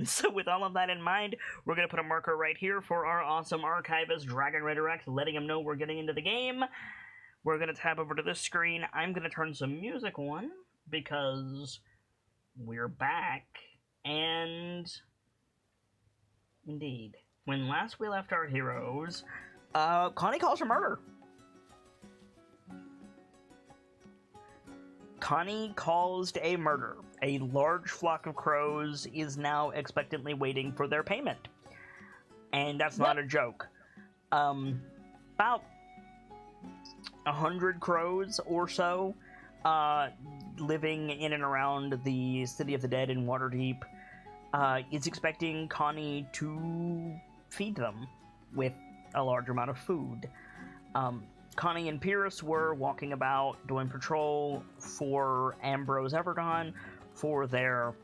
so with all of that in mind, we're going to put a marker right here for our awesome archivist, Dragon Raider X, letting him know we're getting into the game. We're going to tab over to this screen. I'm going to turn some music on, because we're back, and indeed, when last we left our heroes, Connie calls for murder. Connie caused a murder. A large flock of crows is now expectantly waiting for their payment. And that's not a joke. About 100 crows or so, living in and around the City of the Dead in Waterdeep, is expecting Connie to feed them with a large amount of food. Connie and Pyrrhus were walking about doing patrol for Ambrose Everdawn for their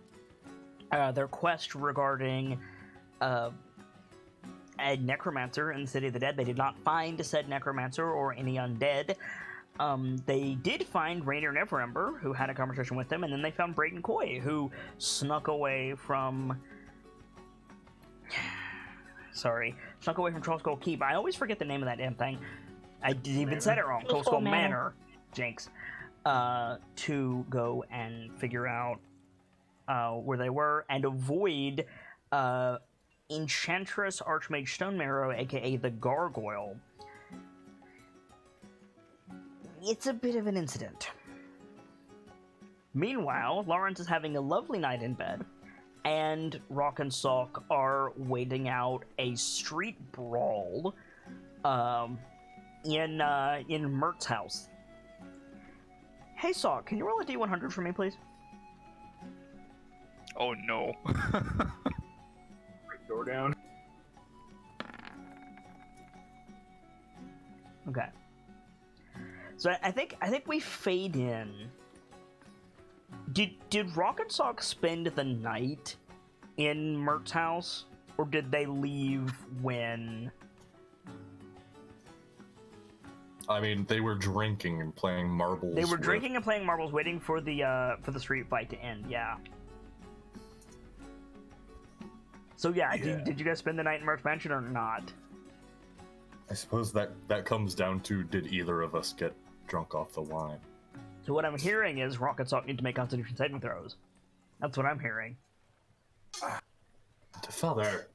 quest regarding a necromancer in the City of the Dead. They did not find said necromancer or any undead. They did find Rainier Neverember, who had a conversation with them, and then they found Brayden Coy, who snuck away from Trollskull Keep. I always forget the name of that damn thing. I even said it wrong. Trollskull Manor. Jinx. To go and figure out where they were and avoid Enchantress Archmage Stonemarrow, aka the Gargoyle. It's a bit of an incident. Meanwhile, Lawrence is having a lovely night in bed, and Rock and Sock are waiting out a street brawl in Mert's house. Hey, Sock, can you roll a D100 for me, please? Oh no. Break door down. Okay. So I think we fade in. Did Rock and Sock spend the night in Mert's house, or did they leave when? I mean, they were drinking and playing marbles. They were drinking and playing marbles, waiting for the street fight to end. Yeah. So yeah, did you guys spend the night in Mert's mansion or not? I suppose that comes down to, did either of us get drunk off the wine? So what I'm hearing is Rock and Sock need to make Constitution saving throws. That's what I'm hearing. Father,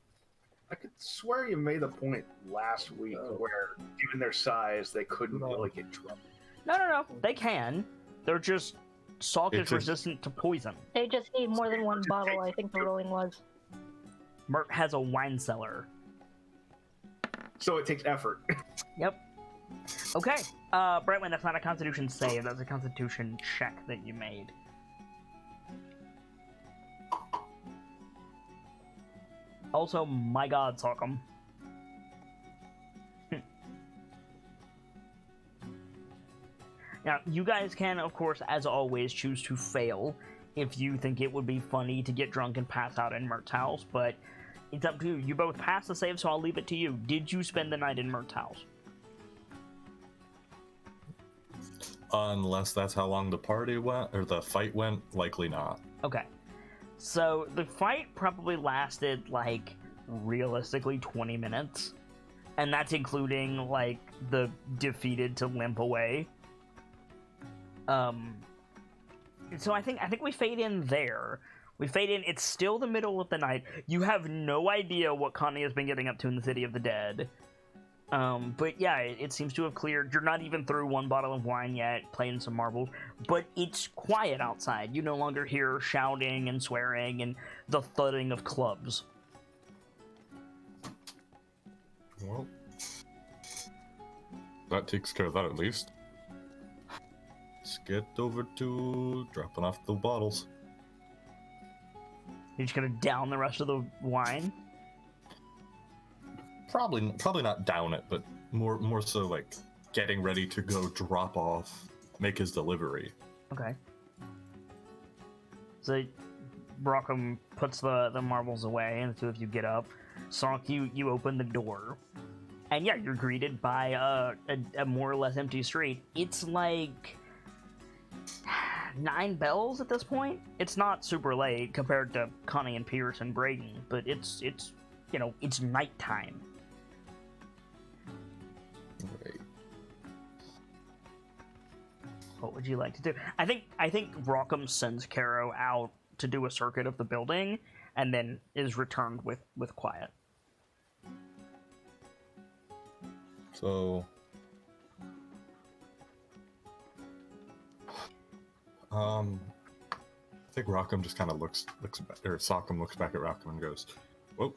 I could swear you made the point last week where, given their size, they couldn't really get drunk. No. They can. They're just Sock is resistant to poison. They just need more than one bottle, I think the ruling was. Mert has a wine cellar. So it takes effort. Yep. Okay. Brightwing, that's not a Constitution save. That's a Constitution check that you made. Also, my god, Sockham. Now, you guys can, of course, as always, choose to fail if you think it would be funny to get drunk and pass out in Mert's house, but it's up to you. You both passed the save, so I'll leave it to you. Did you spend the night in Mert's house? Unless that's how long the party went, or the fight went, likely not. Okay. So, the fight probably lasted, like, realistically 20 minutes. And that's including, like, the defeated to limp away. So I think we fade in there. We fade in, it's still the middle of the night. You have no idea what Connie has been getting up to in the City of the Dead. But yeah, it seems to have cleared. You're not even through one bottle of wine yet, playing some marbles. But it's quiet outside. You no longer hear shouting and swearing and the thudding of clubs. Well, that takes care of that at least. Let's get over to dropping off the bottles. You're just gonna down the rest of the wine? Probably not down it, but more so like getting ready to go drop off, make his delivery. Okay. So Brockham puts the marbles away, and the two of you get up. Sock, you open the door, and yeah, you're greeted by a more or less empty street. It's like 9 bells at this point. It's not super late compared to Connie and Pierce and Braden, but it's you know, it's nighttime. Right. What would you like to do? I think Rockham sends Caro out to do a circuit of the building, and then is returned with quiet. So, I think Rockham just kind of looks back, or Sockham looks back at Rockham and goes, "Well,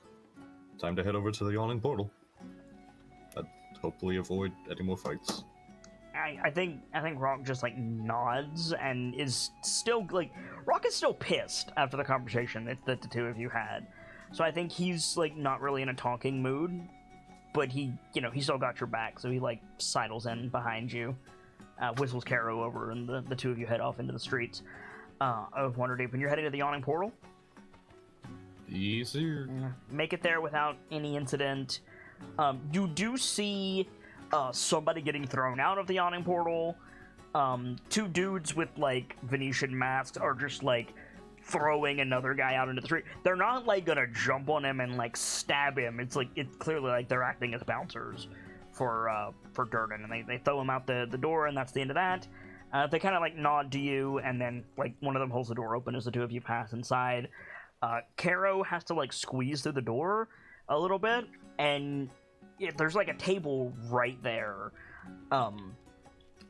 time to head over to the yawning portal. I'd hopefully avoid any more fights." I think Rock just like nods and is still like Rock is still pissed after the conversation that the two of you had, so I think he's like not really in a talking mood, but he still got your back, so he like sidles in behind you, whistles Caro over, and the two of you head off into the streets of Waterdeep, and you're heading to the yawning portal. Easier. Make it there without any incident. You do see somebody getting thrown out of the yawning portal. 2 dudes with like Venetian masks are just like throwing another guy out into the street. They're not like gonna jump on him and like stab him. It's clearly like they're acting as bouncers for Durden, and they throw him out the door, and that's the end of that. They kind of like nod to you, and then like one of them holds the door open as the two of you pass inside. Caro has to like squeeze through the door a little bit, and there's like a table right there,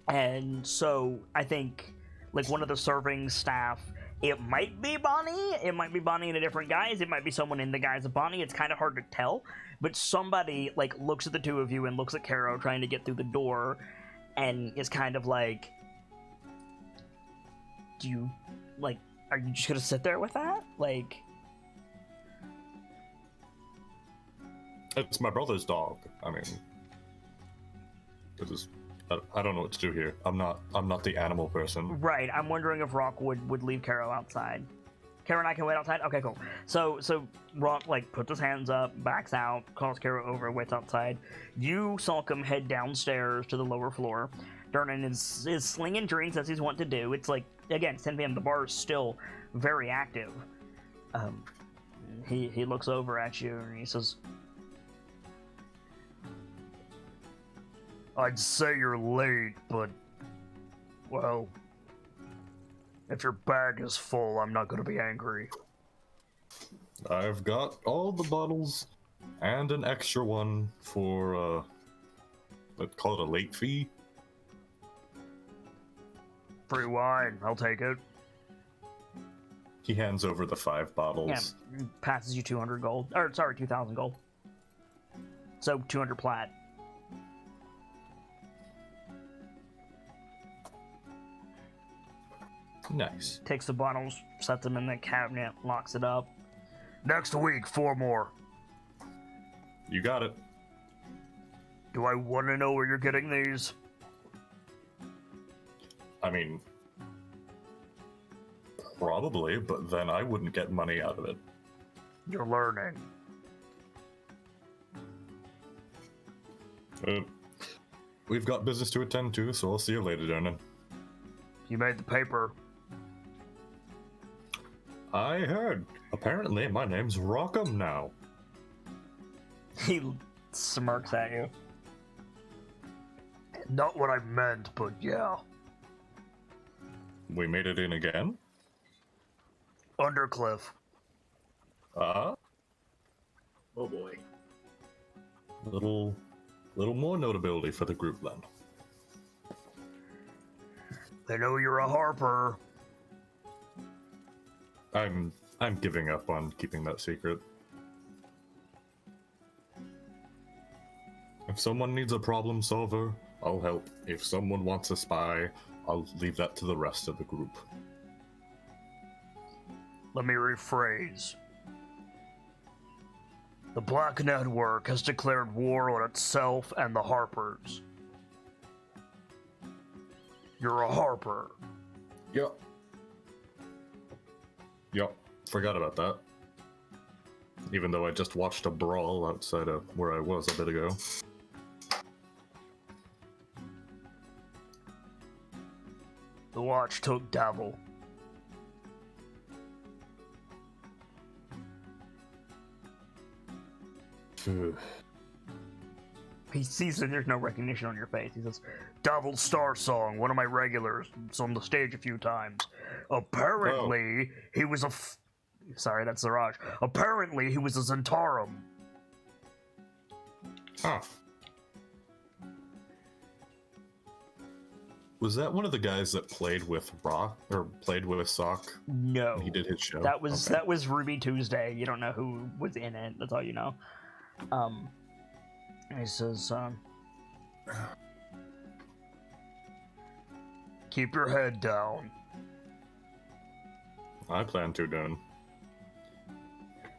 and so I think like one of the serving staff, it might be Bonnie in a different guise, it might be someone in the guise of Bonnie, it's kind of hard to tell, but somebody like looks at the two of you and looks at Caro trying to get through the door, and is kind of like, are you just gonna sit there with that? Like, it's my brother's dog. I mean, I don't know what to do here. I'm not the animal person. right, I'm wondering if Rock would leave Caro outside. Caro and I can wait outside? Okay, cool. So Rock, like, puts his hands up, backs out, calls Caro over, waits outside. You, Salcom, head downstairs to the lower floor. Durnan is slinging drinks as he's wont to do. It's like, again, 10 p.m. The bar is still very active. He looks over at you and he says, "I'd say you're late, but, well, if your bag is full, I'm not going to be angry." I've got all the bottles and an extra one for, let's call it a late fee. Free wine, I'll take it. He hands over the 5 bottles. Yeah, passes you 200 gold. Or, sorry, 2,000 gold. So, 200 plat. Nice. Takes the bottles, sets them in the cabinet, locks it up. "Next week, 4 more. You got it. Do I want to know where you're getting these?" I mean, probably, but then I wouldn't get money out of it. You're learning. We've got business to attend to, so I'll see you later, Durnan. You made the paper. I heard. Apparently, my name's Rockham now. He smirks at you. Not what I meant, but yeah. We made it in again? Undercliff. Oh boy. Little more notability for the group then. They know you're a harper. I'm giving up on keeping that secret. If someone needs a problem solver, I'll help. If someone wants a spy, I'll leave that to the rest of the group. Let me rephrase. The Black Network has declared war on itself and the Harpers. You're a Harper. Yup. Forgot about that. Even though I just watched a brawl outside of where I was a bit ago. The The watch took Davil. He sees that there's no recognition on your face. He says, Davil Star Song, one of my regulars. It's on the stage a few times. Apparently, he was a Sorry, that's Ziraj. Apparently, he was a Zentarum. Huh. Was that one of the guys that played with Rock or played with Sock? No. When he did his show. That was Okay. that was Ruby Tuesday. You don't know who was in it. That's all you know. He says, keep your head down. I plan to, Dan.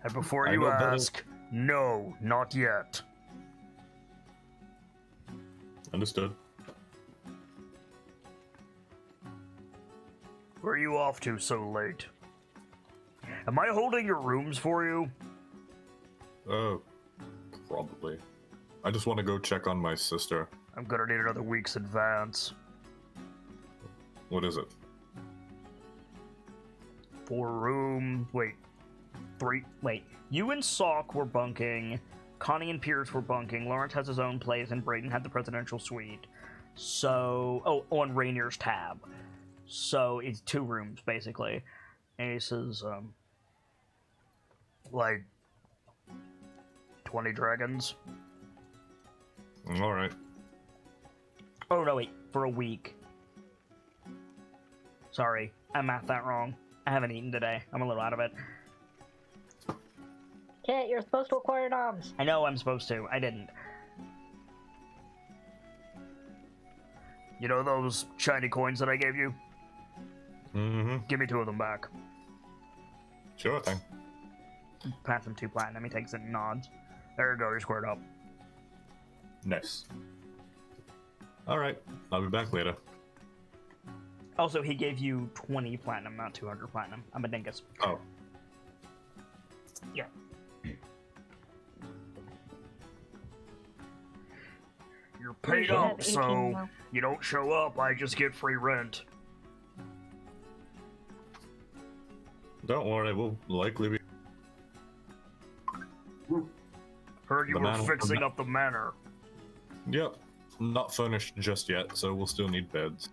And before I you know better. ask, no, not yet. Understood. Where are you off to so late? Am I holding your rooms for you? Probably. I just want to go check on my sister. I'm gonna need another week's advance. What is it? 4 room. Wait. 3. Wait. You and Sock were bunking. Connie and Pierce were bunking. Lawrence has his own place, and Brayden had the presidential suite. So. Oh, on Rainier's tab. So it's 2 rooms, basically. And he says, like 20 dragons. All right. Oh, no, wait. For a week. Sorry. I mathed that wrong. I haven't eaten today. I'm a little out of it. Kit, you're supposed to acquire noms. I know I'm supposed to. I didn't. You know those shiny coins that I gave you? Mm-hmm. Give me 2 of them back. Sure thing. Pass him 2 platinum. He takes it and nods. There you go. You're squared up. Nice. All right. I'll be back later. Also, he gave you 20 platinum, not 200 platinum. I'm a dingus. Oh. Yeah. You're paid should have up, 18 so now. you don't show up, I just get free rent. Don't worry. We'll likely be. Heard you The were manor- fixing up the manor. Yep. Not furnished just yet, so we'll still need beds.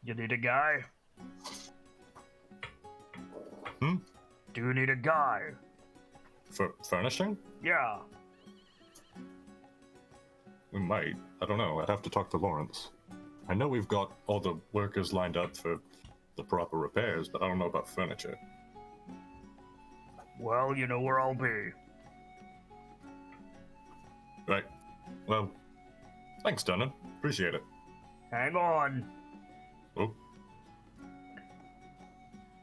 You need a guy? Hmm? Do you need a guy? For furnishing? Yeah. We might. I don't know. I'd have to talk to Lawrence. I know we've got all the workers lined up for the proper repairs, but I don't know about furniture. Well, you know where I'll be. Right. Well, thanks, Dunnan. Appreciate it. Hang on. Oh,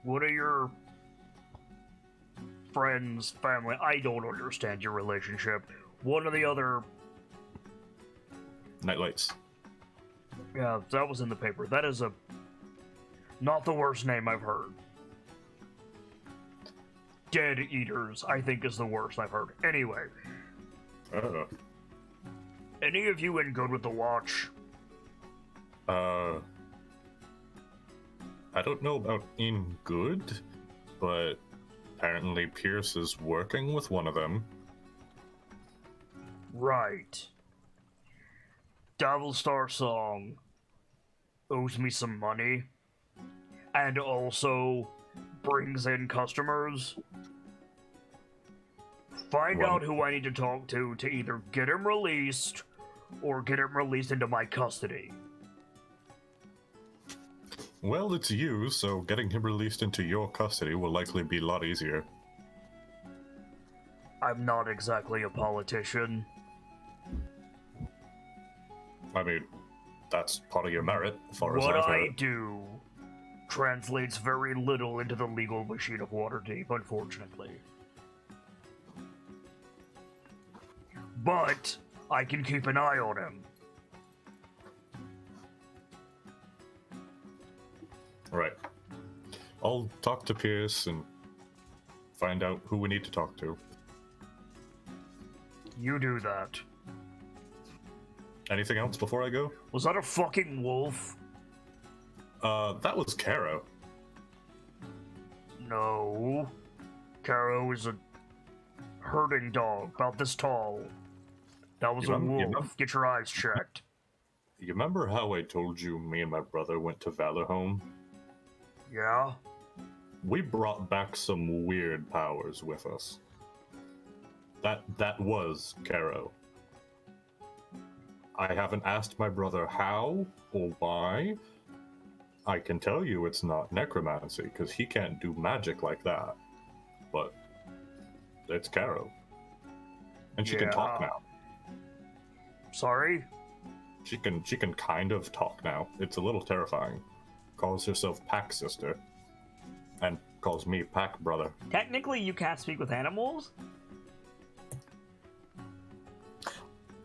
What are your friends, family? I don't understand your relationship. One of the other... KnightLites. Yeah, that was in the paper. That is not the worst name I've heard. Dead Eaters, I think, is the worst I've heard. Anyway, any of you in good with the watch? I don't know about in good, but apparently Pierce is working with one of them. Right. Davil Star Song owes me some money, and also brings in customers. Find Well- out who I need to talk to either get him released or get him released into my custody. Well, it's you, so getting him released into your custody will likely be a lot easier. I'm not exactly a politician. I mean, that's part of your merit, as far as What I've I heard. do translates very little into the legal machine of Waterdeep, unfortunately. But I can keep an eye on him. Right. I'll talk to Pierce and find out who we need to talk to. You do that. Anything else before I go? Was that a fucking wolf? That was Caro. No. Caro is a herding dog, about this tall. That was a wolf. Get your eyes checked. You remember how I told you me and my brother went to Valorhome? Yeah? We brought back some weird powers with us. That was Caro. I haven't asked my brother how or why. I can tell you it's not necromancy, because he can't do magic like that. But it's Caro. And she can talk now. Sorry? She can kind of talk now. It's a little terrifying. Calls herself Pack Sister. And calls me Pack Brother. Technically, you can't speak with animals?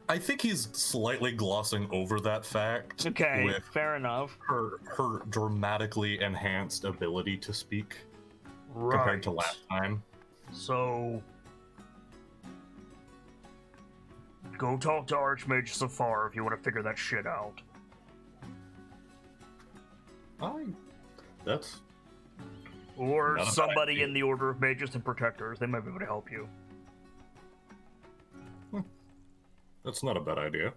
I think he's slightly glossing over that fact. Okay, with fair enough. her dramatically enhanced ability to speak Right. compared to last time. So... go talk to Archmage Safar if you want to figure that shit out. That's Or not a bad somebody idea. in the Order of Mages and Protectors. They might be able to help you. That's not a bad idea.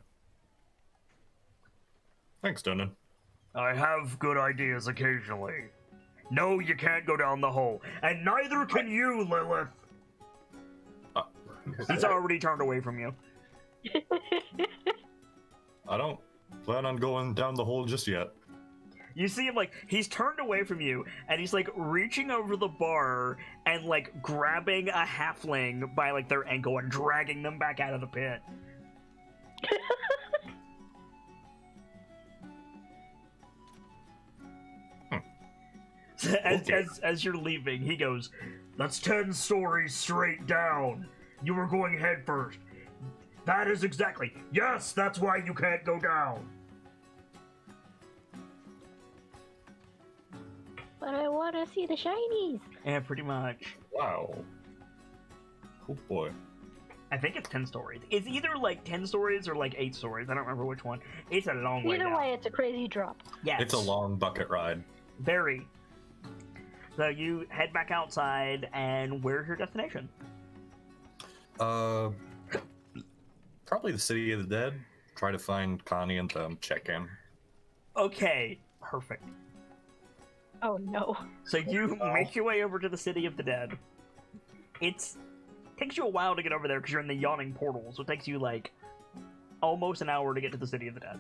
Thanks, Denon. I have good ideas occasionally. No, you can't go down the hole. And neither can you, Lilith! He's already turned away from you. I don't plan on going down the hole just yet. You see him, like, he's turned away from you, and he's, like, reaching over the bar and, like, grabbing a halfling by, like, their ankle and dragging them back out of the pit. As you're leaving, he goes, "That's 10 stories straight down. You were going head first. That is exactly. Yes, that's why you can't go down." But I want to see the shinies. Yeah, pretty much. Wow. Oh boy. I think it's 10 stories. It's either like 10 stories or like 8 stories. I don't remember which one. It's a long way Either down. way, it's a crazy drop. Yes. It's a long bucket ride. Very. So you head back outside, and where's your destination? Probably the City of the Dead. Try to find Connie and check in. Okay, perfect. Oh no. So you make your way over to the City of the Dead. Takes you a while to get over there because you're in the yawning portal, so it takes you like almost an hour to get to the City of the Dead.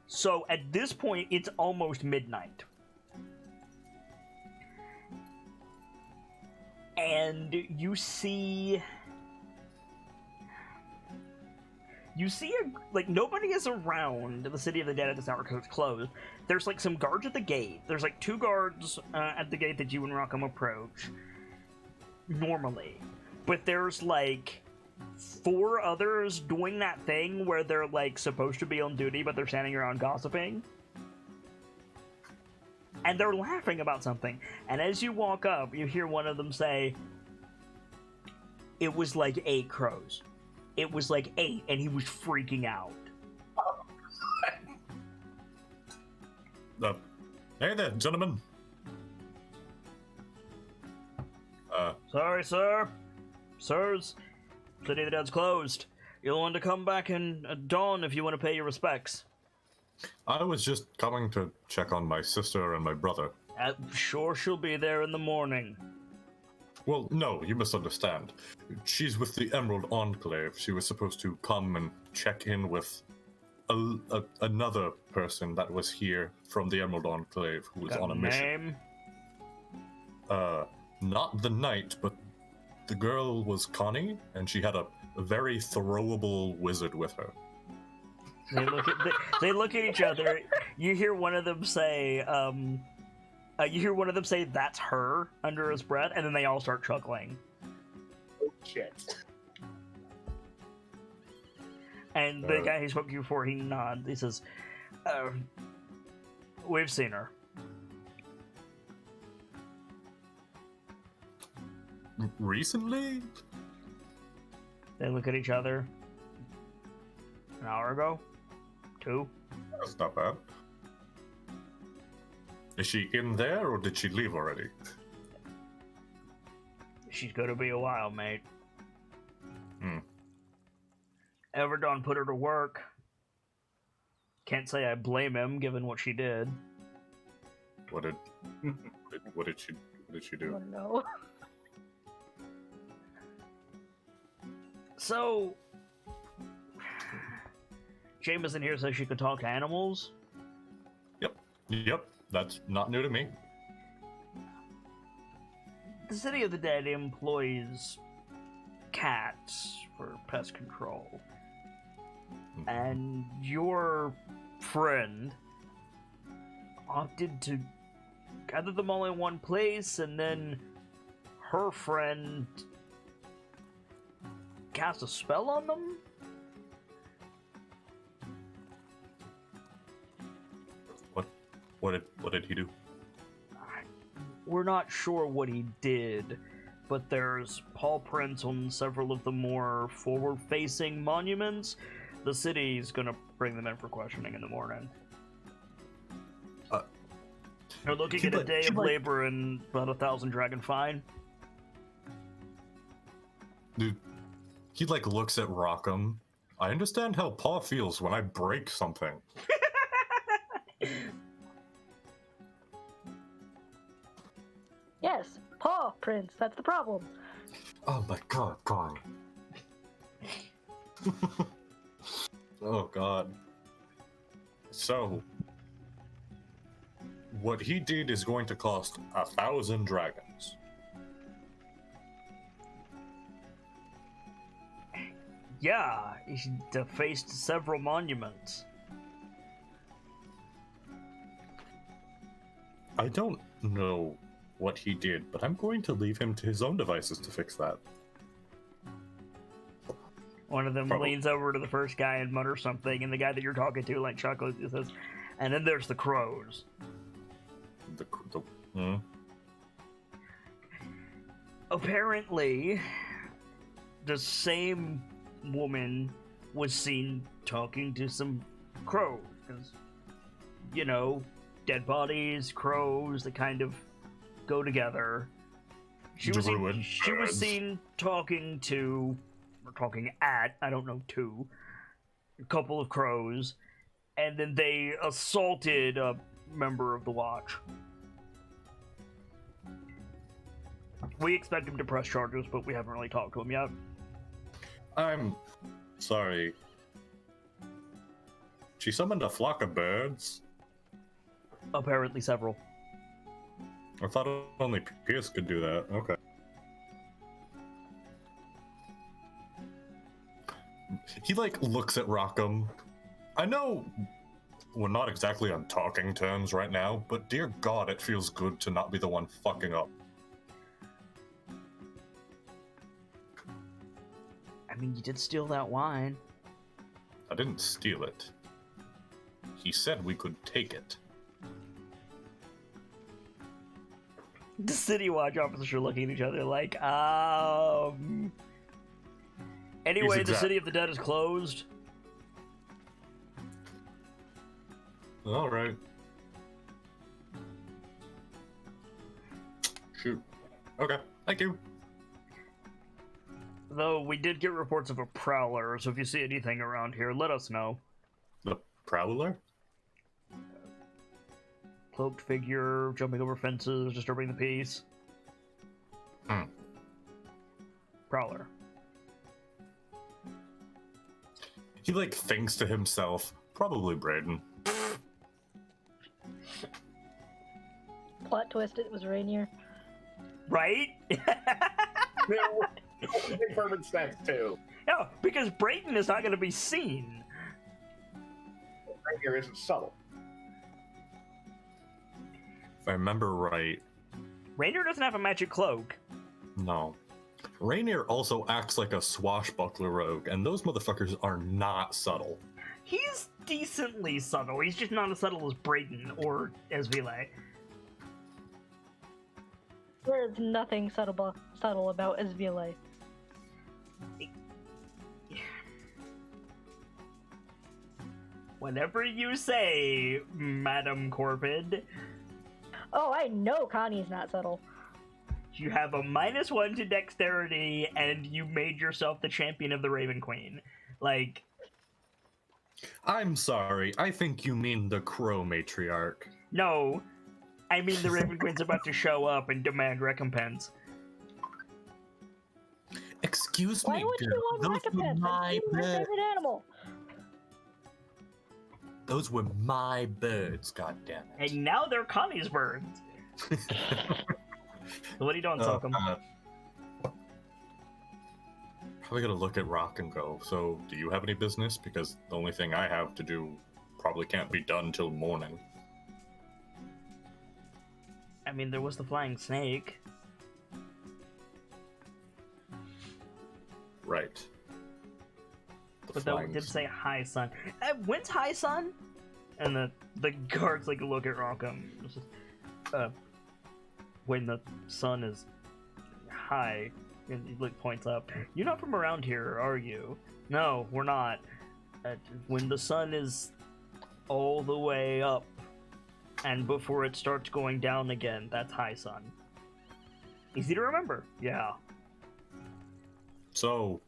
So at this point, it's almost midnight. And you see like nobody is around the City of the Dead at this hour because it's closed. There's like some guards at the gate. There's like 2 guards at the gate that you and Rockham approach normally, but there's like 4 others doing that thing where they're like supposed to be on duty, but they're standing around gossiping. And they're laughing about something. And as you walk up, you hear one of them say, "It was like 8 crows. It was like 8, and he was freaking out." Hey there, gentlemen. Sorry, sir. Sirs, City of the Dead's closed. You'll want to come back in at dawn if you want to pay your respects. I was just coming to check on my sister and my brother. I'm sure she'll be there in the morning. Well, no, you misunderstand. She's with the Emerald Enclave. She was supposed to come and check in with another person that was here from the Emerald Enclave who was Got on a mission. Name? Not the knight, but the girl was Connie, and she had a very throwable wizard with her. They look at each other. You hear one of them say, "That's her," under his breath, and then they all start chuckling. Oh, shit. And the guy who spoke to you before, he nods. He says, "We've seen her." Recently? They look at each other. An hour ago? 2. That's not bad. Is she in there, or did she leave already? She's gonna be a while, mate. Hmm. Everdon put her to work. Can't say I blame him, given what she did. What did she do? Oh no. So, Jameson here says she could talk to animals. Yep, that's not new to me. The City of the Dead employs cats for pest control. And your friend opted to gather them all in one place, and then her friend cast a spell on them? What did he do? We're not sure what he did, but there's paw prints on several of the more forward-facing monuments. The city's gonna bring them in for questioning in the morning. They're looking at a day of labor and about 1,000 dragon fine. Dude, he like looks at Rockham. I understand how Paw feels when I break something. Yes, paw prints. That's the problem. Oh my god, Connie. Oh god. So, what he did is going to cost 1,000 dragons. Yeah, he defaced several monuments. I don't know what he did, but I'm going to leave him to his own devices to fix that. One of them Probably. leans over to the first guy and mutters something, and the guy that you're talking to, like, chuckles and says, and then there's the crows. Apparently, the same woman was seen talking to some crows, because, you know, dead bodies, crows, that kind of go together. She was seen talking to, or talking at, I don't know, to, a couple of crows, and then they assaulted a member of the watch. We expect him to press charges, but we haven't really talked to him yet. I'm sorry. She summoned a flock of birds? Apparently several. I thought only Pierce could do that. Okay. He, like, looks at Rockham. I know we're not exactly on talking terms right now, but dear God, it feels good to not be the one fucking up. I mean, you did steal that wine. I didn't steal it. He said we could take it. The City Watch officers are looking at each other like, Anyway, the City of the Dead is closed. Alright. Shoot. Okay, thank you. Though we did get reports of a prowler, so if you see anything around here, let us know. The Prowler? Cloaked figure, jumping over fences, disturbing the peace. Prowler. He, like, thinks to himself, probably Braden. Plot twist, it was Rainier. Right? Perfect sense too. No, because Brayton is not going to be seen. Rainier isn't subtle. If I remember right, Rainier doesn't have a magic cloak. no. Rainier also acts like a swashbuckler rogue, and those motherfuckers are not subtle. He's decently subtle. He's just not as subtle as Brayton or as Vile. There's nothing subtle about Esvile. Whatever you say, Madam Corvid. Oh, I know Connie's not subtle. You have a -1 to dexterity, and you made yourself the champion of the Raven Queen. Like, I'm sorry, I think you mean the Crow Matriarch. no, I mean the Raven Queen's about to show up and demand recompense. Excuse Why me, would you girl. want Those were recompense? my That's my birds. favorite animal. Those were my birds, goddammit. And now they're Connie's birds. So what are you doing, Salcom? Probably gonna look at Rock and go, so do you have any business? Because the only thing I have to do probably can't be done till morning. I mean, there was the flying snake. Right. The But that flying did say hi, son. When's hi, son? And the guards like look at Rockham. It's just, when the sun is high, and he like points up. You're not from around here, are you? No, we're not. When the sun is all the way up, and before it starts going down again, that's high sun. Easy to remember. Yeah. So,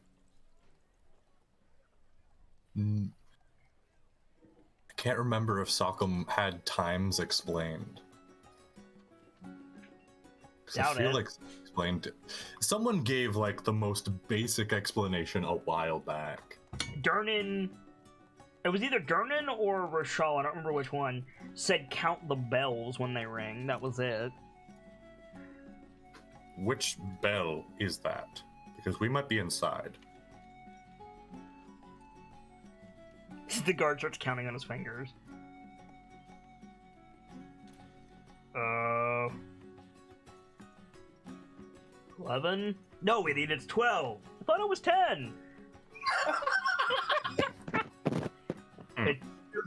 I can't remember if Sockham had times explained. 'Cause I Doubt feel it. like explained. Someone gave like the most basic explanation a while back. Durnan, it was either Durnan or Rashal, I don't remember which one, said count the bells when they ring. That was it. Which bell is that? Because we might be inside. The guard starts counting on his fingers. 11? No, idiot, it's 12. I thought it was 10.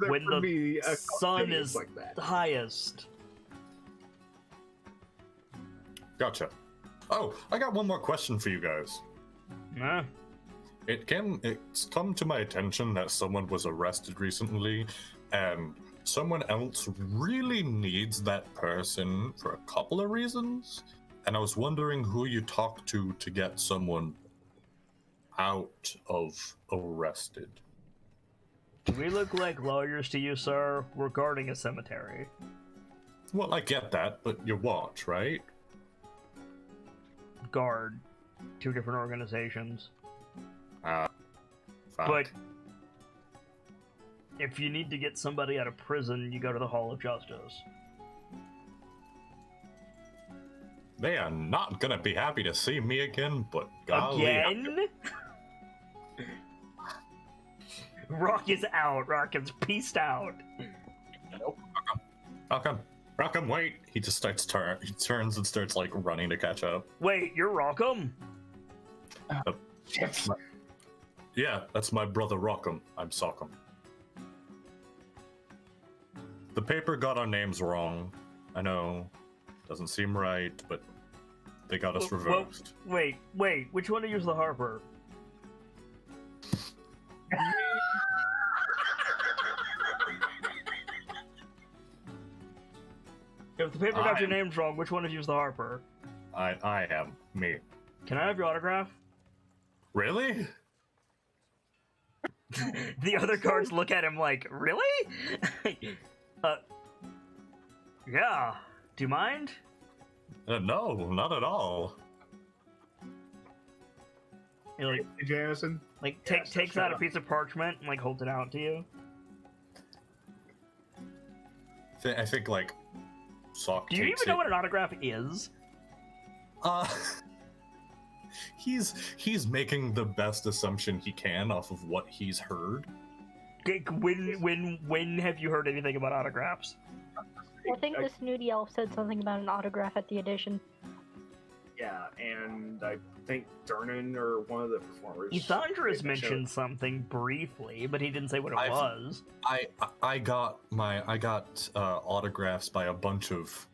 When the sun is like that. the highest. Gotcha. Oh, I got one more question for you guys. Nah. It's come to my attention that someone was arrested recently, and someone else really needs that person for a couple of reasons. And I was wondering who you talked to get someone out of arrested. Do we look like lawyers to you, sir? We're guarding a cemetery. Well, I get that, but you watch, right? Guard. Two different organizations. Fuck. But if you need to get somebody out of prison, you go to the Hall of Justice. They are not gonna be happy to see me again, but golly. Again? Rock is out. Rock is peaced out. Rockham, wait! He just starts he turns and starts like running to catch up. Wait, you're Rockham? Yeah, that's my brother Rockham. I'm Sockham. The paper got our names wrong. I know. Doesn't seem right, but they got us reversed. Wait, which one of you is the Harper? If the paper got your names wrong, which one of you is the Harper? I am me. Can I have your autograph? Really? The other guards look at him like, really? Yeah. Do you mind? No, not at all. He like, Jamison? takes out a piece of parchment and like holds it out to you. I think like Sock Do you even takes know it. what an autograph is? He's making the best assumption he can off of what he's heard. When have you heard anything about autographs? I think the snooty elf said something about an autograph at the audition. Yeah, and I think Durnan or one of the performers. Ethandras mentioned something briefly, but he didn't say what it was. I got autographs by a bunch of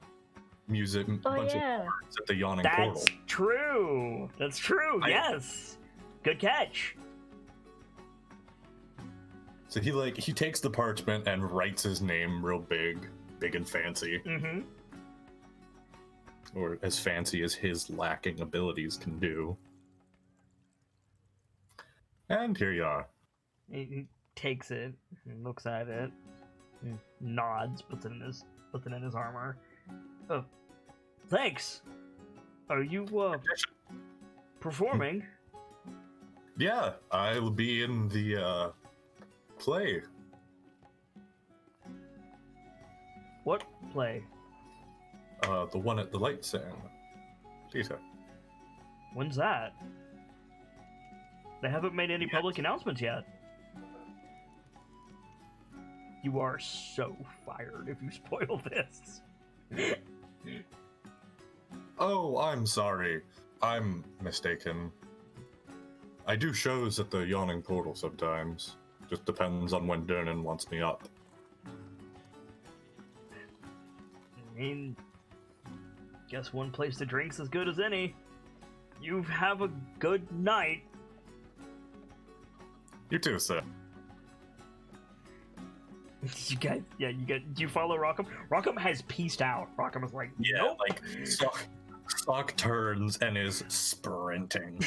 Oh yeah. artists at the Yawning Portal. That's true. That's true. Yes. Good catch. So he takes the parchment and writes his name real big and fancy, Mm-hmm. or as fancy as his lacking abilities can do. And here you are. He takes it, and looks at it, and nods, puts it in his armor. Oh, thanks. Are you performing? Yeah, I'll be in the play. What play? The one at the light stand. Peter. When's that? They haven't made any public announcements yet. You are so fired if you spoil this. Oh, I'm sorry. I'm mistaken. I do shows at the Yawning Portal sometimes. Just depends on when Dernan wants me up. I mean, guess one place to drink's as good as any. You have a good night. You too, sir. You guys, yeah, do you follow Rockham? Rockham has pieced out. Rockham is like, nope. Like Sock turns and is sprinting.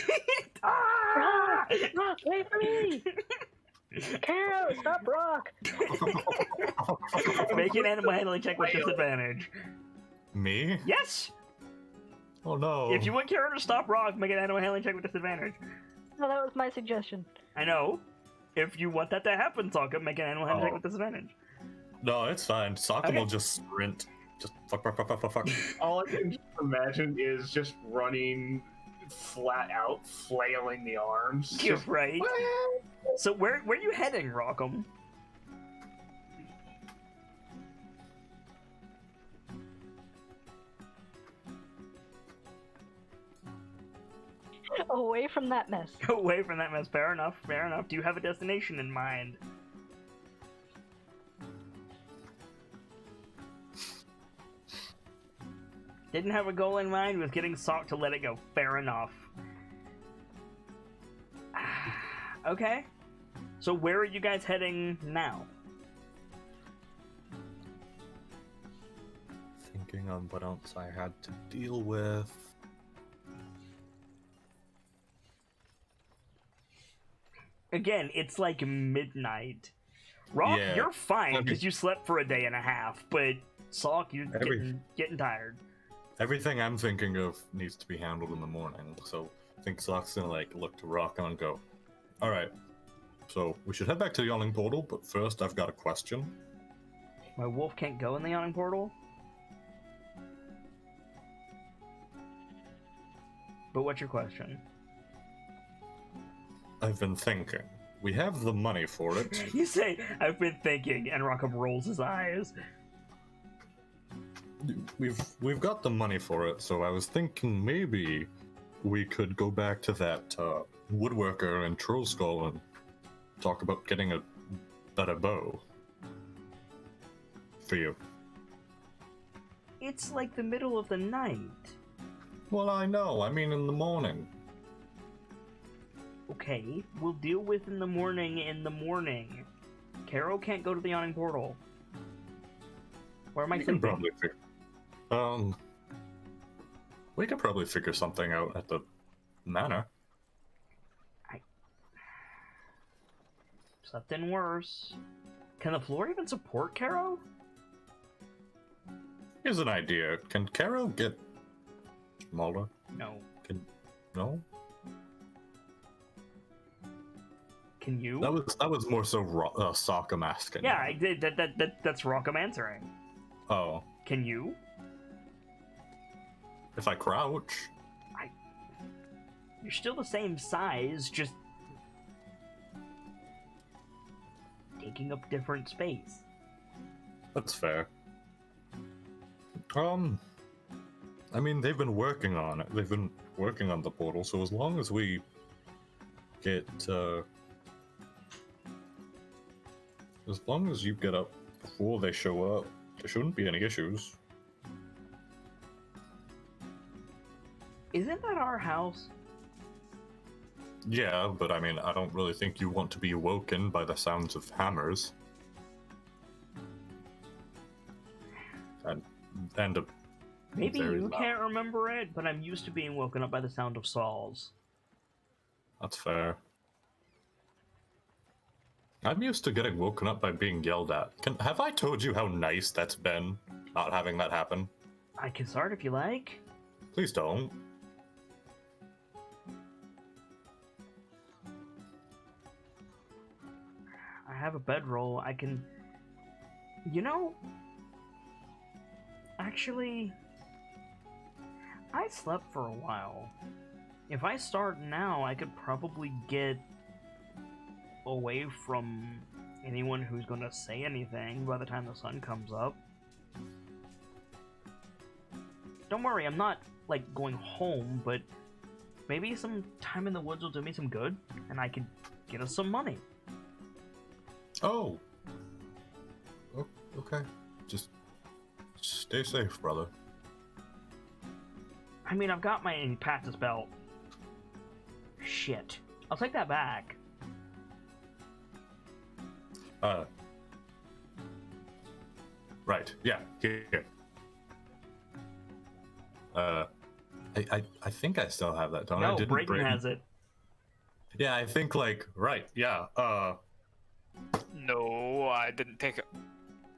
Ah! Rock, wait for me! Caro, stop Rock! Make an animal handling check with disadvantage. Me? Yes! Oh no. If you want Kara to stop Rock, make an animal handling check with disadvantage. No, that was my suggestion. I know. If you want that to happen, Sokka, make an animal handling check with disadvantage. No, it's fine. Sokka Okay. will just sprint. Just fuck. All I can just imagine is just running flat out, flailing the arms. You're Just, right. So where are you heading, Rockham? Away from that mess. Away from that mess. Fair enough. Fair enough. Do you have a destination in mind? Didn't have a goal in mind. Was getting Sock to let it go. Fair enough. Okay. So where are you guys heading now? Thinking on what else I had to deal with. Again, it's like midnight. Rock, Yeah. you're fine because you slept for a day and a half, but Sock, you're getting tired. Everything I'm thinking of needs to be handled in the morning, so I think Sock's gonna look to Rock and go, alright, so we should head back to the Yawning Portal, but first I've got a question. My wolf can't go in the Yawning Portal? But what's your question? I've been thinking. We have the money for it. You say, I've been thinking, and Rockham rolls his eyes. We've got the money for it, so I was thinking maybe we could go back to that woodworker in Trollskull and talk about getting a better bow for you. It's like the middle of the night. Well, I know. I mean, in the morning. Okay, we'll deal with in the morning. Caro can't go to the Yawning Portal. Where am I We can thinking? probably figure. We could probably figure something out at the manor. Something worse. Can the floor even support Caro? Here's an idea. Can Caro get smaller? No. No? Can you? That was more so Sokka asking. Yeah, I did. That's Rockham answering. Oh. Can you? If I crouch. You're still the same size, just taking up different space. That's fair. I mean, they've been working on it. They've been working on the portal, so as long as we get, as long as you get up before they show up, there shouldn't be any issues. Isn't that our house? Yeah, but I mean, I don't really think you want to be woken by the sounds of hammers. And a Maybe very you loud. can't remember it, but I'm used to being woken up by the sound of saws. That's fair. I'm used to getting woken up by being yelled at. Have I told you how nice that's been, not having that happen? I can start if you like. Please don't. I have a bedroll. I can... You know... Actually... I slept for a while. If I start now, I could probably get away from anyone who's gonna say anything by the time the sun comes up. Don't worry, I'm not, like, going home, but maybe some time in the woods will do me some good, and I could get us some money. Oh. Okay. Just stay safe, brother. I mean, I've got my practice belt. Shit. I'll take that back. Right. Yeah. Here. I think I still have that, don't I? No, Brayden has it. Yeah, I think, like, right, yeah, No, I didn't take it.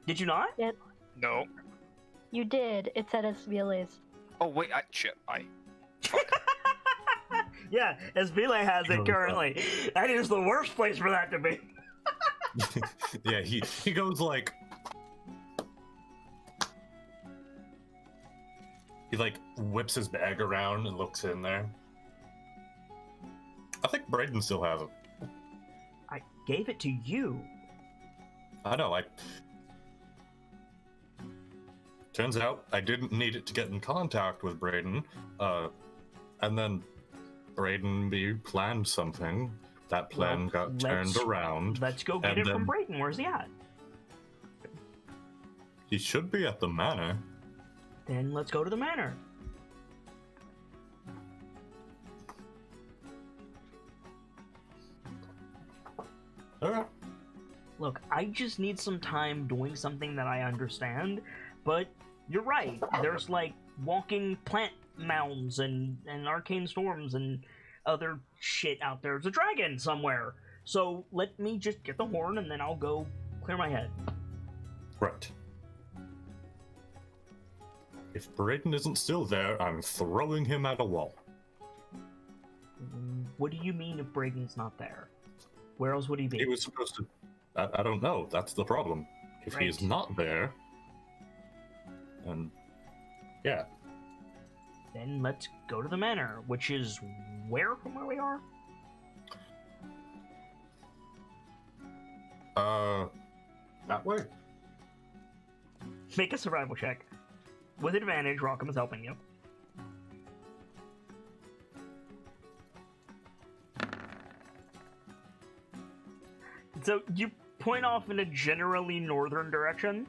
Did you not? No. You did. It's at Esviles. Oh wait, shit. Yeah, Esvile has it currently. That is the worst place for that to be. yeah, he goes, like... He, like, whips his bag around and looks in there. I think Brayden still has it. I gave it to you. I know, Turns out I didn't need it to get in contact with Brayden, and then Brayden planned something. That plan got turned around. Let's go get it from Brayden. Where's he at? He should be at the manor. Then let's go to the manor. Alright. Look, I just need some time doing something that I understand, but you're right. There's like walking plant mounds and arcane storms and other shit out there. There's a dragon somewhere. So let me just get the horn and then I'll go clear my head. Right. If Brayden isn't still there, I'm throwing him at a wall. What do you mean if Brayden's not there? Where else would he be? He was supposed to... I don't know. That's the problem. If he is not there... And... Yeah. Then let's go to the manor, which is where from where we are? That way. Make a survival check. With advantage, Rockham is helping you. So you point off in a generally northern direction,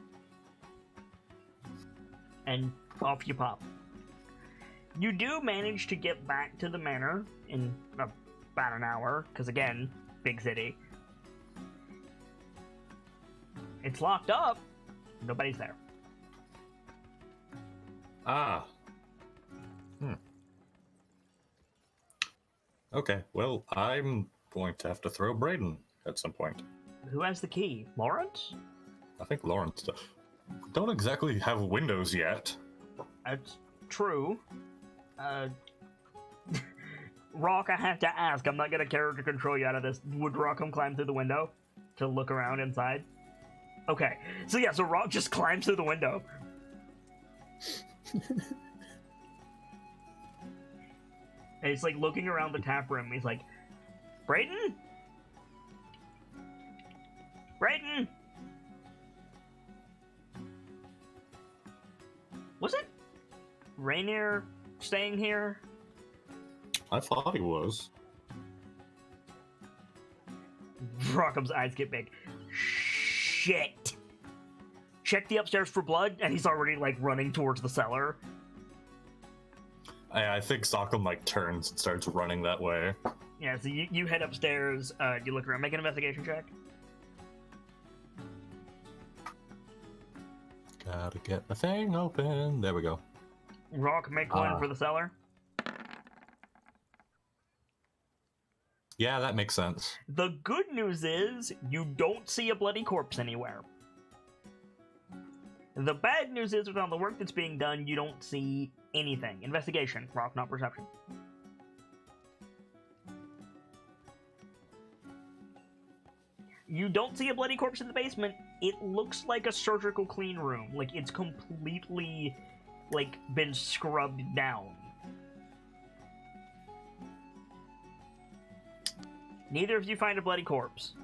and off you pop. You do manage to get back to the manor in about an hour, because again, big city. It's locked up. Nobody's there. Ah. Okay, well, I'm going to have to throw Brayden at some point. Who has the key? Lawrence? I think Lawrence don't exactly have windows yet. That's true. Rock, I have to ask. I'm not gonna character control you out of this. Would Rockham climb through the window to look around inside? Okay, so yeah, so Rock just climbs through the window. And he's like looking around the tap room. He's like, Brayden? Brayden? Was it Rainier staying here? I thought he was. Rockham's eyes get big. Shit. Check the upstairs for blood, and he's already like running towards the cellar. I think Sockham like turns and starts running that way. Yeah, so you head upstairs, you look around, make an investigation check. Gotta get the thing open. There we go. Rock, make one for the cellar. Yeah, that makes sense. The good news is, you don't see a bloody corpse anywhere. The bad news is, with all the work that's being done, you don't see anything. Investigation, Rock, not perception. You don't see a bloody corpse in the basement. It looks like a surgical clean room. Like, it's completely, like, been scrubbed down. Neither of you find a bloody corpse.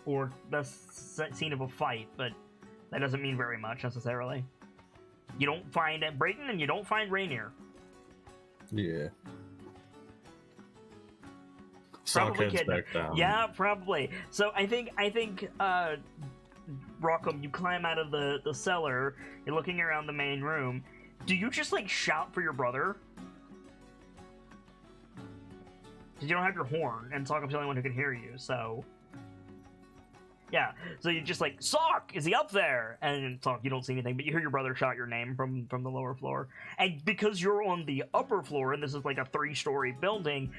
Or the scene of a fight, but that doesn't mean very much, necessarily. You don't find Brayton, and you don't find Rainier. Yeah. Probably Sockhead's kid. back down. Yeah, probably. So I think Rockham, you climb out of the cellar, you're looking around the main room. Do you just, like, shout for your brother? Because you don't have your horn, and Sockham's the only one who can hear you, so... Yeah, so you just, like, Sock! Is he up there? And Sock, you don't see anything, but you hear your brother shout your name from the lower floor. And because you're on the upper floor, and this is, like, a 3-story building,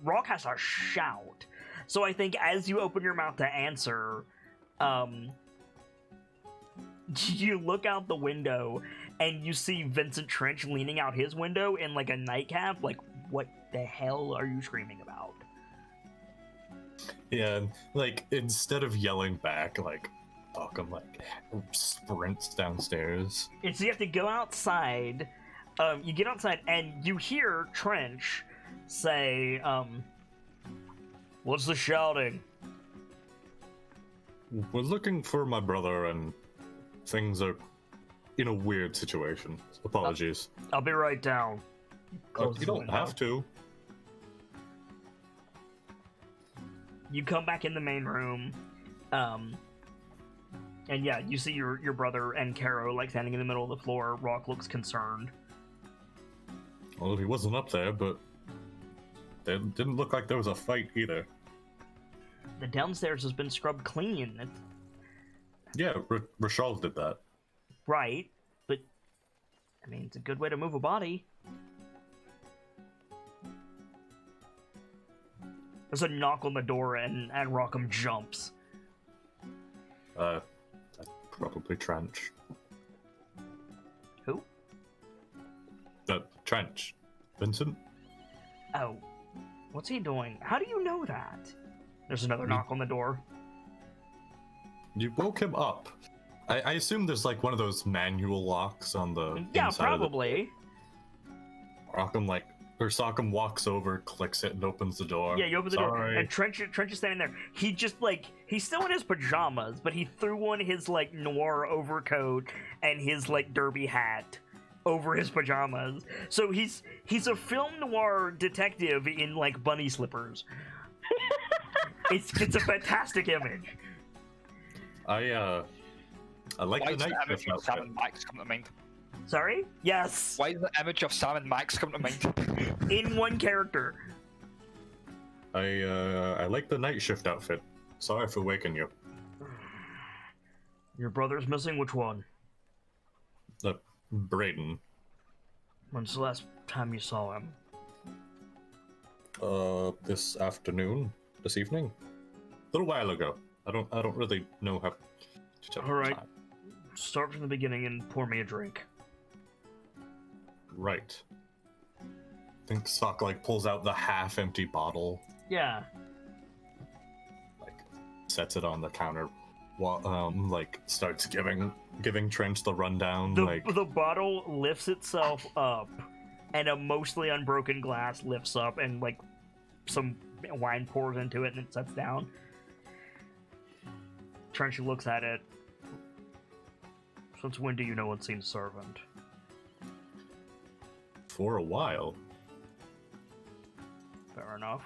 Rock has to shout. So I think as you open your mouth to answer, you look out the window, and you see Vincent Trench leaning out his window in, like, a nightcap. Like, what the hell are you screaming about? Yeah, and, like, instead of yelling back, like, Malcolm, like, sprints downstairs. And so you have to go outside. You get outside, and you hear Trench say, what's the shouting? We're looking for my brother, and things are in a weird situation. Apologies. I'll be right down. You don't have to. You come back in the main room, and yeah, you see your brother and Caro, like, standing in the middle of the floor. Rock looks concerned. Well, he wasn't up there, but it didn't look like there was a fight either. The downstairs has been scrubbed clean. Yeah, Rashal did that. Right, but, I mean, it's a good way to move a body. There's a knock on the door, and Rockham jumps. Probably Trench. Who? Trench. Vincent? Oh. What's he doing? How do you know that? There's another knock on the door. You woke him up. I assume there's, like, one of those manual locks on the Yeah, inside probably. Rockham, like, or Sockham walks over, clicks it, and opens the door. Yeah, you open the door, Sorry. and Trench is standing there. He just, like, he's still in his pajamas, but he threw on his, like, noir overcoat and his, like, derby hat over his pajamas. So he's a film noir detective in, like, bunny slippers. It's a fantastic image. I like Why the does the night image shift of Sam outfit. and Max come to mind? Sorry? Yes. Why does the image of Sam and Max come to mind? In one character. I like the night shift outfit. Sorry for waking you. Your brother's missing? Which one? Brayden. When's the last time you saw him? This afternoon, this evening, a little while ago. I don't really know how to tell. All right. time. Start from the beginning and pour me a drink. Right. I think Sock, like, pulls out the half-empty bottle, Yeah. like, sets it on the counter, while, like, starts giving Trench the rundown, The bottle lifts itself up, and a mostly unbroken glass lifts up, and, like, some wine pours into it, and it sets down. Trench looks at it. Since when do you know what's seen servant? for a while. Fair enough.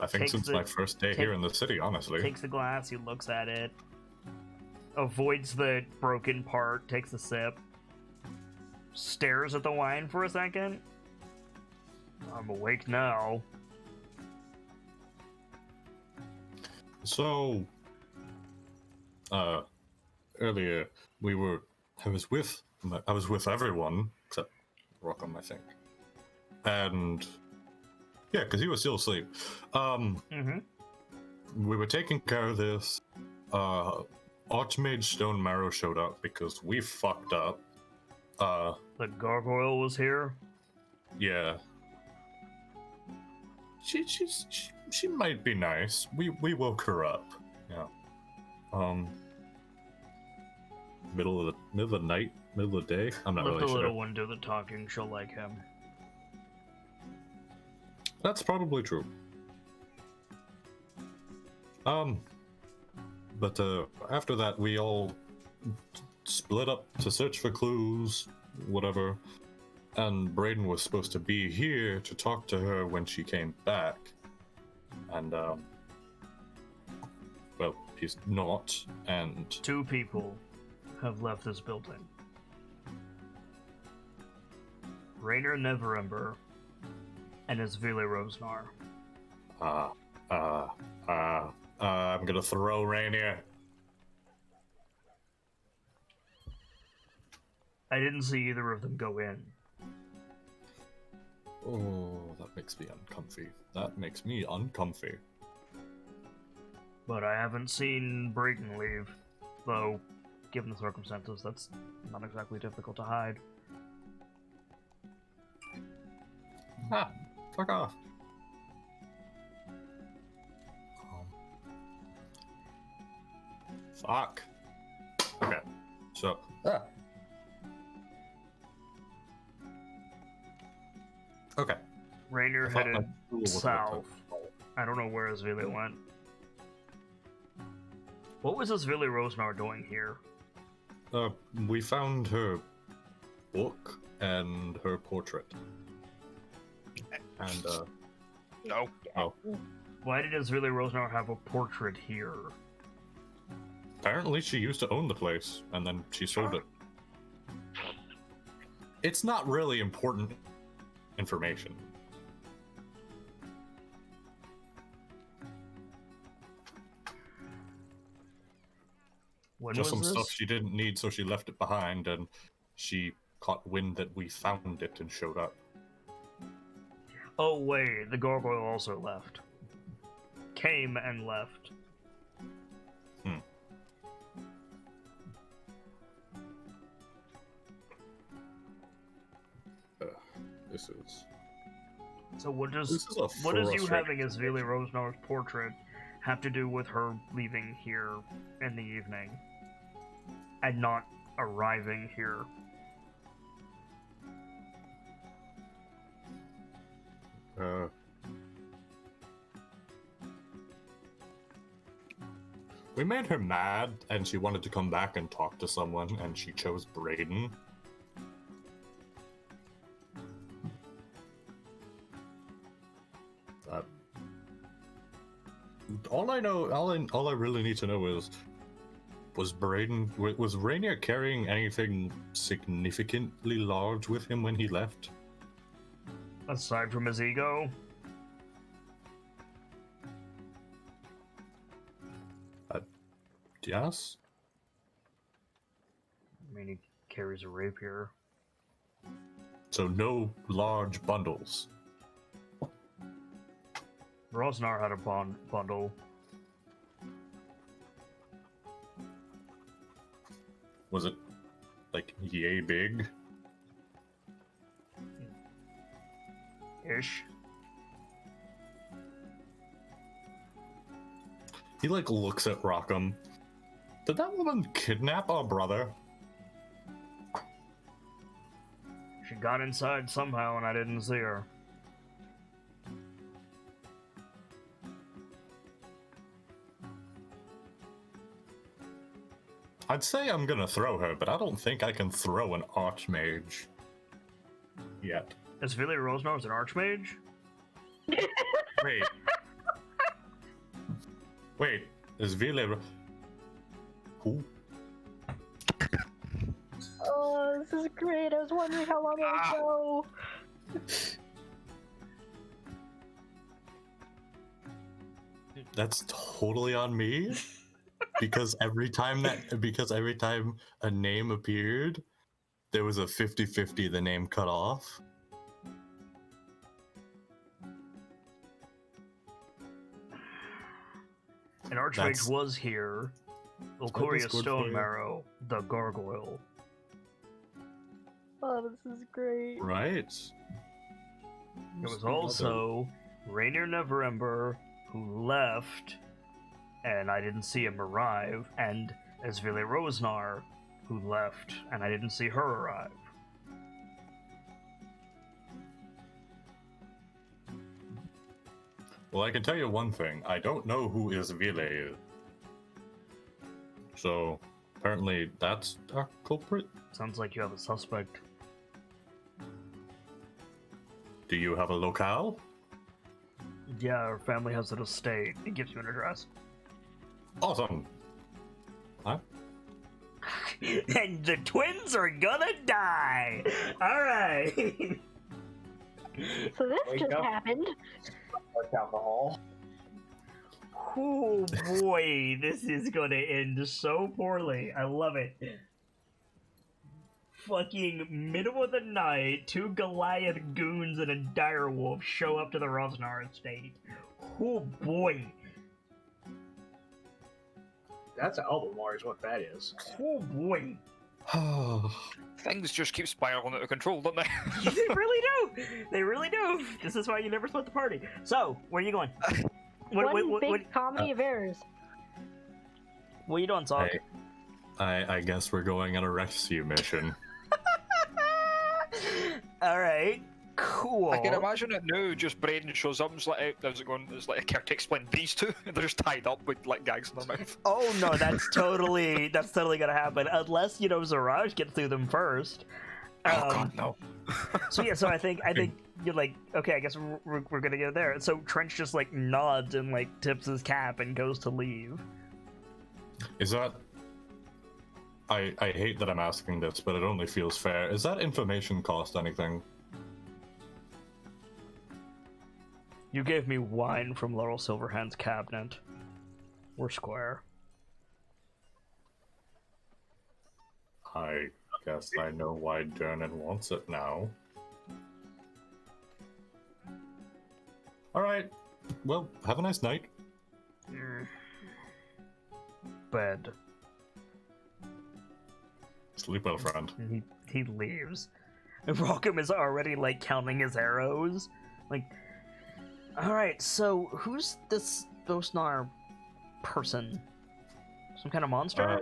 I think since my first day here in the city, honestly. Takes the glass, he looks at it, avoids the broken part, takes a sip, stares at the wine for a second. I'm awake now. So, earlier I was with everyone except Rockham, I think, and yeah, because he was still asleep. We were taking care of this. Archmage Stone Marrow showed up because we fucked up. The gargoyle was here. Yeah. She might be nice. We woke her up. Yeah. Middle of the night, middle of the day. I'm not Let really the sure. little one do the talking. She'll like him. That's probably true. But after that, we all split up to search for clues, whatever. And Brayden was supposed to be here to talk to her when she came back. And, well, he's not, and... 2 people have left this building. Rainer Neverember and Isvile Rosnar. I'm gonna throw Rainier. I didn't see either of them go in. Oh, that makes me uncomfy. That makes me uncomfy. But I haven't seen Brayden leave, though, given the circumstances, that's not exactly difficult to hide. Ah, fuck off. Fuck. Okay, so... Okay. Rainier I thought my headed tool was south. I don't know where Isvile went. What was Isvile Rosnar doing here? We found her book and her portrait. And, No. oh. Why did Isvile Rosnar have a portrait here? Apparently she used to own the place, and then she sold it. It's not really important information. When Just was some this? stuff she didn't need, so she left it behind, and she caught wind that we found it and showed up. Oh wait, the gargoyle also left. Came and left. This is... So what does This is a what does you frustrating having Isvile Rosnar's portrait have to do with her leaving here in the evening and not arriving here? We made her mad, and she wanted to come back and talk to someone, and she chose Brayden. All I really need to know is, was Rainier carrying anything significantly large with him when he left? Aside from his ego? Yes? I mean, he carries a rapier. So no large bundles. Rosnar had a bundle. Was it, like, yay big? Ish. He, like, looks at Rockham. Did that woman kidnap our brother? She got inside somehow and I didn't see her. I'd say I'm gonna throw her, but I don't think I can throw an archmage yet. Isvile Rosnar is an archmage? Wait. Wait, is Vile... Who? Oh, this is great. I was wondering how long it would go. That's totally on me. Because every time a name appeared, there was a 50-50 the name cut off. An Archmage was here. Ilkoria Discord for Stone you. Marrow, the Gargoyle. Oh, this is great. Right. There was also Rainier Neverember, who left, and I didn't see him arrive, and Esvile Rosnar, who left, and I didn't see her arrive. Well, I can tell you one thing. I don't know who Isvile is. So, apparently that's a culprit. Sounds like you have a suspect. Do you have a locale? Yeah, her family has an estate. It gives you an address. Awesome. Huh? And the twins are gonna die! Alright! So this Wake just up. happened. Like alcohol. Oh boy, this is gonna end so poorly. I love it. Fucking middle of the night, 2 Goliath goons and a direwolf show up to the Rosnar estate. Oh boy. That's Albemarle is what that is. Oh boy. Things just keep spiraling out of control, don't they? They really do. They really do. This is why you never split the party. So, where are you going? One big comedy of errors. What are you doing, Salk? I guess we're going on a rescue mission. Alright. Cool. I can imagine it now. Just Braden shows up and is like, "How's it going?" It's like a care to explain these two. They're just tied up with like gags in their mouth. Oh no, that's totally gonna happen. Unless, Zaraj gets through them first. Oh god, no. So yeah, so I think you're like, okay, I guess we're gonna go there. So Trench just like nods and like tips his cap and goes to leave. Is that... I hate that I'm asking this, but it only feels fair. Is that information cost anything? You gave me wine from Laurel Silverhand's cabinet. We're square. I guess I know why Dernan wants it now. Alright. Well, have a nice night. Bed. Sleep well, friend. And he leaves. And Rockham is already like counting his arrows. Like, alright, so who's this Rosnar person? Some kind of monster?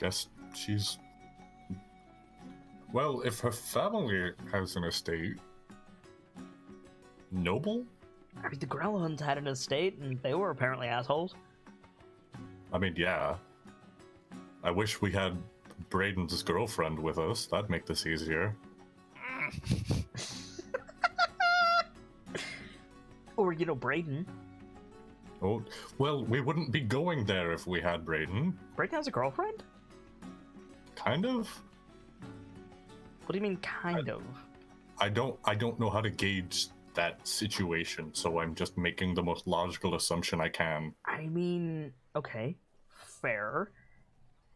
Guess she's... Well, if her family has an estate... Noble? I mean, the Growlhuns had an estate, and they were apparently assholes. I mean, yeah. I wish we had Braden's girlfriend with us. That'd make this easier. Or, Braden. Oh, well, we wouldn't be going there if we had Braden. Braden has a girlfriend? Kind of. What do you mean, kind of? I don't know how to gauge that situation, so I'm just making the most logical assumption I can. I mean, okay, fair.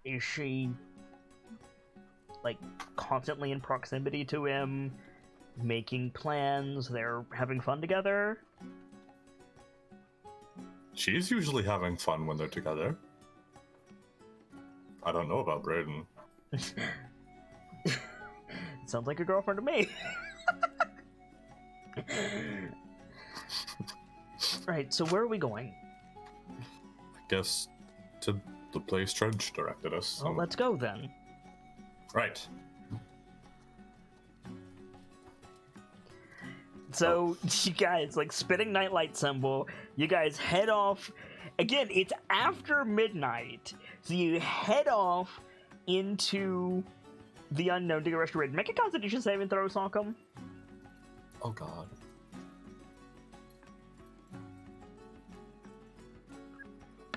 Is she, like, constantly in proximity to him, making plans, they're having fun together? She's usually having fun when they're together. I don't know about Braden. Sounds like a girlfriend to me. Right, so where are we going? I guess to the place Trench directed us. Well, let's go then. Right. So, you guys, like, spitting nightlight symbol, you guys head off. Again, it's after midnight, so you head off into the unknown to get restored. Make a Constitution saving throw, Salkum. Oh god.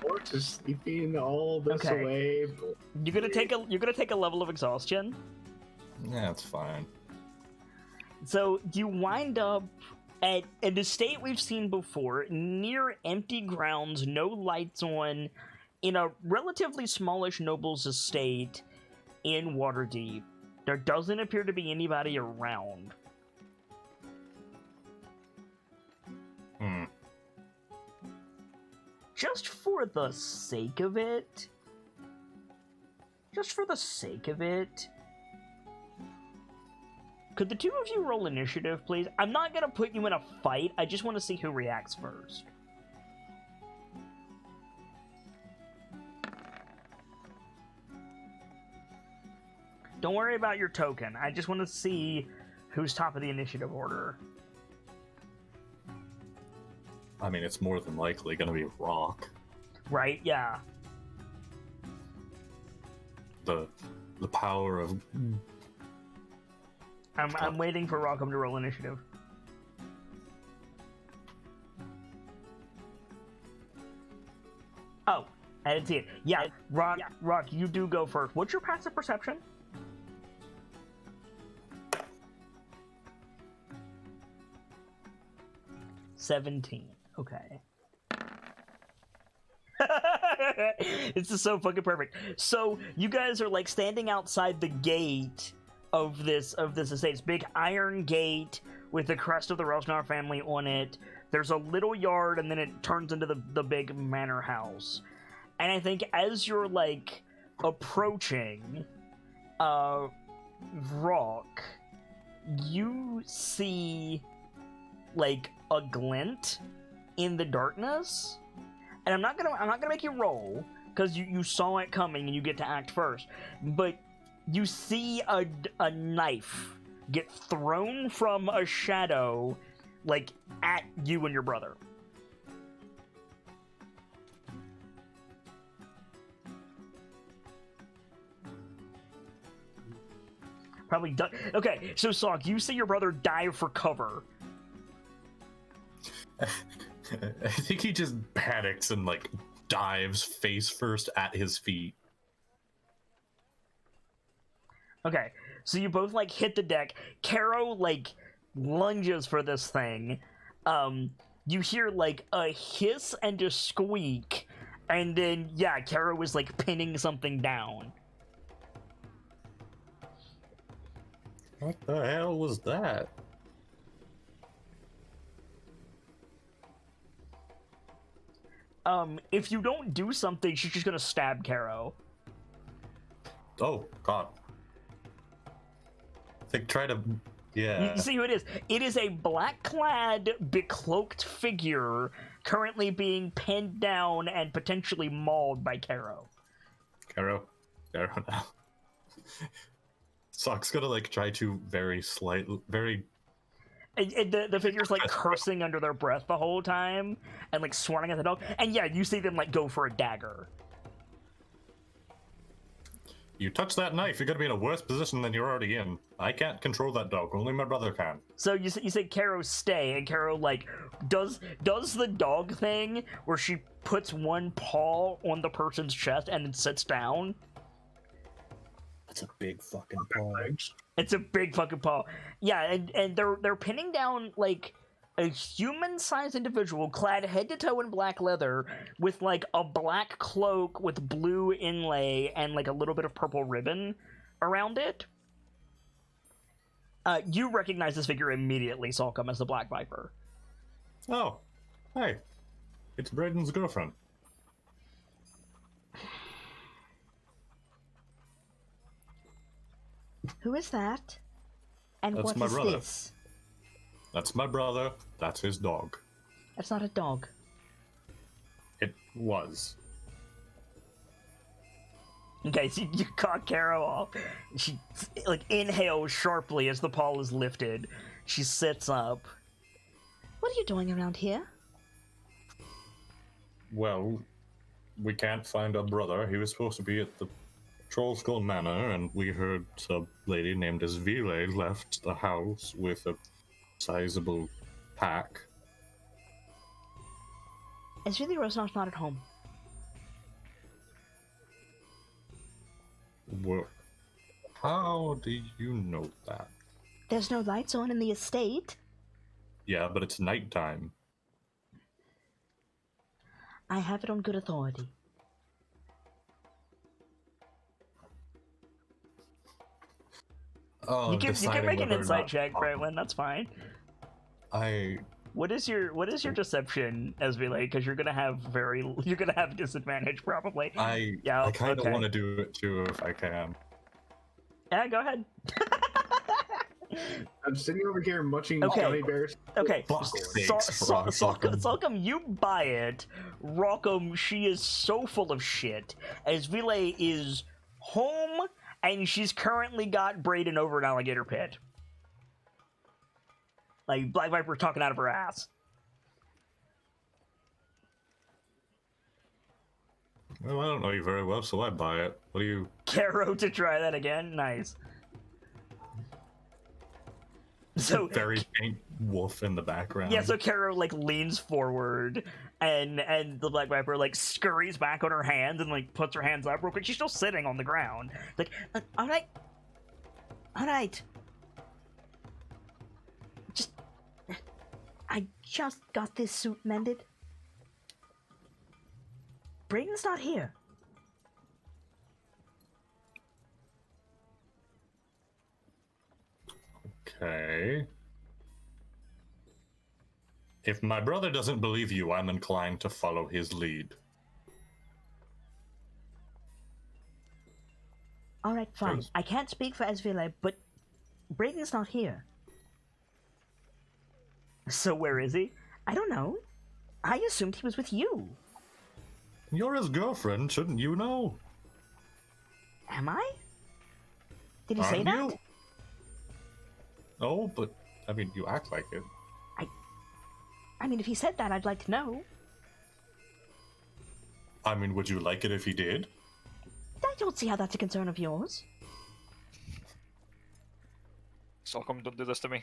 Orcs is sleeping all this Okay. away. You're gonna take a level of exhaustion. Yeah, it's fine. So you wind up at an estate we've seen before, near empty grounds, no lights on, in a relatively smallish noble's estate in Waterdeep. There doesn't appear to be anybody around. Hmm. Just for the sake of it, could the two of you roll initiative, please? I'm not gonna put you in a fight, I just want to see who reacts first. Don't worry about your token, I just want to see who's top of the initiative order. I mean, it's more than likely gonna be Rock. Right, yeah. The power of... I'm waiting for Rockham to roll initiative. Oh, I didn't see it. Yeah, Rock, you do go first. What's your passive perception? $17. Okay. This is so fucking perfect. So you guys are like standing outside the gate of this estate. It's big iron gate with the crest of the Rosnar family on it. There's a little yard, and then it turns into the big manor house. And I think as you're like approaching Rock, you see like a glint in the darkness. And I'm not gonna make you roll, because you saw it coming and you get to act first. But you see a knife get thrown from a shadow, like, at you and your brother. Probably okay, so Sok, you see your brother dive for cover. I think he just panics and, like, dives face first at his feet. Okay, so you both, like, hit the deck. Caro, like, lunges for this thing. You hear, like, a hiss and a squeak, and then, yeah, Caro is, like, pinning something down. What the hell was that? If you don't do something, she's just gonna stab Caro. Oh, God. I think try to... Yeah. You see who it is? It is a black-clad, becloaked figure currently being pinned down and potentially mauled by Caro. Caro now. Sock's gonna, like, try to very... And the figure's like cursing under their breath the whole time and like swearing at the dog. And yeah, you see them like go for a dagger. You touch that knife, you're gonna be in a worse position than you're already in. I can't control that dog, only my brother can. So you say Caro stay, and Caro like does the dog thing where she puts one paw on the person's chest and then sits down. That's a big fucking paw. It's a big fucking paw. Yeah, and they're pinning down like a human-sized individual clad head to toe in black leather with like a black cloak with blue inlay and like a little bit of purple ribbon around it. You recognize this figure immediately, Salcom, as the Black Viper. Oh, hey, it's Braden's girlfriend. Who is that? And That's what my is brother. this? That's my brother, that's his dog. That's not a dog. It was. Okay, so you caught Caro off. She like inhales sharply as the paw is lifted. She sits up. What are you doing around here? Well, we can't find our brother. He was supposed to be at the Troll Skull Manor, and we heard a lady named Esvile left the house with a sizable pack. It's really Rosenar's not at home. Well, how do you know that? There's no lights on in the estate. Yeah, but it's nighttime. I have it on good authority. Oh, You can deciding make an whether or insight not- check, Brightwin. That's fine. I What is your deception, Esvile? Because you're gonna have disadvantage probably. Yeah, I kind of okay. want to do it too if I can. Yeah, go ahead. I'm sitting over here munching Okay. gummy bears. Okay, Fuck's sakes, Rockham. Salcom, you buy it. Rockham, she is so full of shit. Esvile is home, and she's currently got Brayden over an alligator pit. Like, Black Viper talking out of her ass. Well, I don't know you very well, so I buy it. What do you... Caro to try that again? Nice. So Very faint wolf in the background. yeah, so Caro like leans forward, and the Black Viper like scurries back on her hands and like puts her hands up real quick. She's still sitting on the ground. Like, all right. I just got this suit mended. Brayden's not here. Okay. If my brother doesn't believe you, I'm inclined to follow his lead. All right, fine. Yes. I can't speak for Esvile, but Brayden's not here. So where is he? I don't know. I assumed he was with you. You're his girlfriend, shouldn't you know? Am I? Did he say Aren't that? you? No, but, I mean, you act like it. I mean, if he said that, I'd like to know. I mean, would you like it if he did? I don't see how that's a concern of yours. Salcom, don't do this to me.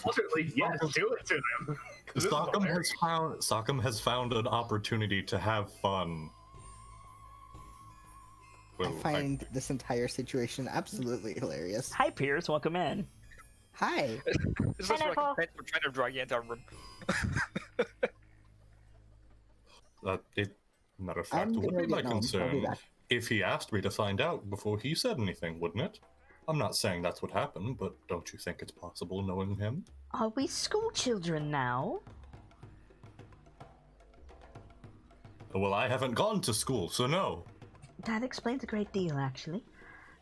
Ultimately, yes, do it to them. 'Cause this is hilarious. Sockham has found an opportunity to have fun. I find this entire situation absolutely hilarious. Hi, Pierce. Welcome in. Hi. Is this like Pineapple. we're trying to drag you into a room? Matter of fact, I'm it would gonna be my get home. I'll be concern back. if he asked me to find out before he said anything, wouldn't it? I'm not saying that's what happened, but don't you think it's possible knowing him? Are we school children now? Well, I haven't gone to school, so no. That explains a great deal, actually.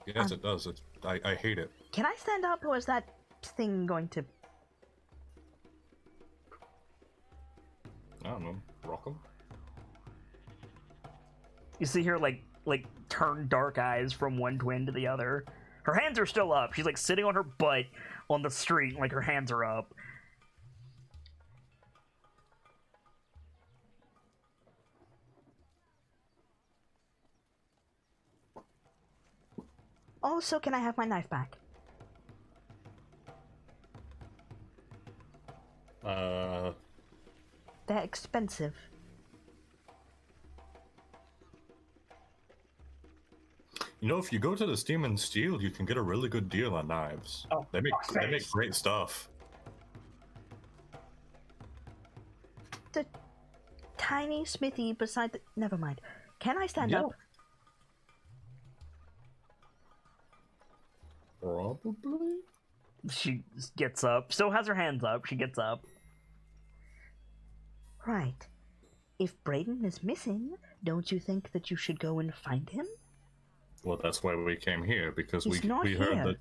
Yes, it does. I hate it. Can I stand up, or is that thing going to... I don't know. Rock him? You see her, like turn dark eyes from one twin to the other. Her hands are still up. She's, like, sitting on her butt on the street, like, her hands are up. Also, can I have my knife back? They're expensive. You know, if you go to the Steam and Steel, you can get a really good deal on knives. Oh, They make sakes. great stuff. The tiny smithy beside the... Never mind. Can I stand Yeah. up? Probably. She gets up. Still has her hands up. She gets up. Right. If Brayden is missing, don't you think that you should go and find him? Well, that's why we came here, because He's not we heard here. that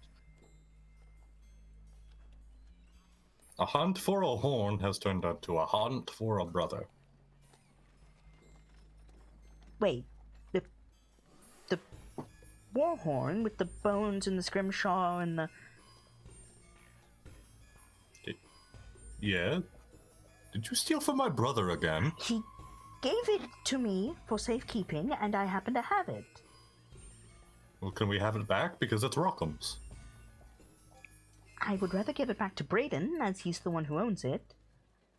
a hunt for a horn has turned into a hunt for a brother. Wait. The warhorn with the bones and the scrimshaw and the... Yeah? Did you steal from my brother again? He gave it to me for safekeeping, and I happen to have it. Well, can we have it back? Because it's Rockham's. I would rather give it back to Brayden, as he's the one who owns it.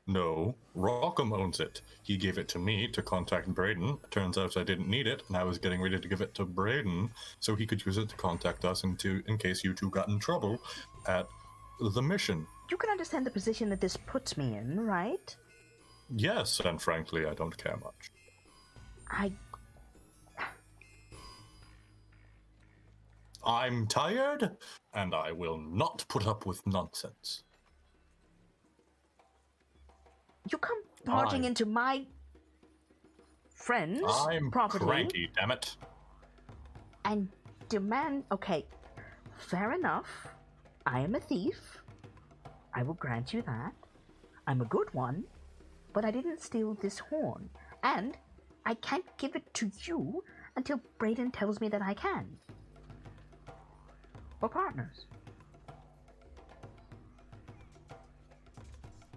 No, Rockham owns it. He gave it to me to contact Braden. Turns out I didn't need it, and I was getting ready to give it to Braden so he could use it to contact us in case you two got in trouble at the mission. You can understand the position that this puts me in, right? Yes, and frankly, I don't care much. I'm tired, and I will not put up with nonsense. You come barging into my friend's I'm property cranky, damn it. and demand... Okay, fair enough. I am a thief. I will grant you that. I'm a good one, but I didn't steal this horn. And I can't give it to you until Braden tells me that I can. We're partners.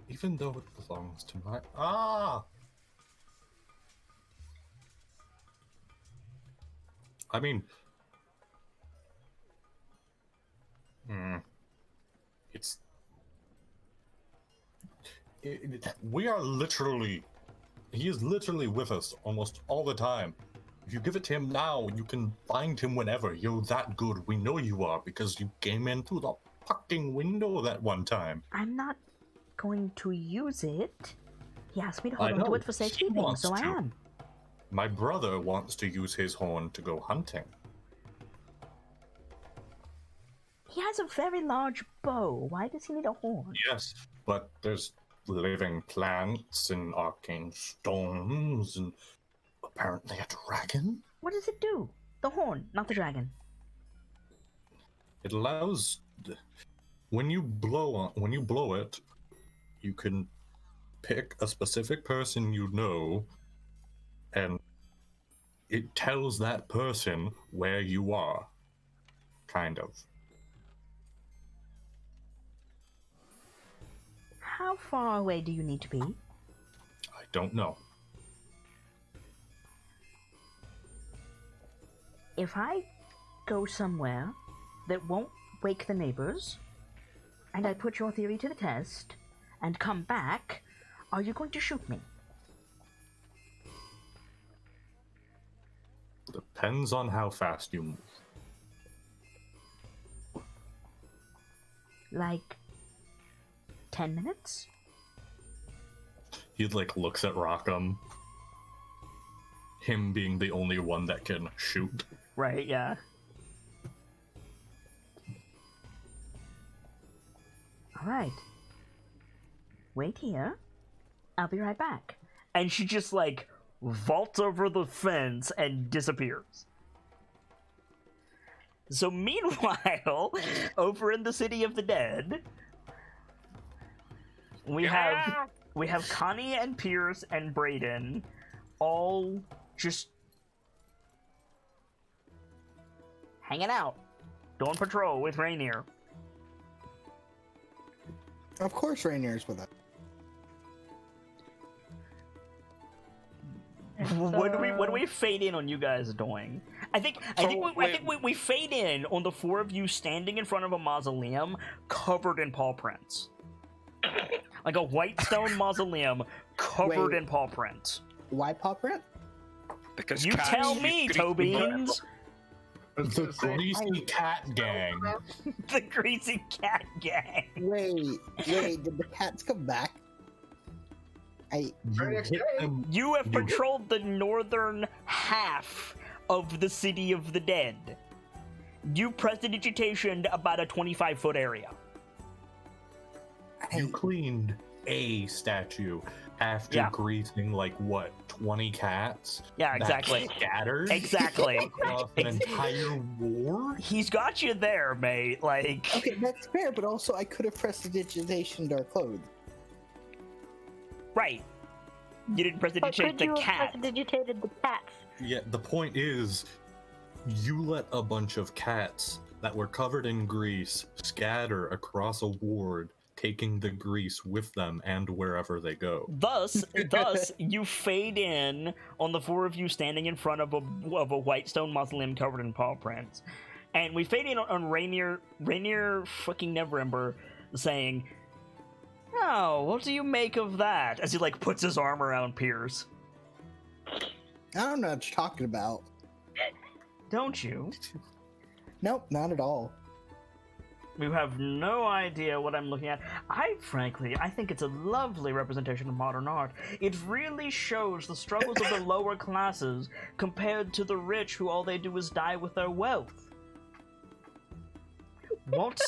Even though it belongs to my... Ah! I mean... We are literally... He is literally with us almost all the time. If you give it to him now, you can find him whenever. You're that good. We know you are because you came in through the fucking window that one time. I'm not going to use it. He asked me to hold I on to know, it for he safekeeping, wants so I to. am. My brother wants to use his horn to go hunting. He has a very large bow. Why does he need a horn? Yes, but there's living plants and arcane stones and apparently a dragon. What does it do? The horn, not the dragon. It allows when you blow it, you can pick a specific person you know, and it tells that person where you are. Kind of. How far away do you need to be? I don't know. If I go somewhere that won't wake the neighbors, and I put your theory to the test, and come back, are you going to shoot me? Depends on how fast you move. Like 10 minutes? He looks at Rockham. Him being the only one that can shoot. Right, yeah. Alright. Wait here. I'll be right back. And she just, vaults over the fence and disappears. So meanwhile, over in the City of the Dead, we have Connie and Pierce and Brayden all just hanging out, doing patrol with Rainier. Of course, Rainier's with us. What do we fade in on you guys doing? I think we fade in on the four of you standing in front of a mausoleum covered in paw prints. Like a white stone mausoleum covered in paw prints. Why paw print? Because You cats tell use me, grease- Tobeans! The greasy cat gang. The greasy cat gang. Wait, did the cats come back? Very next day. You have patrolled the northern half of the City of the Dead. You prestidigitationed about a 25-foot area. You cleaned a statue after greasing 20 cats? Yeah, exactly. That scattered Exactly. across an entire war? He's got you there, mate. Okay, that's fair, but also I could have prestidigitationed our clothes. Right. You didn't prestidigitate the cat. Prestidigitated the cats. Yeah, the point is, you let a bunch of cats that were covered in grease scatter across a ward, taking the grease with them and wherever they go. Thus, you fade in on the four of you standing in front of a white stone mausoleum covered in paw prints, and we fade in on Rainier fucking Neverember saying, Oh, what do you make of that? As he, like, puts his arm around Piers. I don't know what you're talking about. Don't you? Nope, not at all. You have no idea what I'm looking at. I think it's a lovely representation of modern art. It really shows the struggles of the lower classes compared to the rich who all they do is die with their wealth. What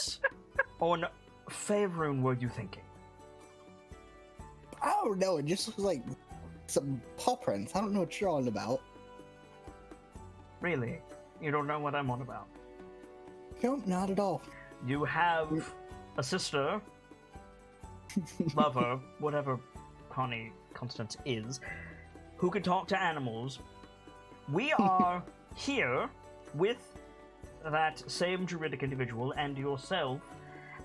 on Faerun were you thinking? I don't know, it just looks like some paw prints. I don't know what you're on about. Really? You don't know what I'm on about? Nope, not at all. You have a sister, lover, whatever Constance is, who can talk to animals. We are here with that same druidic individual and yourself,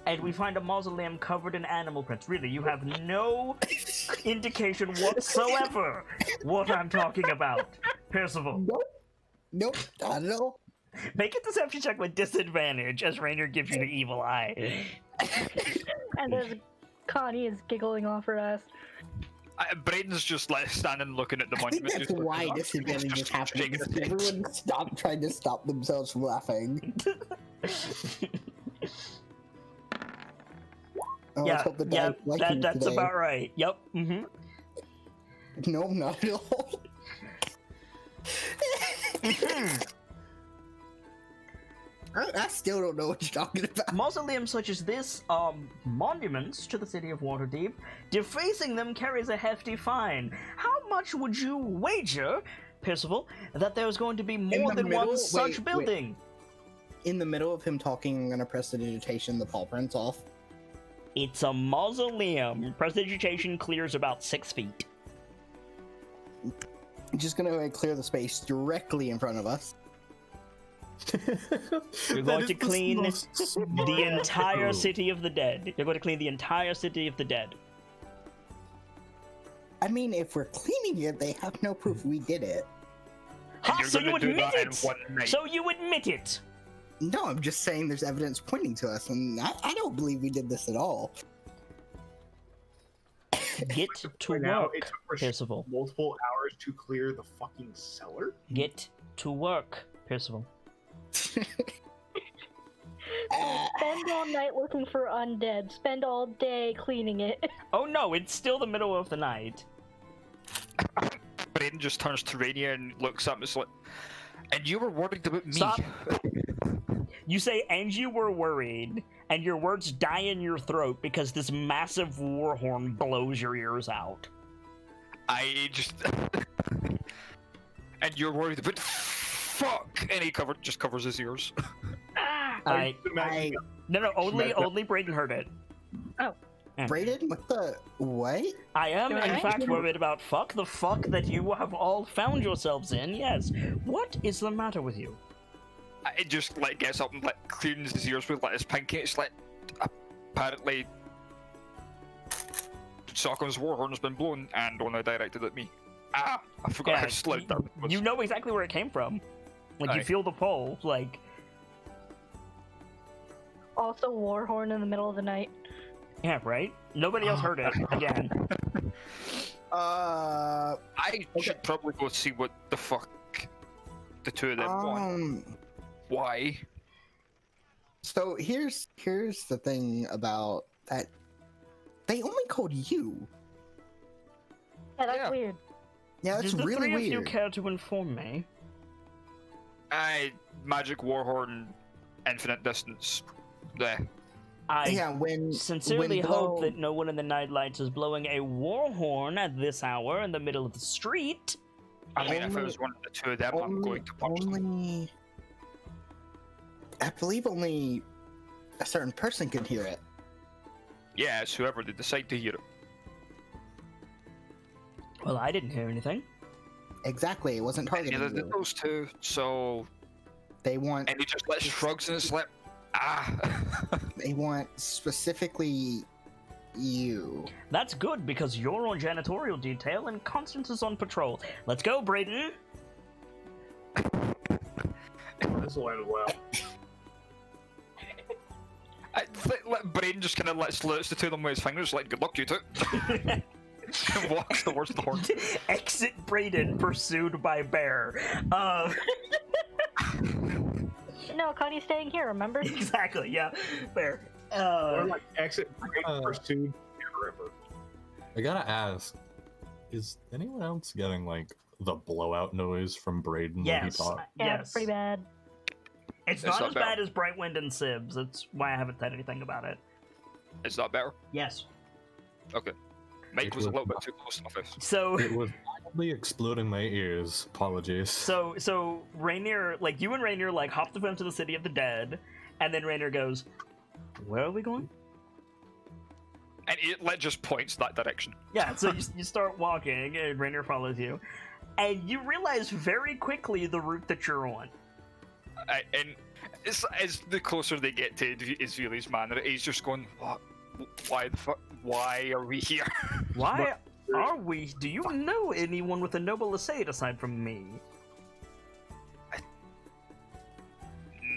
and we find a mausoleum covered in animal prints. Really, you have no indication whatsoever what I'm talking about. Percival. Nope, not at all. Make a deception check with disadvantage as Rainier gives you the evil eye. And as Connie is giggling off her ass. Braden's just like standing looking at the I think monument. that's just why looking up, disadvantage is just happening. shaking his head. Everyone trying to stop themselves from laughing. Oh, let's hope the dice like me that's today. about right. Yep. Mm-hmm. No, not at all. I still don't know what you're talking about. Mausoleums such as this are monuments to the city of Waterdeep. Defacing them carries a hefty fine. How much would you wager, Percival, that there's going to be more than one such building? In the middle of him talking, I'm gonna prestidigitation the paw prints off. It's a mausoleum. Prestidigitation clears about 6 feet. I'm just gonna clear the space directly in front of us. You're going to clean the entire city of the dead. You're going to clean the entire city of the dead. I mean, if we're cleaning it, they have no proof we did it. Ha! You're So you gonna do admit that in it! one night. So you admit it! No, I'm just saying there's evidence pointing to us, and I don't believe we did this at all. Get to Right now, work, it took Percival. multiple hours to clear the fucking cellar. Get to work, Percival. Spend all night looking for undead. Spend all day cleaning it. Oh no, it's still the middle of the night. Braden just turns to Rainier and looks up and is like, and you were worried about me. Stop. You say, and you were worried, and your words die in your throat because this massive war horn blows your ears out. I just... and you're worried about... Fuck! And he just covers his ears. No, only Braden heard it. Braden, what? I am, Do in I? fact, worried about the fuck that you have all found yourselves in, yes. What is the matter with you? It just like gets up and like cleans his ears with like his pinky. It's like apparently Sockham's warhorn has been blown and only directed at me. I forgot how slow that was. You know exactly where it came from. Like, you Aye. feel the pull, like... Also, Warhorn in the middle of the night. Yeah, right? Nobody else heard it, again. I should probably go see what the fuck the two of them want. Why? So here's the thing about that. They only called you. Yeah, that's Yeah. weird. Yeah, that's Did the really three of you weird. care to inform me? Magic warhorn, infinite distance. There. I Yeah, when sincerely when hope Blow- that no one in the KnightLites is blowing a war horn at this hour in the middle of the street. I mean, if it Only- was one of the two of them, I'm going to punch them. I believe only a certain person can hear it. Yeah, it's whoever they decide to hear it. Well, I didn't hear anything. Exactly, it wasn't targeting Neither did you. those two, so... They want And he just like shrugs and it's like, they want specifically you. That's good, because you're on janitorial detail and Constance is on patrol. Let's go, Brayden! This will end well. Braden just kind of slits the two of them with his fingers, like, good luck, you two. And walks towards the horn. Exit Braden, pursued by Bear. No, Connie's staying here, remember? Exactly, yeah. Bear. Or like exit pursued forever. I gotta ask, is anyone else getting like the blowout noise from Braden when he Yes. talks? Yeah, Yes. pretty bad. It's not as bad as Brightwind and Sibs. That's why I haven't said anything about it. Is that better? Yes. Okay. Mike was a little bit too close to my face. So It was probably exploding my ears. Apologies. so Rainier, like you and Rainier, like hop the fence to the city of the dead, and then Rainier goes, "Where are we going?" And it just points that direction. Yeah. So you start walking, and Rainier follows you, and you realize very quickly the route that you're on. And as the closer they get to Izvili's manor, he's just going, what? Why the fuck? Why are we here? Why are we? Do you know anyone with a noble estate aside from me?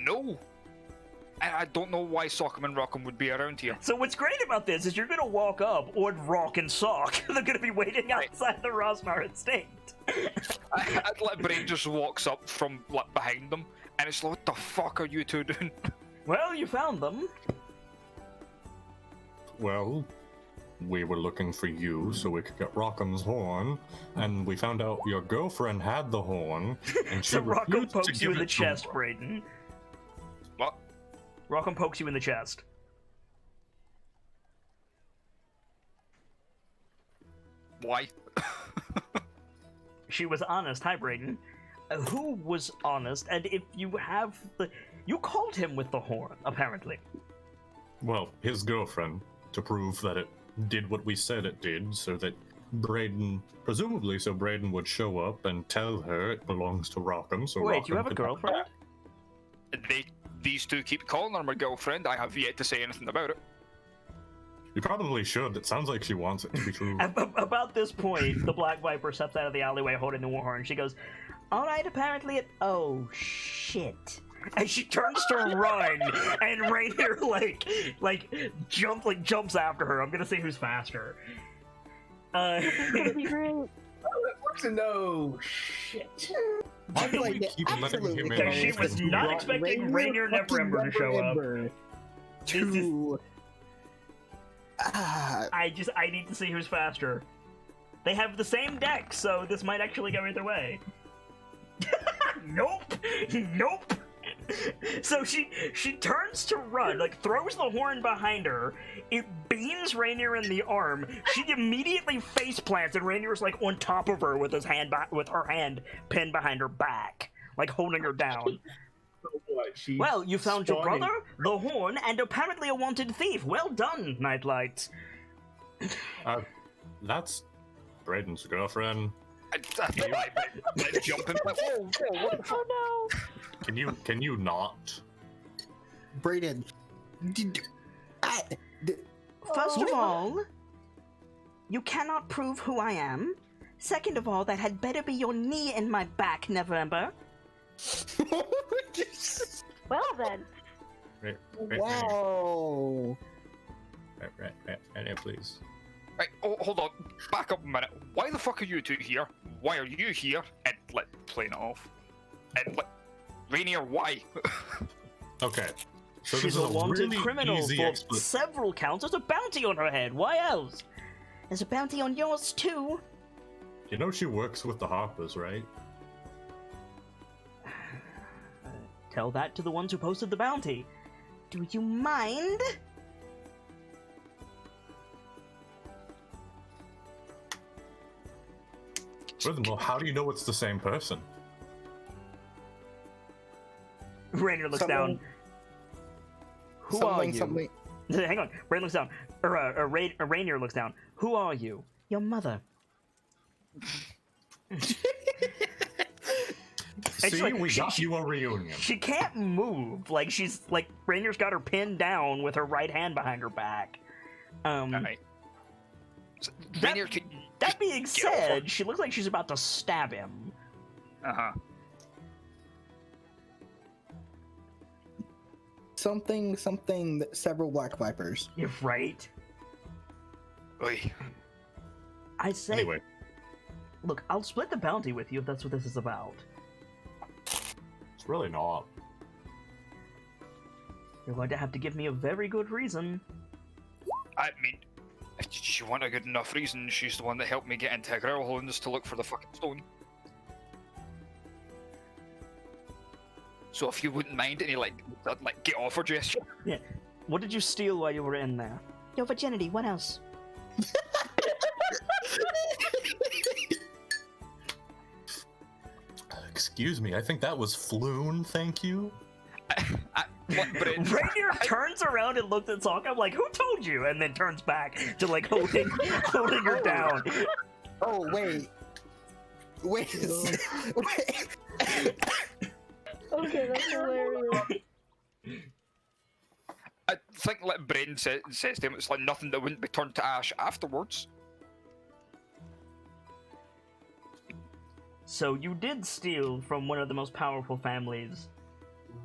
No. And I don't know why Sock'em and Rock'em would be around here. So what's great about this is you're gonna walk up on Rock and Sock. They're gonna be waiting outside the Rosnar estate. I'd let Brain just walks up from like behind them, and it's like, what the fuck are you two doing? Well, you found them. Well, we were looking for you so we could get Rockham's horn, and we found out your girlfriend had the horn, and she So Rockham refused to pokes you give in the it to chest, her. Braden. What? Rockham pokes you in the chest. Why? She was honest. Hi, Braden. Who was honest? And if you have the... You called him with the horn, apparently. Well, his girlfriend, to prove that it did what we said it did, so that Braden, presumably so Braden would show up and tell her it belongs to Rockham, so Wait, you Rockham have a could girlfriend? These two keep calling her my girlfriend. I have yet to say anything about it. You probably should. It sounds like she wants it to be true. About this point, the Black Viper steps out of the alleyway holding the war horn. She goes, "All right, apparently it... Oh, shit." And she turns to run, and Rainier, jumps after her. I'm gonna see who's faster. It's gonna be great. Works to know shit. Why do we Like, keep letting absolutely. him in? Because she was not expecting Rainier Neverember to show up. To... I need to see who's faster. They have the same deck, so this might actually go either way. Nope! Nope! So she turns to run, like throws the horn behind her. It beams Rainier in the arm. She immediately face plants, and Rainier's like on top of her with with her hand pinned behind her back, like holding her down. So what? She Well, you found your spawning- brother, the horn, and apparently a wanted thief. Well done, KnightLites. That's Braden's girlfriend. I thought I'd jump in. Like, whoa, what the fuck? Oh no! Can you not? Braden. First of all, you cannot prove who I am. Second of all, that had better be your knee in my back, Neverember. Well then. Wow. Right, please. Right, hold on. Back up a minute. Why the fuck are you two here? Why are you here? And playing it off. And Rainier, why? Okay. So She's this a is wanted really criminal easy for several counts. There's a bounty on her head. Why else? There's a bounty on yours, too. You know she works with the Harpers, right? Tell that to the ones who posted the bounty. Do you mind? Furthermore, how do you know it's the same person? Rainier looks Someone- down. Who are you? Something. Hang on. Rain looks down. Rainier looks down. Who are you? Your mother. See, like, we got you a reunion. She can't move. Like she's like Rainier's got her pinned down with her right hand behind her back. Alright. So, That- Rainier, That being get off her. said, she looks like she's about to stab him. Uh-huh. something several black vipers. You're right. Oi. I say, Anyway, look, I'll split the bounty with you if that's what this is about. it's really not. You're going to have to give me a very good reason. I mean, if you want a good enough reason, she's the one that helped me get into Growlhounds to look for the fucking stone. So if you wouldn't mind any like get off her gesture. Yeah. What did you steal while you were in there? Your virginity. What else? Excuse me, I think that was Floon, thank you. Rainier turns around and looks at Sokka like, "Who told you?" And then turns back to like holding her down. Oh wait. Wait. Okay, that's hilarious. I think like Braden says to him, it's like nothing that wouldn't be turned to ash afterwards. So you did steal from one of the most powerful families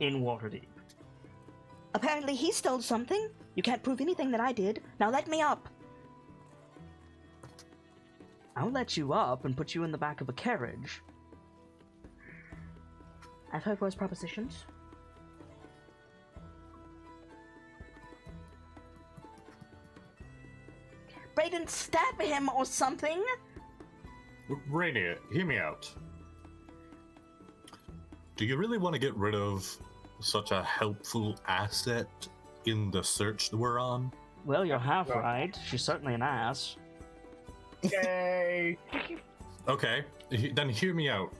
in Waterdeep. Apparently he stole something. You can't prove anything that I did. Now let me up. I'll let you up and put you in the back of a carriage. I've heard worse propositions. Brayden, stab him or something! Rainier, hear me out. Do you really want to get rid of such a helpful asset in the search that we're on? Well, you're half right. She's certainly an ass. Yay! Okay, then hear me out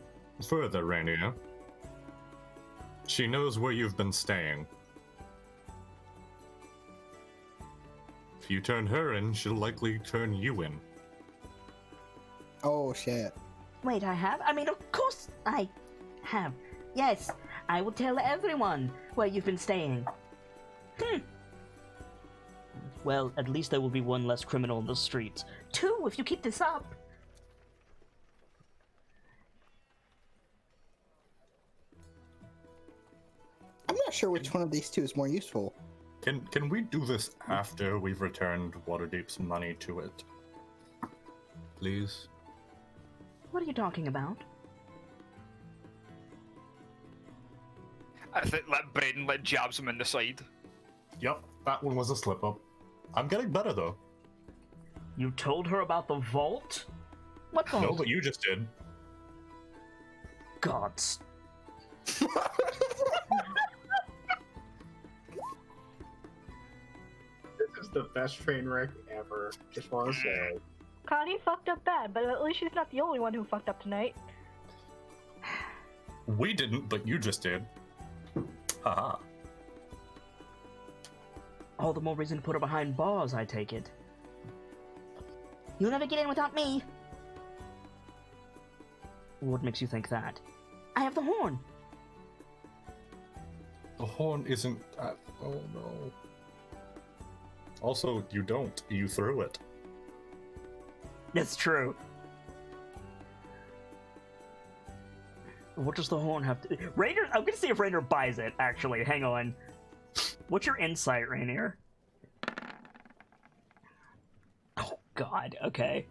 further, Rainier. She knows where you've been staying. If you turn her in, she'll likely turn you in. Oh shit. Wait, I have? I mean, of course I have. Yes, I will tell everyone where you've been staying. Well, at least there will be one less criminal in the streets. 2, if you keep this up. I'm not sure which one of these two is more useful. Can we do this after we've returned Waterdeep's money to it? Please? What are you talking about? I think like Braden like jabs him in the side. Yep, that one was a slip-up. I'm getting better, though. You told her about the vault? What vault? No, but you just did. Gods. This is the best train wreck ever. Just want to say. Connie fucked up bad, but at least she's not the only one who fucked up tonight. We didn't, but you just did. Haha. All the more reason to put her behind bars, I take it. You'll never get in without me. What makes you think that? I have the horn. The horn isn't... oh no. Also, you don't. You threw it. It's true. What does the horn have to... Rainier, I'm gonna see if Rainier buys it, actually. Hang on. What's your insight, Rainier? Oh, God. Okay.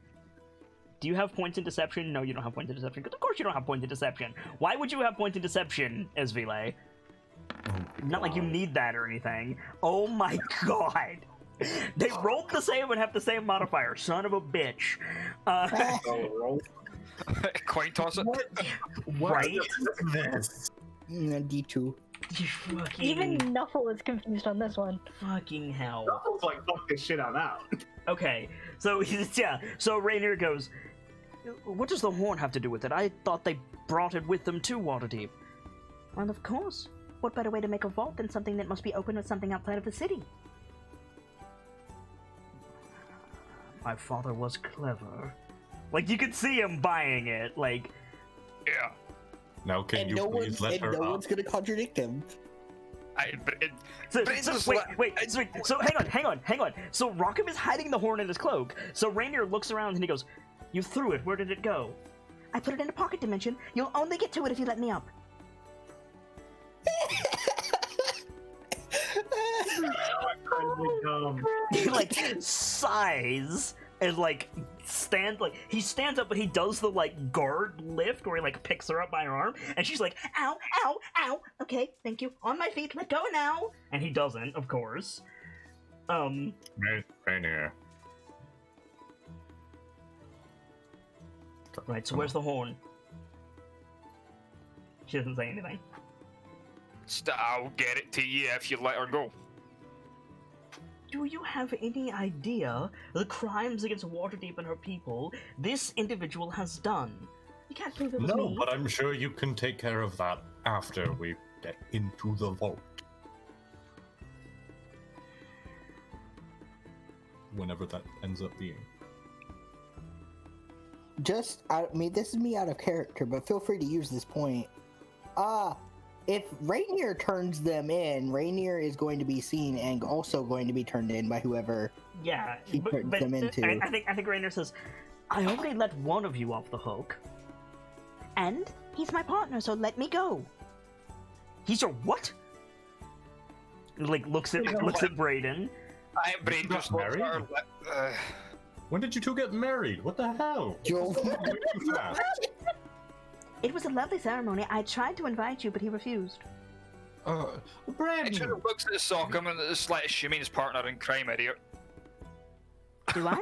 Do you have points in deception? No, you don't have points in deception. Because of course you don't have points in deception. Why would you have points in deception, Esvile? Not like you need that or anything. Oh my God. They rolled the same and have the same modifier. Son of a bitch. Coin toss it. Right? This. D2. You fucking... Even Nuffle is confused on this one. Fucking hell. Ruffles like, fuck this shit, I'm out. Okay, so yeah, so Rainier goes, what does the horn have to do with it? I thought they brought it with them to Waterdeep. Well, of course. What better way to make a vault than something that must be open with something outside of the city? My father was clever. Like, you could see him buying it, like... Yeah. Now can you please let her no up? one's gonna contradict him. So Braden's wait, so hang on. So Rockham is hiding the horn in his cloak. So Rainier looks around and he goes, you threw it, where did it go? I put it in a pocket dimension. You'll only get to it if you let me up. He like sighs and like he stands up, but he does the like guard lift where he like picks her up by her arm, and she's like, ow, ow, ow. Okay, thank you. On my feet, let go now. And he doesn't, of course. Rainier. Right. So where's the horn? She doesn't say anything. I'll get it to you if you let her go. Do you have any idea the crimes against Waterdeep and her people this individual has done? You can't prove it was No, me. but I'm sure you can take care of that after we get into the vault. Whenever that ends up being. This is me out of character, but feel free to use this point. If Rainier turns them in, Rainier is going to be seen and also going to be turned in by whoever he turns them into. I think Rainier says, I already let one of you off the hook. And he's my partner, so let me go. He's your what? Like looks at Brayden. I am Brain just married? When did you two get married? What the hell? Joel. It was a lovely ceremony. I tried to invite you, but he refused. Brandon Brandon! looks at the Sockham and it's like she means partner in crime, idiot. Do I?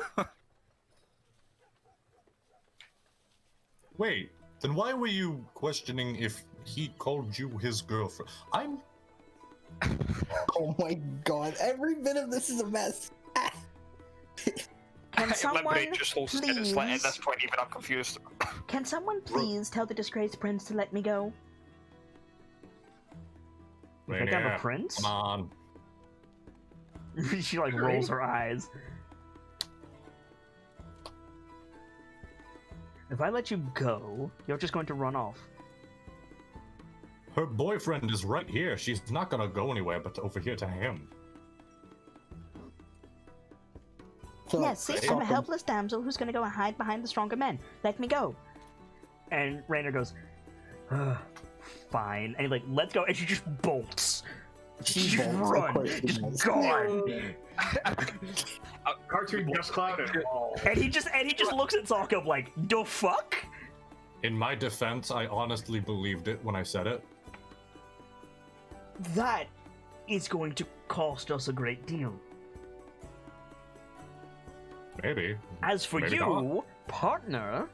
Wait, then why were you questioning if he called you his girlfriend? Oh my god, every bit of this is a mess. Can someone Brain just holds it. It's like, at please? this point, even I'm confused. Can someone please tell the disgraced prince to let me go? You think I'm a prince? Come on. She like rolls her eyes. If I let you go, you're just going to run off. Her boyfriend is right here. She's not gonna go anywhere but over here to him. So, Yes, see, I'm a helpless damsel who's gonna go and hide behind the stronger men. Let me go. And Rainier goes, fine. And he like, let's go. And she just bolts. She just bolts, of runs. course she Just does. gone. Cartoon just clouded. And he just looks at Sokka like, the fuck? In my defense, I honestly believed it when I said it. That is going to cost us a great deal. Maybe. As for Maybe you, not. partner,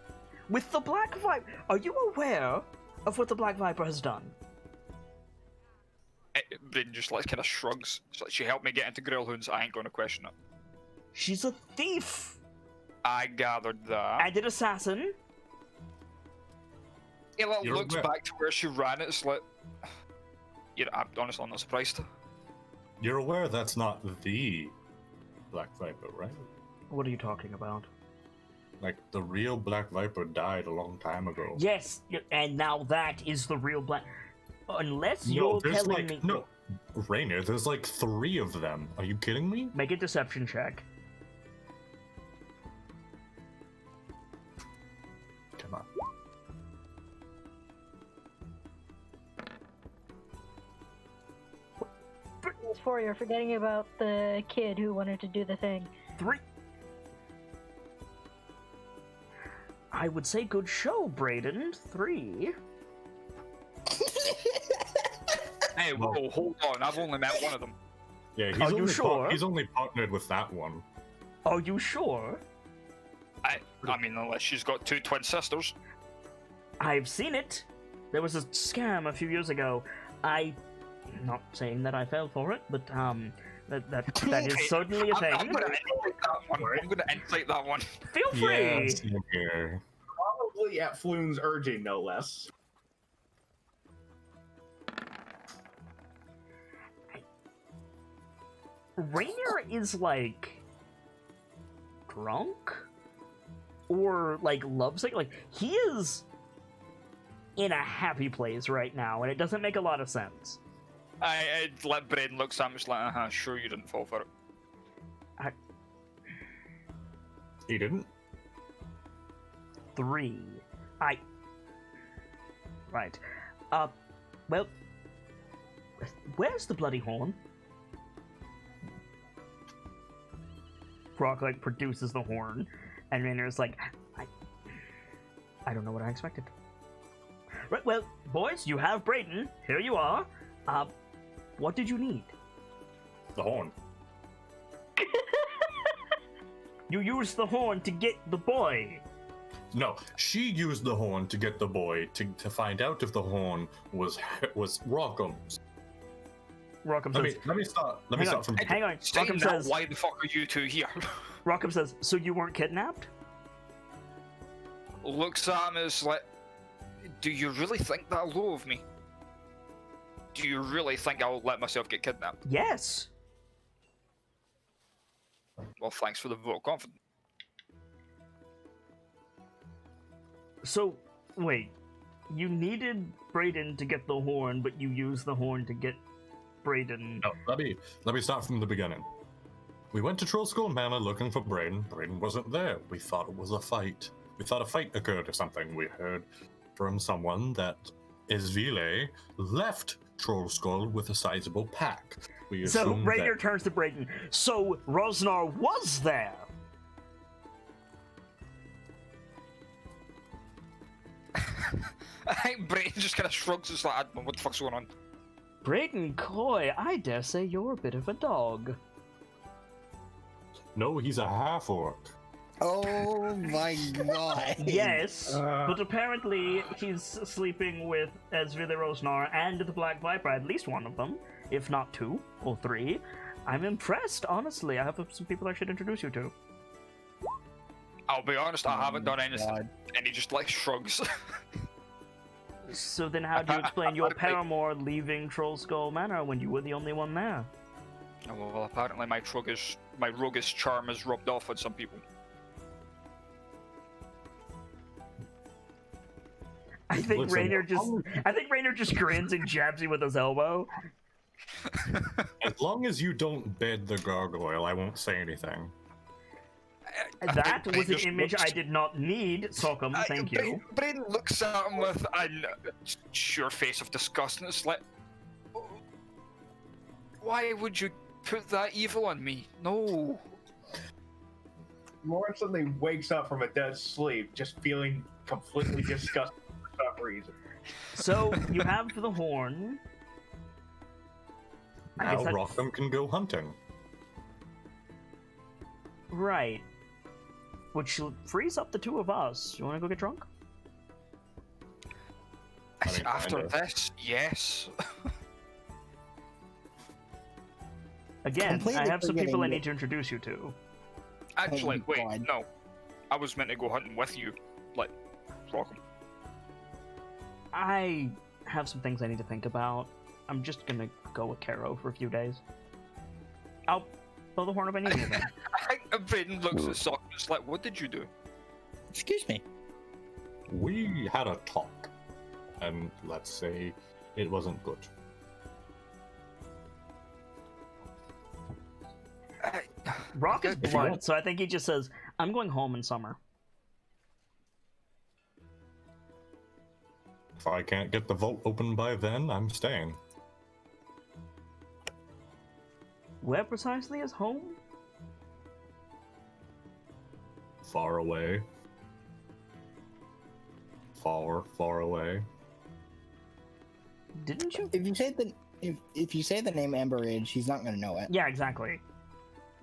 with the Black Viper, are you aware of what the Black Viper has done? Brain just like kind of shrugs. It's like, she helped me get into Grillhounds, I ain't gonna question it. She's a thief I gathered that. and an assassin. He like, You're looks aware- back to where she ran. It's like, I'm honestly not surprised. You're aware that's not the Black Viper, right? What are you talking about? Like, the real Black Viper died a long time ago. Yes, and now that is the real Black. Unless No, you're there's telling like, me. no. Rainier, there's like 3 of them. Are you kidding me? Make a deception check. Come on. It's 4, you're forgetting about the kid who wanted to do the thing. 3. I would say good show, Brayden. 3. Hey, whoa, hold on. I've only met one of them. Yeah, he's Are you only sure? he's only partnered with that one. Are you sure? I mean, unless she's got 2 twin sisters. I've seen it. There was a scam a few years ago. I'm not saying that I fell for it, but that is certainly a thing. I'm gonna insight that one. I'm gonna insight that one. Feel free. Yeah, same here. Probably at Floon's urging, no less. Rainier is like drunk or like lovesick. Like he is in a happy place right now, and it doesn't make a lot of sense. I let Braden look at him, just like, sure you didn't fall for it. He didn't? 3. Right. Well, where's the bloody horn? Brock like produces the horn, and Rainer's like, I don't know what I expected. Right, well, boys, you have Brayden. Here you are. What did you need? The horn. You used the horn to get the boy. No, she used the horn to get the boy to find out if the horn was Rockham's. Rockham says, Let me start from. hang on. Saying Rockham that, says, why the fuck are you two here? Rockham says, so you weren't kidnapped? Looks at him as like, do you really think that low of me? Do you really think I'll let myself get kidnapped? Yes. Well, thanks for the vote of confidence. So, wait. You needed Brayden to get the horn, but you used the horn to get Brayden. No, let me start from the beginning. We went to Troll Skull Manor looking for Brayden. Brayden wasn't there. We thought it was a fight. We thought a fight occurred or something. We heard from someone that Esvile left Troll Skull with a sizable pack. We So assumed Rainer that... turns to Brayden. So Rosnar was there. I think Brain just kind of shrugs his like, what the fuck's going on? Brayden Coy, I dare say you're a bit of a dog. No, he's a half-orc. Oh my god. Yes, but apparently he's sleeping with Esvile Rosnar and the Black Viper, at least one of them, if not two or three. I'm impressed, honestly. I have some people I should introduce you to. I'll be honest, I haven't done anything. God. And he just like shrugs. So then how do you explain your paramour leaving Troll Skull Manor when you were the only one there? Oh, well, apparently my roguish charm has rubbed off on some people. I think Listen, Rainer just grins and jabs you with his elbow. As long as you don't bed the gargoyle, I won't say anything. That think was an Brain just image looks- I did not need, Sockham, thank you. Brain looks at him with a sure face of disgust, and it's like, why would you put that evil on me? No. Lauren suddenly wakes up from a dead sleep, just feeling completely disgusted for some reason. So, you have the horn. I guess Now that's Rockham can go hunting. right. Which frees up the two of us. You want to go get drunk? I mean, After kinda. this, yes. Again, Completely I have some people I forgetting need to introduce you to. Actually, Oh, wait, God. no. I was meant to go hunting with you, like, Rockham. I have some things I need to think about. I'm just gonna go with Caro for a few days. I'll blow the horn if I need anything. I think Braden looks at Sock and is like, what did you do? Excuse me. We had a talk, and let's say it wasn't good. Rock is If you blunt, want- so I think he just says, I'm going home in summer. If I can't get the vault open by then, I'm staying. Where precisely is home? Far away. Far, far away. Didn't you? If you say the name Amber Ridge, he's not gonna know it. Yeah, exactly.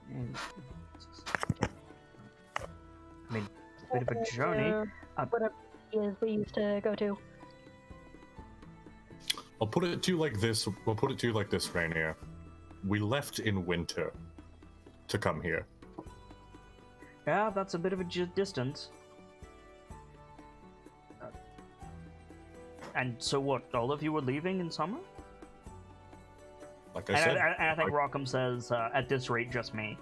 I mean, bit of a journey. Whatever it is we used to go to. I'll put it to you like this. We'll put it to you like this, Rainier. We left in winter to come here. Yeah, that's a bit of a distance. And so what, all of you were leaving in summer? Like I And said, I think Rockham says, at this rate, just me.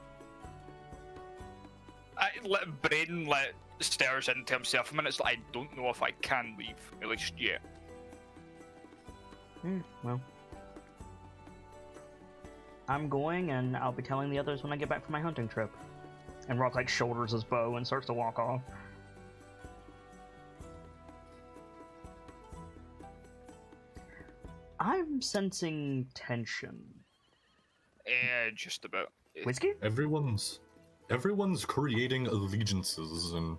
I let Braden stares into himself a minute. It's like, I don't know if I can leave, at least yet. Well. I'm going, and I'll be telling the others when I get back from my hunting trip. And Rock, like, shoulders his bow and starts to walk off. I'm sensing tension. Just about. Whiskey? everyone's everyone's creating allegiances, and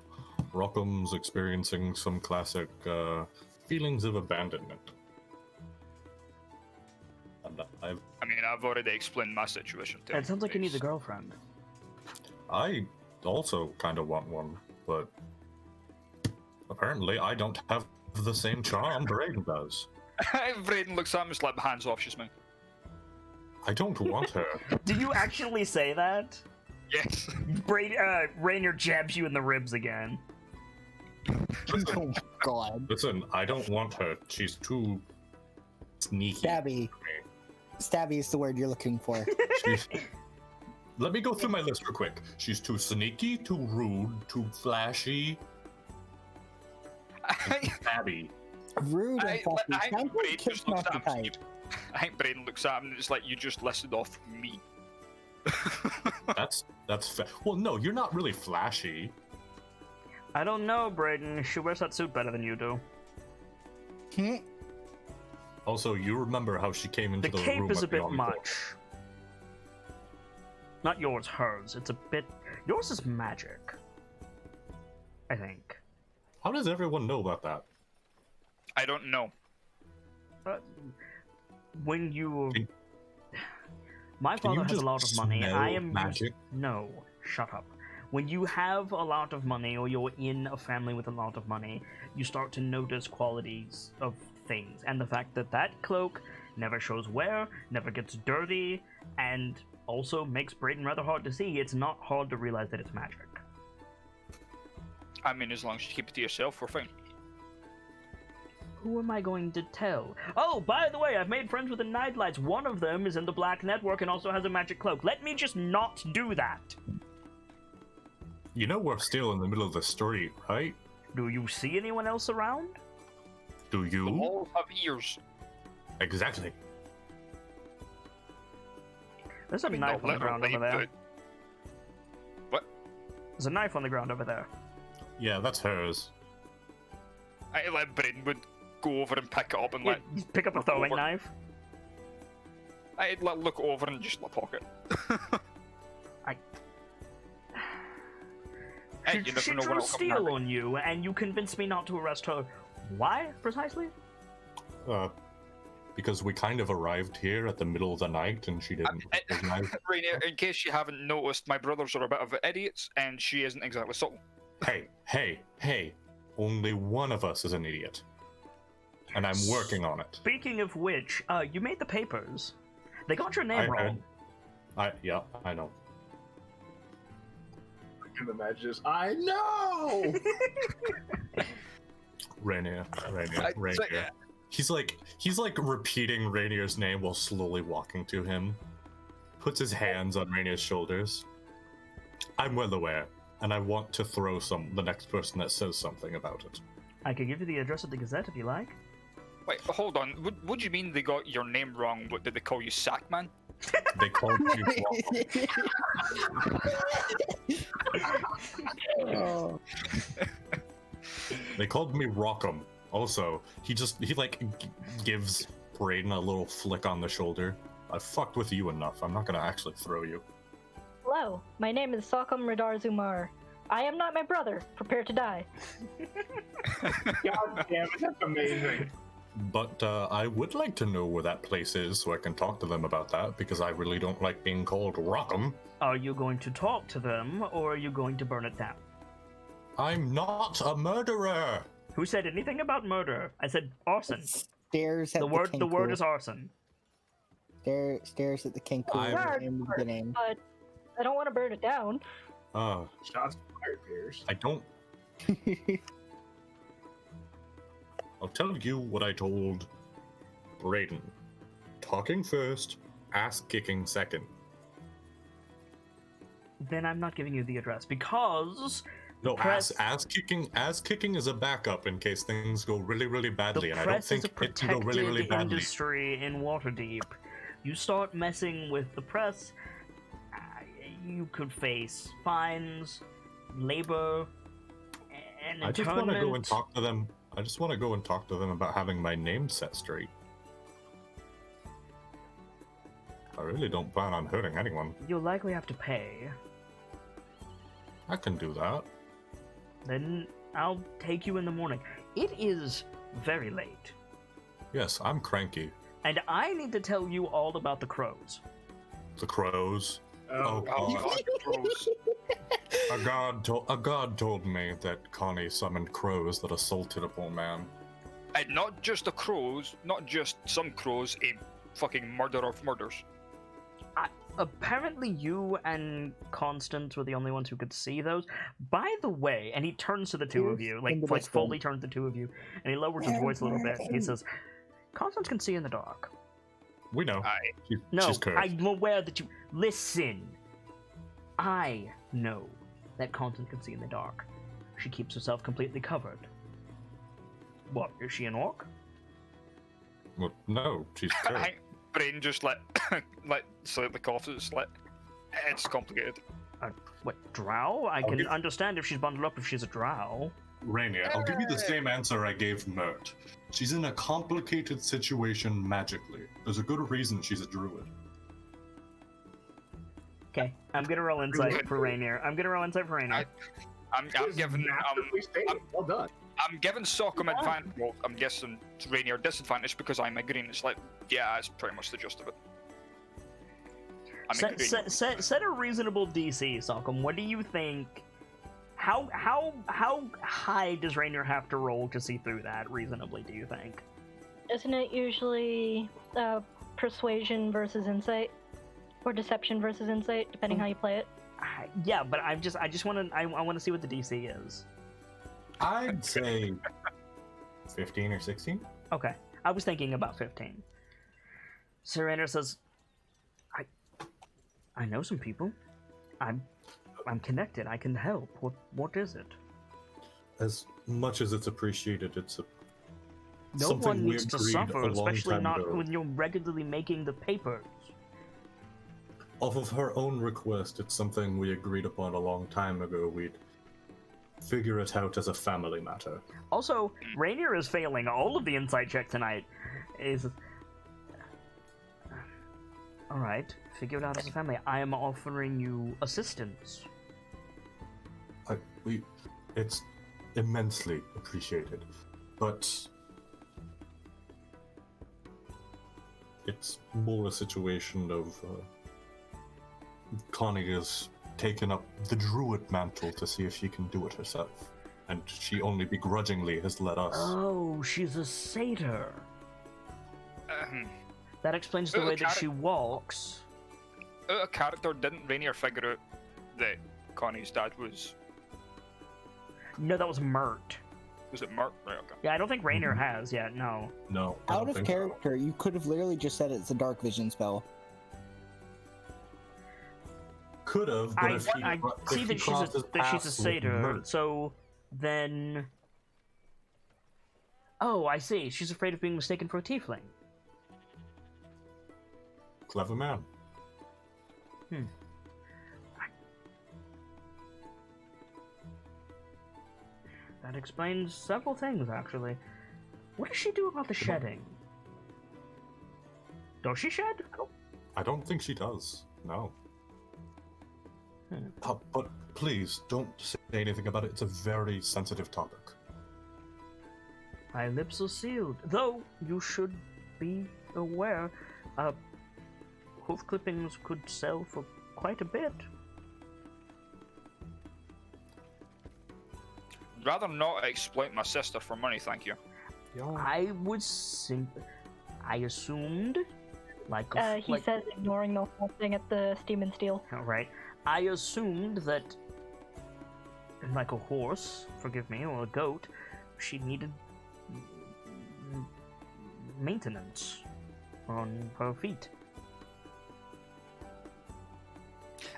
Rockham's experiencing some classic feelings of abandonment. And I've already explained my situation to him. It sounds like you need a girlfriend. I also kind of want one, but apparently I don't have the same charm Braden does. Braden looks at him and like, hands off, she's mine. I don't want her. Do you actually say that? Yes. Rainier jabs you in the ribs again. Oh God. Listen, I don't want her. She's too sneaky. Stabby. Stabby is the word you're looking for. Let me go through my list real quick. She's too sneaky, too rude, too flashy, and stabby. Rude and I flashy. think Sounds like Braden Kid's just looks not the at him. type. I think Braden looks at him and it's like, you just listed off me. That's well, no, you're not really flashy. I don't know, Braden. She wears that suit better than you do. Hmm? Also, you remember how she came into The the cape room is at a bit the much. Not yours, hers. It's a bit... Yours is magic. I think. How does everyone know about that? I don't know. When you... Can- My Can you father has a just lot of money. smell I am... magic? No, shut up. When you have a lot of money, or you're in a family with a lot of money, you start to notice qualities of things. And the fact that that cloak never shows wear, never gets dirty, and also makes Braden rather hard to see, it's not hard to realize that it's magic. I mean, as long as you keep it to yourself, we're fine. Who am I going to tell? Oh, by the way, I've made friends with the KnightLites. One of them is in the Black Network and also has a magic cloak. Let me just not do that. You know we're still in the middle of the street, right? Do you see anyone else around? Do The you? walls have ears. Exactly. There's a knife on the ground over there. What? There's a knife on the ground over there. Yeah, that's hers. I let Braden would go over and pick it up and Yeah, let... you pick up a look throwing over. knife. I'd let look over and just pocket. Hey, you She never know when drew it'll come steel handy. on you, and you convinced me not to arrest her. Why, precisely? Because we kind of arrived here at the middle of the night and she didn't recognize. Rainier, in case you haven't noticed, my brothers are a bit of idiots, and she isn't exactly subtle. Hey, only one of us is an idiot. And I'm working on it. Speaking of which, you made the papers. They got your name wrong. Yeah, I know. I can imagine this. I know! Rainier. So, He's like repeating Rainier's name while slowly walking to him. Puts his hands on Rainier's shoulders. I'm well aware, and I want to throw the next person that says something about it. I can give you the address of the Gazette if you like. Wait, hold on. What do you mean they got your name wrong? What, did they call you Sackman? They called me Oh. They called me Rockham. Also, he gives Braden a little flick on the shoulder. I fucked with you enough. I'm not gonna actually throw you. Hello, my name is Salkam Radar Zumar. I am not my brother. Prepare to die. God damn it, that's amazing. But I would like to know where that place is so I can talk to them about that, because I really don't like being called Rockham. Are you going to talk to them, or are you going to burn it down? I'm not a murderer! Who said anything about murder? I said arson. Stares at The word Kenku. is arson. Stares at the Kenku. I- Name of the name. But I don't want to burn it down. Shots fired, Pierce. I don't... I'll tell you what I told Braden. Talking first, ass-kicking second. Then I'm not giving you the address, because No, press- ass kicking is a backup in case things go really, really badly, the and I don't press think is a it can go protected really, really badly. industry in Waterdeep. You start messing with the press, you could face fines, labor, and I just want to go and internment. talk to them. I just want to go and talk to them about having my name set straight. I really don't plan on hurting anyone. You'll likely have to pay. I can do that. Then I'll take you in the morning. It is very late, Yes, I'm cranky. and I need to tell you all about the crows. The crows. Oh, Oh, God. God, crows. A god told me that Connie summoned crows that assaulted a poor man. And not just the crows, not just some crows, a fucking murder of murders. Apparently you and Constance were the only ones who could see those. By the way, and he turns to the two of you, like fully turns to the two of you, and he lowers his voice a little bit. He says, Constance can see in the dark. We know. No, She's cursed. I'm aware that you... Listen! I know that Constance can see in the dark. She keeps herself completely covered. What, is she an orc? Well, no, she's cursed. Brain just like slightly coughs. It's complicated. What, drow? I can give- understand if she's bundled up if she's a drow. Rainier, I'll give you the same answer I gave Mert. She's in a complicated situation magically. There's a good reason she's a druid. Okay, I'm gonna roll insight for Rainier. I'm giving Masterfully stated. Well done. I'm giving Sockham advantage. Well, I'm guessing Rainier disadvantage because I'm agreeing. It's like, yeah, that's pretty much the gist of it. I'm agreeing. Set a reasonable DC, Sockham. What do you think? How high does Rainier have to roll to see through that reasonably, do you think? Isn't it usually persuasion versus insight? Or deception versus insight, depending how you play it? Yeah, but I just want to see what the DC is. I'd say 15 or 16. Okay, I was thinking about 15. Sir Rainier says, I know some people. I'm connected. I can help. What is it? As much as it's appreciated, it's No something one we needs to agreed suffer, a long especially time not ago. when you're regularly making the papers. Off of her own request, it's something we agreed upon a long time ago. We'd figure it out as a family matter. Also, Rainier is failing all of the insight check tonight. Alright, figure it out as a family. I am offering you assistance. It's immensely appreciated, but it's more a situation of Connie has taken up the druid mantle to see if she can do it herself, and she only begrudgingly has let us. Oh, she's a satyr. That explains the Oh, way that got it. she walks. Out of character, didn't Rainier figure out that Connie's dad was No, that was Mert. it Mark? Right, okay. Yeah, I don't think Rainier Mhm. has yet, no. No, I Out don't of think so. character, you could have literally just said it's a dark vision spell. Could have, but I if see he that she's crosses a paths with satyr, Mert- so then... Oh, I see. She's afraid of being mistaken for a tiefling. Clever man. That explains several things, actually. What does she do about the shedding? Does she shed? I don't think she does. No. Hmm. But please don't say anything about it. It's a very sensitive topic. My lips are sealed. Though, you should be aware, hoof clippings could sell for quite a bit. Rather not exploit my sister for money, thank you. I assumed, He says, ignoring the whole thing at the Steam and Steel. Right. I assumed that, like a horse, forgive me, or a goat, she needed maintenance on her feet.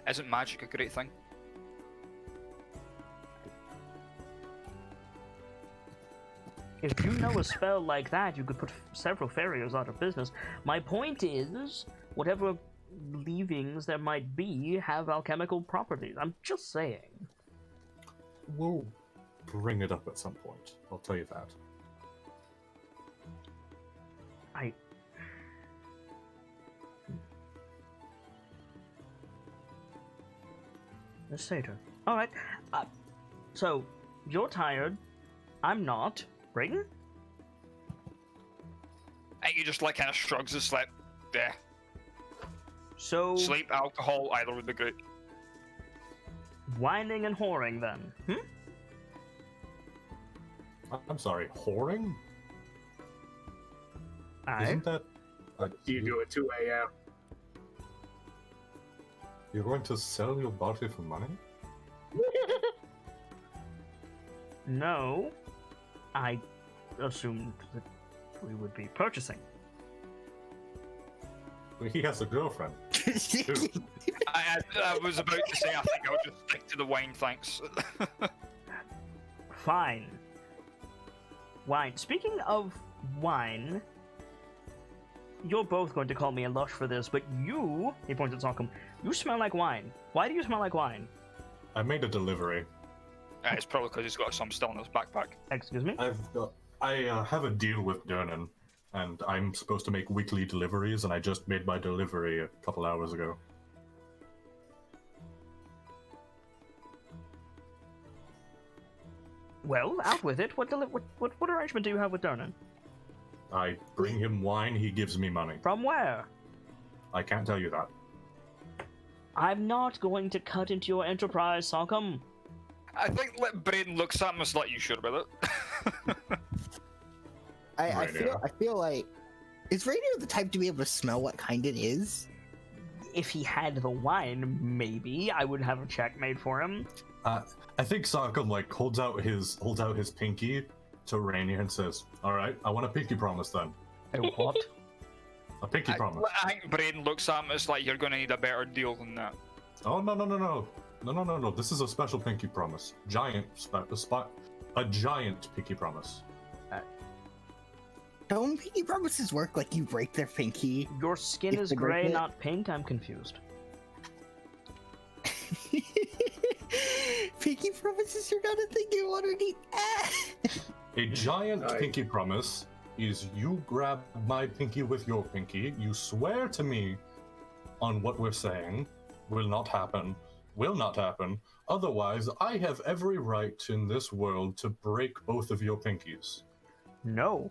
Isn't magic a great thing? If you know a spell like that, you could put several farriers out of business. My point is, whatever leavings there might be have alchemical properties. I'm just saying. We'll bring it up at some point. I'll tell you that. The satyr. Alright. So, you're tired. I'm not. Brayden? And you just like kind of shrugs his slip. Yeah. So, Sleep, alcohol, either would be great. whining and whoring then. I'm sorry, whoring? Aye. Isn't that... You do at 2 a.m. You're going to sell your body for money? No. I assumed that we would be purchasing. He has a girlfriend. I was about to say, I think I'll just stick to the wine, thanks. Fine. Wine. Speaking of wine, you're both going to call me a lush for this, but you, he points at Sockham, you smell like wine. Why do you smell like wine? I made a delivery. It's probably because he's got some still in his backpack. Excuse me? I have a deal with Durnan, and I'm supposed to make weekly deliveries, and I just made my delivery a couple hours ago. Well, out with it. What arrangement do you have with Durnan? I bring him wine, he gives me money. From where? I can't tell you that. I'm not going to cut into your enterprise, Sockham. I think Braden looks at him and is like, you sure about it? I Rainier. feel like, is Rainier the type to be able to smell what kind it is? If he had the wine, maybe I would have a check made for him. I think Sockham like holds out his pinky to Rainier and says, "Alright, I want a pinky promise then. A what? A pinky promise." I think Braden looks at him and is like, you're going to need a better deal than that. Oh no. This is a special pinky promise. A giant pinky promise. Don't pinky promises work like you break their pinky? Your skin If is they break gray, it- not pink. I'm confused. Pinky promises are not a thing you want to need. A giant Nice. pinky promise is you grab my pinky with your pinky, you swear to me on what we're saying will not happen, otherwise I have every right in this world to break both of your pinkies. No.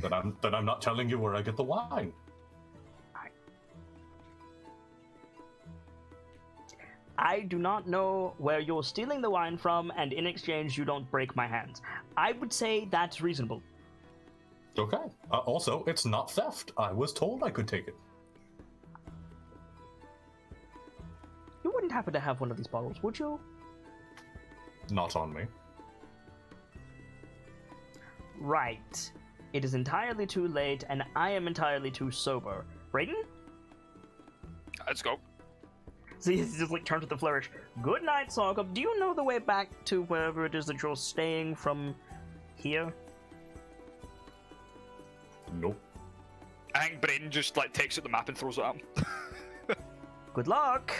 Then I'm not telling you where I get the wine. I do not know where you're stealing the wine from, and in exchange, you don't break my hands. I would say that's reasonable. Okay. Also, it's not theft. I was told I could take it. You wouldn't happen to have one of these bottles, would you? Not on me. Right. It is entirely too late, and I am entirely too sober. Brayden? Let's go. So he just like turns with a flourish. Good night, Sockham. Do you know the way back to wherever it is that you're staying from here? Nope. I think Braden just like takes out the map and throws it at him. Good luck.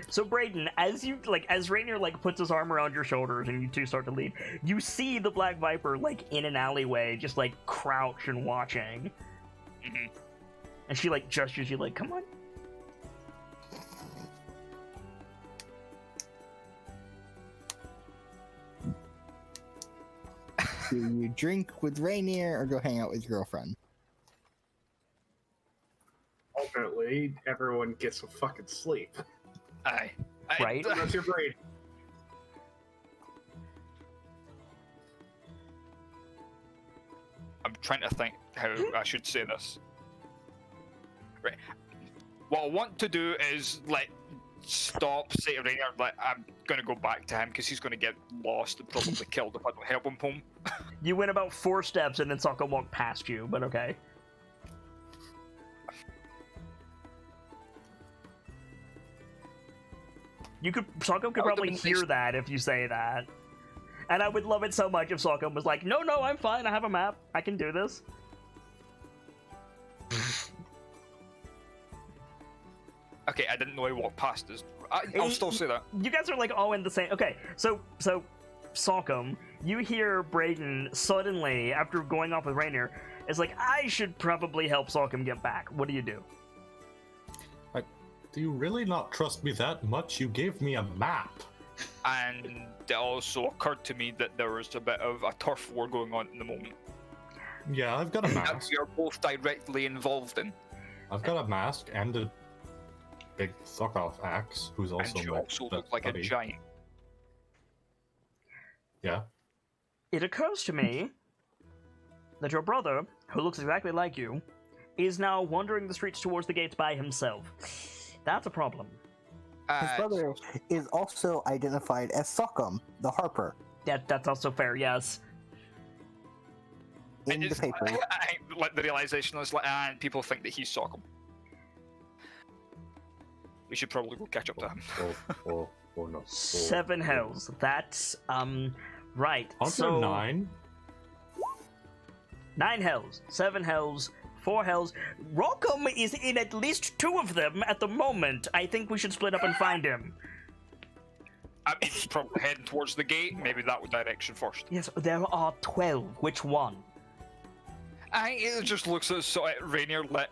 So Brayden, as Rainier like puts his arm around your shoulders and you two start to leave, you see the Black Viper like in an alleyway, just like crouch and watching. Mhm. And she like gestures you like, come on. Do you drink with Rainier or go hang out with your girlfriend? Ultimately, everyone gets some fucking sleep. Aye. Right. That's your brain. I'm trying to think how I should say this. Right. What I want to do is like stop, say to Rainier, like I'm gonna go back to him because he's gonna get lost and probably killed if I don't help him home. You went about 4 steps and then Sokka walked past you, but okay. Sokka could That would've probably been hear nice. that if you say that. And I would love it so much if Sokka was like, no, I'm fine, I have a map, I can do this. Okay, I didn't know he walked past us. I'll still say that. You guys are like all in the same. Okay, so Sokka, you hear Brayden suddenly after going off with Rainier is like, I should probably help Sokka get back. What do you do? Do you really not trust me that much? You gave me a map. And it also occurred to me that there was a bit of a turf war going on at the moment Yeah, I've got a that mask. we are both directly involved in. I've got a mask and a big fuck off axe, who's also And you my also best look like a buddy. giant. Yeah. It occurs to me that your brother, who looks exactly like you, is now wandering the streets towards the gates by himself. That's a problem. His brother is also identified as Sockham, the Harper, That's also fair, yes. in the It's- paper. like the realization is like, and people think that he's Sockham. We should probably go catch up to him. Or no. 7 hells. That's, right. Aren't So, there 9? 9 hells, 7 hells, 4 hells. Rockham is in at least 2 of them at the moment. I think we should split up and find him. I mean, he's probably heading towards the gate. Maybe that direction first. Yes, there are 12. Which one? I think it just looks at sort of Rainier lit.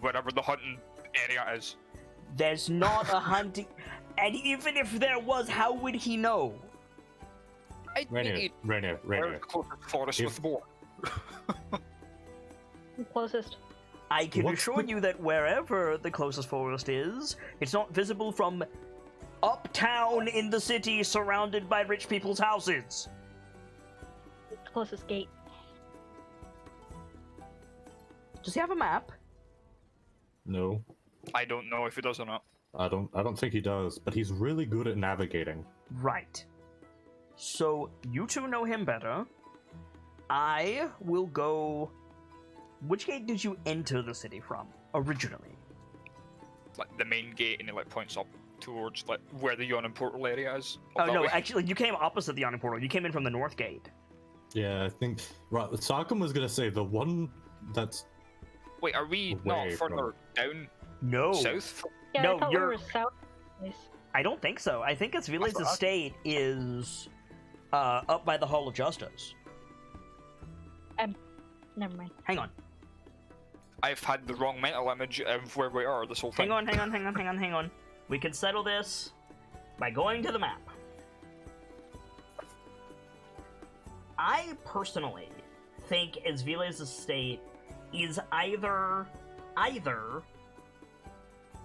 Whatever the hunting area is. There's not a hunting... And even if there was, how would he know? Rainier. Where's the closest forest If- with more? Closest. I can What's assure the- you that wherever the closest forest is, it's not visible from uptown in the city surrounded by rich people's houses. Closest gate. Does he have a map? No, I don't know if he does or not. I don't think he does, but he's really good at navigating. Right. So, you two know him better. I will go... Which gate did you enter the city from, originally? Like the main gate, and he like points up towards like where the yawning portal area is. Oh, Up that no, way. actually, you came opposite the Yawning Portal. You came in from the north gate. Yeah, I think right. Sockham was gonna say the one that's Wait, are we Away not from- further down No. south? Yeah, No, I thought you're- we were south. Nice. I don't think so. I think it's Villa's thought- estate is up by the Hall of Justice. Never mind. Hang on. I've had the wrong mental image of where we are this whole thing. Hang on. We can settle this by going to the map. I personally think Villa's estate is either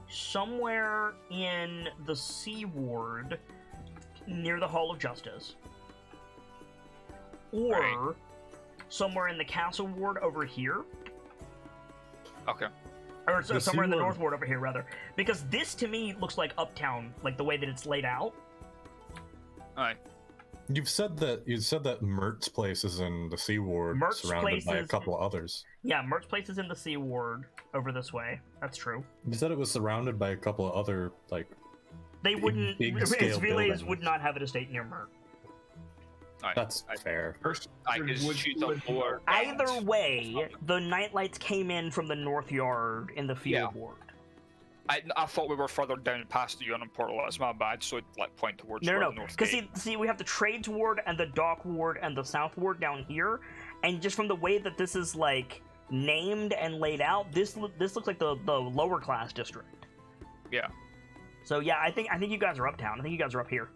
somewhere in the Sea Ward near the Hall of Justice, or Right. somewhere in the Castle Ward over here. Okay. Or The somewhere in the Sea Ward- North Ward over here, rather. Because this, to me, looks like Uptown, like the way that it's laid out. Aye. you said that Mert's place is in the Sea Ward, Mert's surrounded place by a is- couple of others. Yeah, Mert's place is in the Sea Ward over this way. That's true. You said it was surrounded by a couple of other like. They wouldn't... big-scale Villa's buildings. would not have an estate near Mert. Aye. That's Aye. fair. I guess Would- she's would- a lower. Either way, the KnightLites came in from the North Yard in the Field Yeah. Ward. I thought we were further down past the yawning portal. That's my bad. So like point towards where No, the north because gate. see, we have the Trades Ward and the Dock Ward and the South Ward down here, and just from the way that this is, like, named and laid out, this looks like the lower class district. Yeah. So yeah, I think you guys are uptown. I think you guys are up here.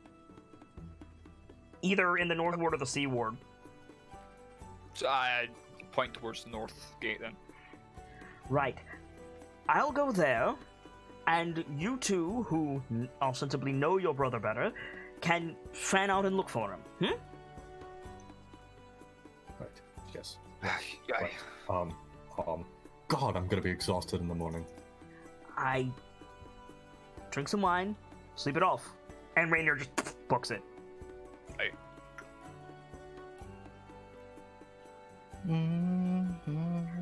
Either in the North Ward or the Sea Ward. So I point towards the north gate then. Right. I'll go there, and you two, who ostensibly know your brother better, can fan out and look for him. Right. Yes. Aye. God, I'm gonna be exhausted in the morning. I drink some wine, sleep it off, and Rainier just books it.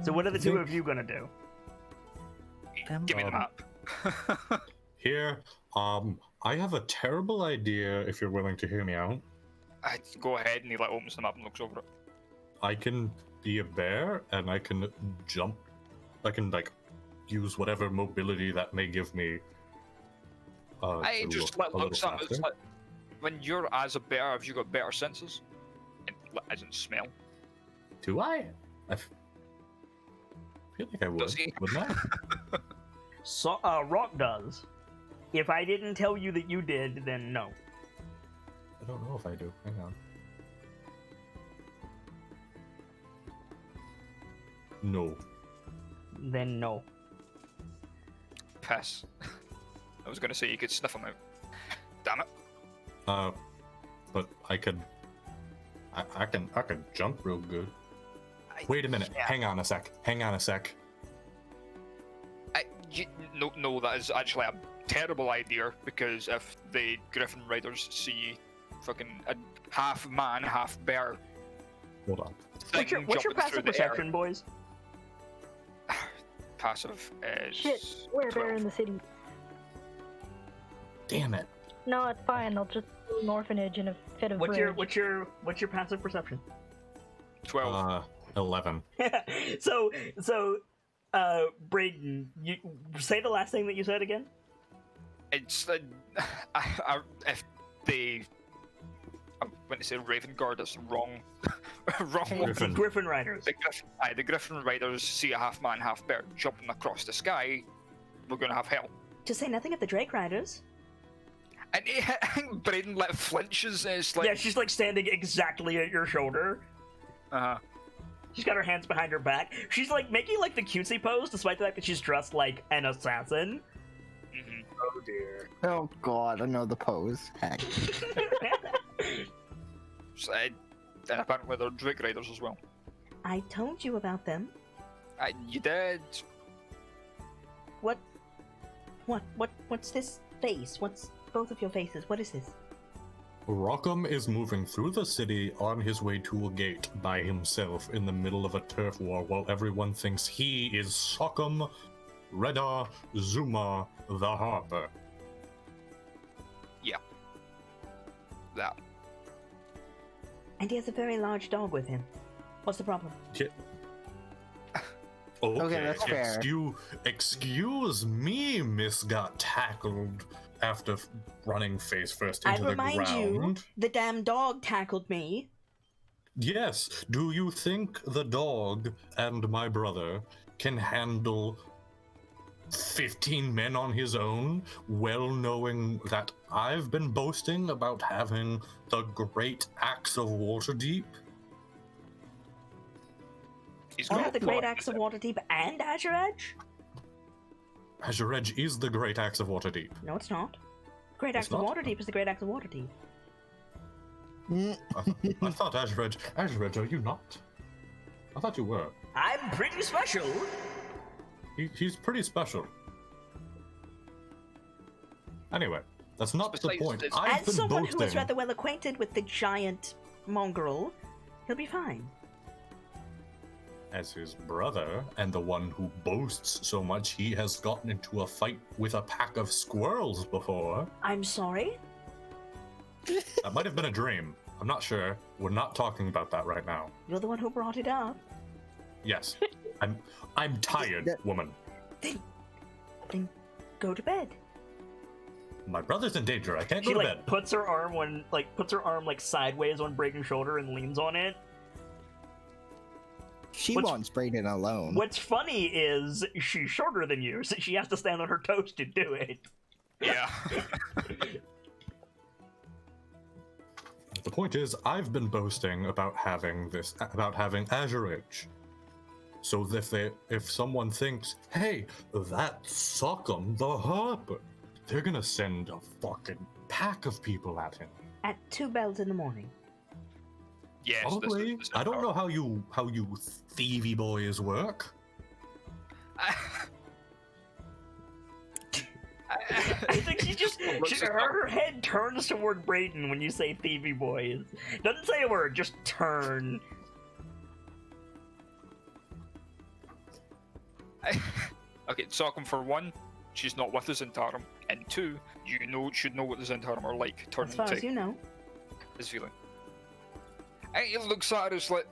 So what are the I two think- of you gonna do? Give me the map. Here, I have a terrible idea. If you're willing to hear me out, I go ahead, and he like opens the map and looks over it. I can be a bear and I can jump. I can like use whatever mobility that may give me. I to just look a look little something. It's faster. like when you're as a bear, have you got better senses? As in smell. Do I? Feel like I would. Does he? Wouldn't I? So, Rock does. If I didn't tell you that you did, then no. don't know if I do. Hang on. No. Then no. Piss. I was gonna say you could sniff them out. Damn it. But I can jump real good. Wait a minute. Yeah. Hang on a sec. No, that is actually a terrible idea, because if the Griffin Riders see fucking a half man, half bear Hold on. What's your thing passive jumping through the perception, boys? air, passive is Shit, we're 12. there in the city. Damn it. No, it's fine. I'll just do an orphanage in a fit of rage. What's your passive perception? 12. 11. so Braden, you say the last thing that you said again. It's if the when they say Raven Guard, it's wrong. Wrong one. Griffin Riders. The Griffin Riders see a half man, half bear jumping across the sky. We're gonna have hell. To say nothing of the Drake Riders. And I think Braden flinches. And it's like, Yeah, she's like standing exactly at your shoulder. She's got her hands behind her back. She's like making like the cutesy pose, despite the fact that she's dressed like an assassin. Mhm. Oh dear. Oh god, I know the pose. Heck. And apparently they're Drake Riders as well. I told you about them. You did. What's this face? What's both of your faces? What is this? Rockham is moving through the city on his way to a gate by himself in the middle of a turf war while everyone thinks he is Sockham Reda Zuma the Harper. That. And he has a very large dog with him. What's the problem? Okay, that's fair. Excuse me, Miss got tackled after running face first I into the remind ground. you, the damn dog tackled me. Yes. Do you think the dog and my brother can handle 15 men on his own, well knowing that I've been boasting about having the great axe of Waterdeep? He's You got have the a Great point. Axe of Waterdeep and Azure Edge? Azure Edge is the great axe of Waterdeep. No, it's not. Great It's Axe of not? Waterdeep is the Great Axe of Waterdeep. I thought Azure Edge, are you not? I thought you were. I'm pretty special. He's pretty special. Anyway, that's not the Besides, point. it's- I've As been someone boasting. who is rather well acquainted with the giant mongrel, he'll be fine. As his brother, and the one who boasts so much he has gotten into a fight with a pack of squirrels before. I'm sorry? That might have been a dream. I'm not sure. We're not talking about that right now. You're the one who brought it up. Yes. I'm tired, woman. Then go to bed. My brother's in danger. I can't She go to like bed. puts her arm sideways on Braden's shoulder and leans on it. She What's- wants Brayden alone. What's funny is she's shorter than you, so she has to stand on her toes to do it. Yeah. The point is, I've been boasting about having Azure Edge. So if someone thinks, hey, that's Sockham the Harper, they're gonna send a fucking pack of people at him. At 2 bells in the morning. Yes. Probably. This is I don't know how you thievy boys work. I think she just Looks like- her head turns toward Braden when you say thievy boys. Doesn't say a word, just turn. Okay, Sockham, for one, she's not with the Zentarum, and two, should know what the Zentarum are like. Turn As far as into you know. his feeling. And he looks at her as like,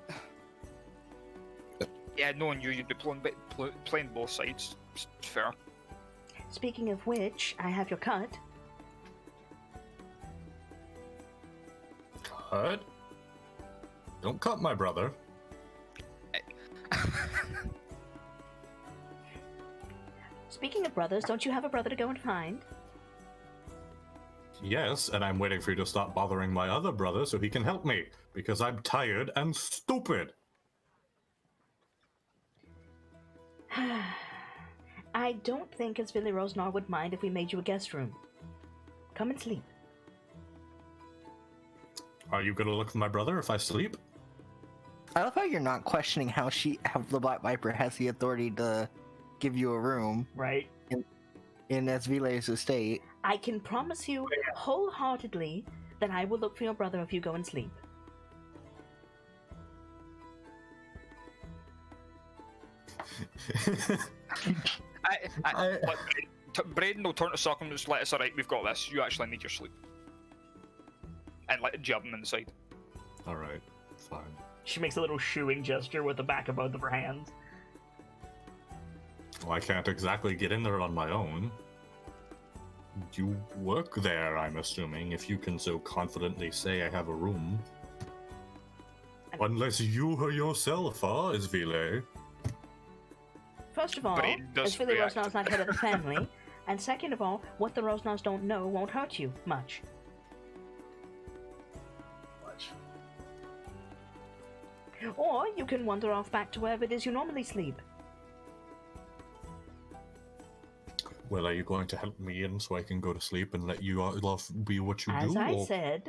yeah, knowing you'd be playing both sides. It's fair. Speaking of which, I have your cut. Cut? Don't cut my brother. Speaking of brothers, don't you have a brother to go and find? Yes, and I'm waiting for you to stop bothering my other brother so he can help me, because I'm tired and stupid. I don't think Asvili Rosnar would mind if we made you a guest room. Come and sleep. Are you gonna look for my brother if I sleep? I love how you're not questioning how the Black Viper has the authority to give you a room Right? in Esvile's estate. I can promise you wholeheartedly that I will look for your brother if you go and sleep. Braden will turn to Sock and just let us, alright, we've got this. You actually need your sleep. And let jab him inside. Alright, fine. She makes a little shooing gesture with the back of both of her hands. Well, I can't exactly get in there on my own. You work there, I'm assuming, if you can so confidently say I have a room. Unless you yourself are, Isvile. First of all, Braden does Asvili react. Rosnar's not head of the family. And second of all, what the Rosnars don't know won't hurt you much. Much. Or you can wander off back to wherever it is you normally sleep. Well, are you going to help me in so I can go to sleep and let you be what you As do? I or- said,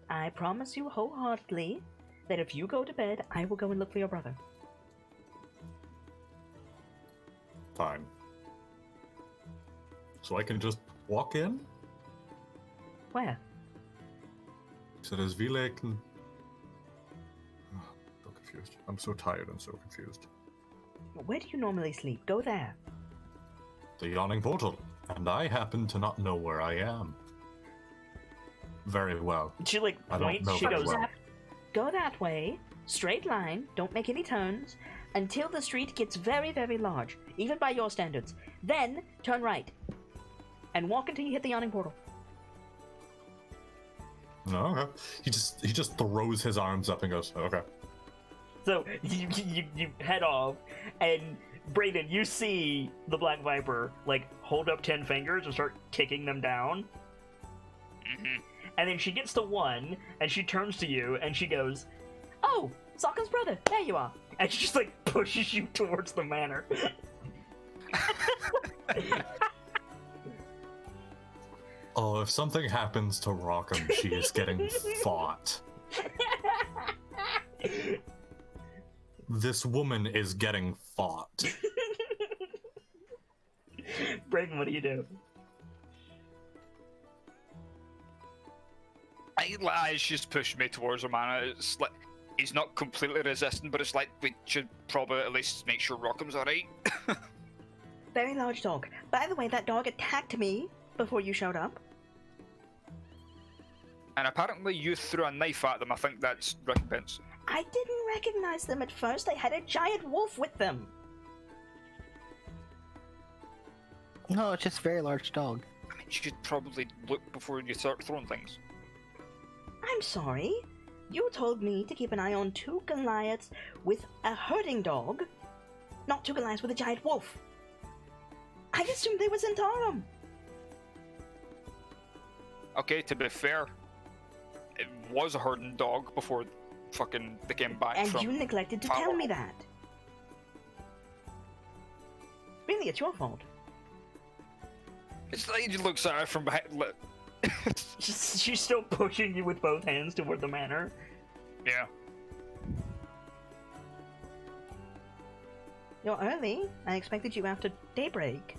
I promise you wholeheartedly that if you go to bed, I will go and look for your brother. Fine. So I can just walk in? Where? So does Vile can... So confused. I'm so tired and so confused. Where do you normally sleep? Go there. The yawning portal. And I happen to not know where I am. Very well. She like I don't points, know she very goes, well. go that way, straight line, don't make any turns, until the street gets very, very large, even by your standards. Then, turn right. And walk until you hit the yawning portal. No, okay. He just throws his arms up and goes, okay. So, you head off, and Brayden, you see the Black Viper, like, hold up 10 fingers and start kicking them down. And then she gets to 1, and she turns to you, and she goes, "Oh, Sokka's brother, there you are." And she just, like, pushes you towards the manor. Oh, if something happens to Rockham, she is getting fought. This woman is getting fought. Brayden, what do you do? She's pushed me towards her man. It's like he's not completely resistant, but it's like we should probably at least make sure Rockham's alright. Very large dog. By the way, that dog attacked me before you showed up. And apparently you threw a knife at them. I think that's recompense. I didn't recognize them at first. They had a giant wolf with them. No, it's just a very large dog. I mean, you should probably look before you start throwing things. I'm sorry. You told me to keep an eye on 2 Goliaths with a herding dog, not 2 Goliaths with a giant wolf. I assumed they were Zentarum. Okay, to be fair, it was a herding dog before fucking they came back And from... you neglected to tell me that. Really, it's your fault. It's like he looks at her from behind... She's still pushing you with both hands toward the manor. Yeah. You're early. I expected you after daybreak.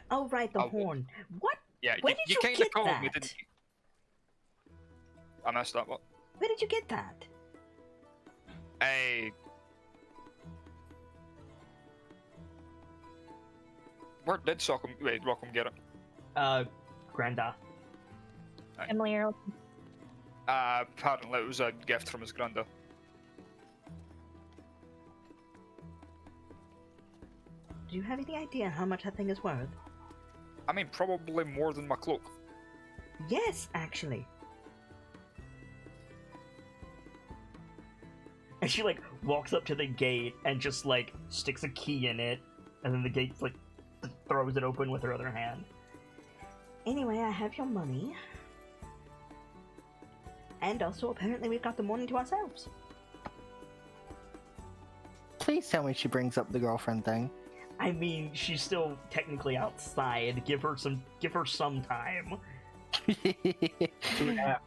Oh, right, the Oh, horn. What? Yeah, Where did you kinda get called me, that? didn't you? I messed up. What? Where did you get that? Hey. Where did Rockham get it? Granda. Emily Earl. Apparently it was a gift from his granda. Do you have any idea how much that thing is worth? I mean, probably more than my cloak. Yes, actually. And she, like, walks up to the gate and just, like, sticks a key in it, and then the gate's, like, throws it open with her other hand. Anyway, I have your money. And also, apparently we've got the morning to ourselves. Please tell me she brings up the girlfriend thing. I mean, she's still technically outside. Give her some time. 2.5.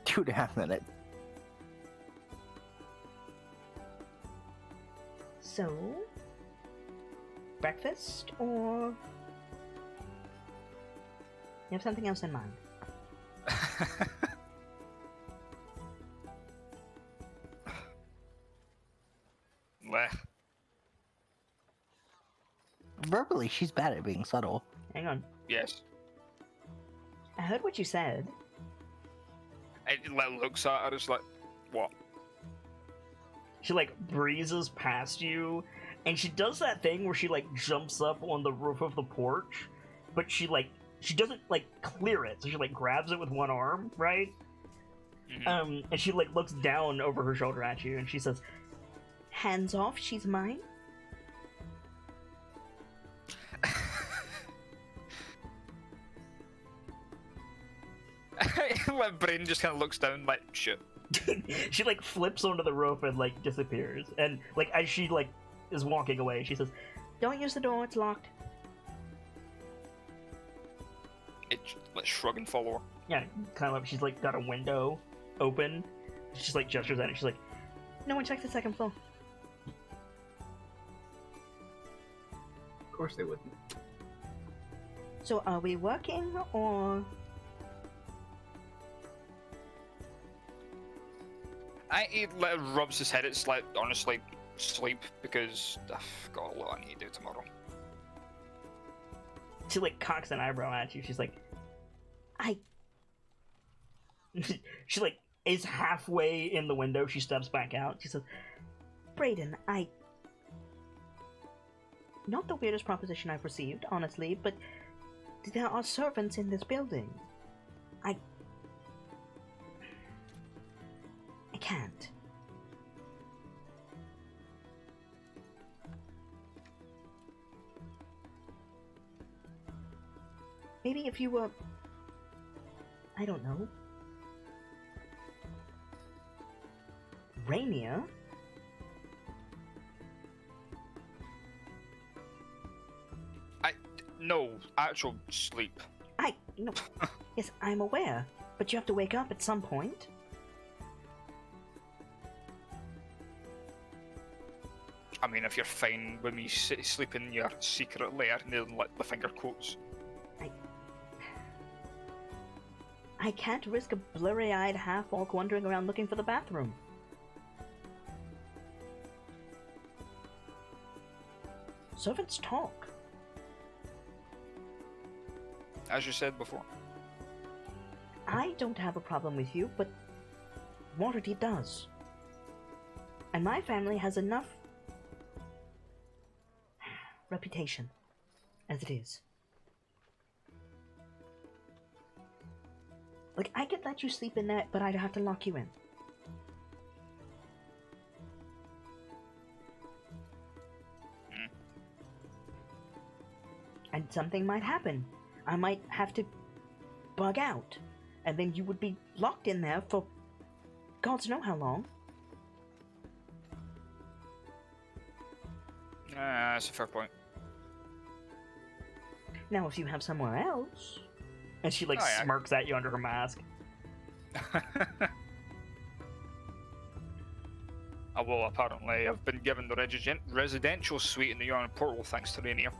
2.5 minutes. So, breakfast, or you have something else in mind? Bleh. Verbally, she's bad at being subtle. Hang on. Yes. I heard what you said. It like, looks at her, it's like, what? She like breezes past you, and she does that thing where she like jumps up on the roof of the porch, but she doesn't like clear it, so she like grabs it with one arm, right? Mhm. And she like looks down over her shoulder at you, and she says, "Hands off, she's mine." Like, Brain just kind of looks down, like, shit. She like flips onto the roof and like disappears, and like as she like is walking away, she says, "Don't use the door; it's locked." Let's shrug and follow her. Yeah, kind of. She's like got a window open. She just like gestures at it. She's like, "No one checks the second floor." Of course they wouldn't. So are we working or? He like, rubs his head. It's like, honestly, sleep, because I've got a lot I need to do tomorrow. She like cocks an eyebrow at you. She's like, she like is halfway in the window. She steps back out. She says, "Brayden, not the weirdest proposition I've received, honestly, but there are servants in this building. I can't." Maybe if you were, I don't know, Rainier? No, actual sleep. No. Yes, I'm aware, but you have to wake up at some point. I mean, if you're fine with me sleeping in your secret lair near like the finger quotes. I can't risk a blurry-eyed half-orc wandering around looking for the bathroom. Servants talk. As you said before. I don't have a problem with you, but Waterdeep does. And my family has enough reputation as it is. Like, I could let you sleep in there, but I'd have to lock you in. And something might happen. I might have to bug out. And then you would be locked in there for gods know how long. That's a fair point. Now, if you have somewhere else... And she, like, Oh, yeah. smirks at you under her mask. Well, apparently I've been given the residential suite in the Yarn Portal thanks to Rainier.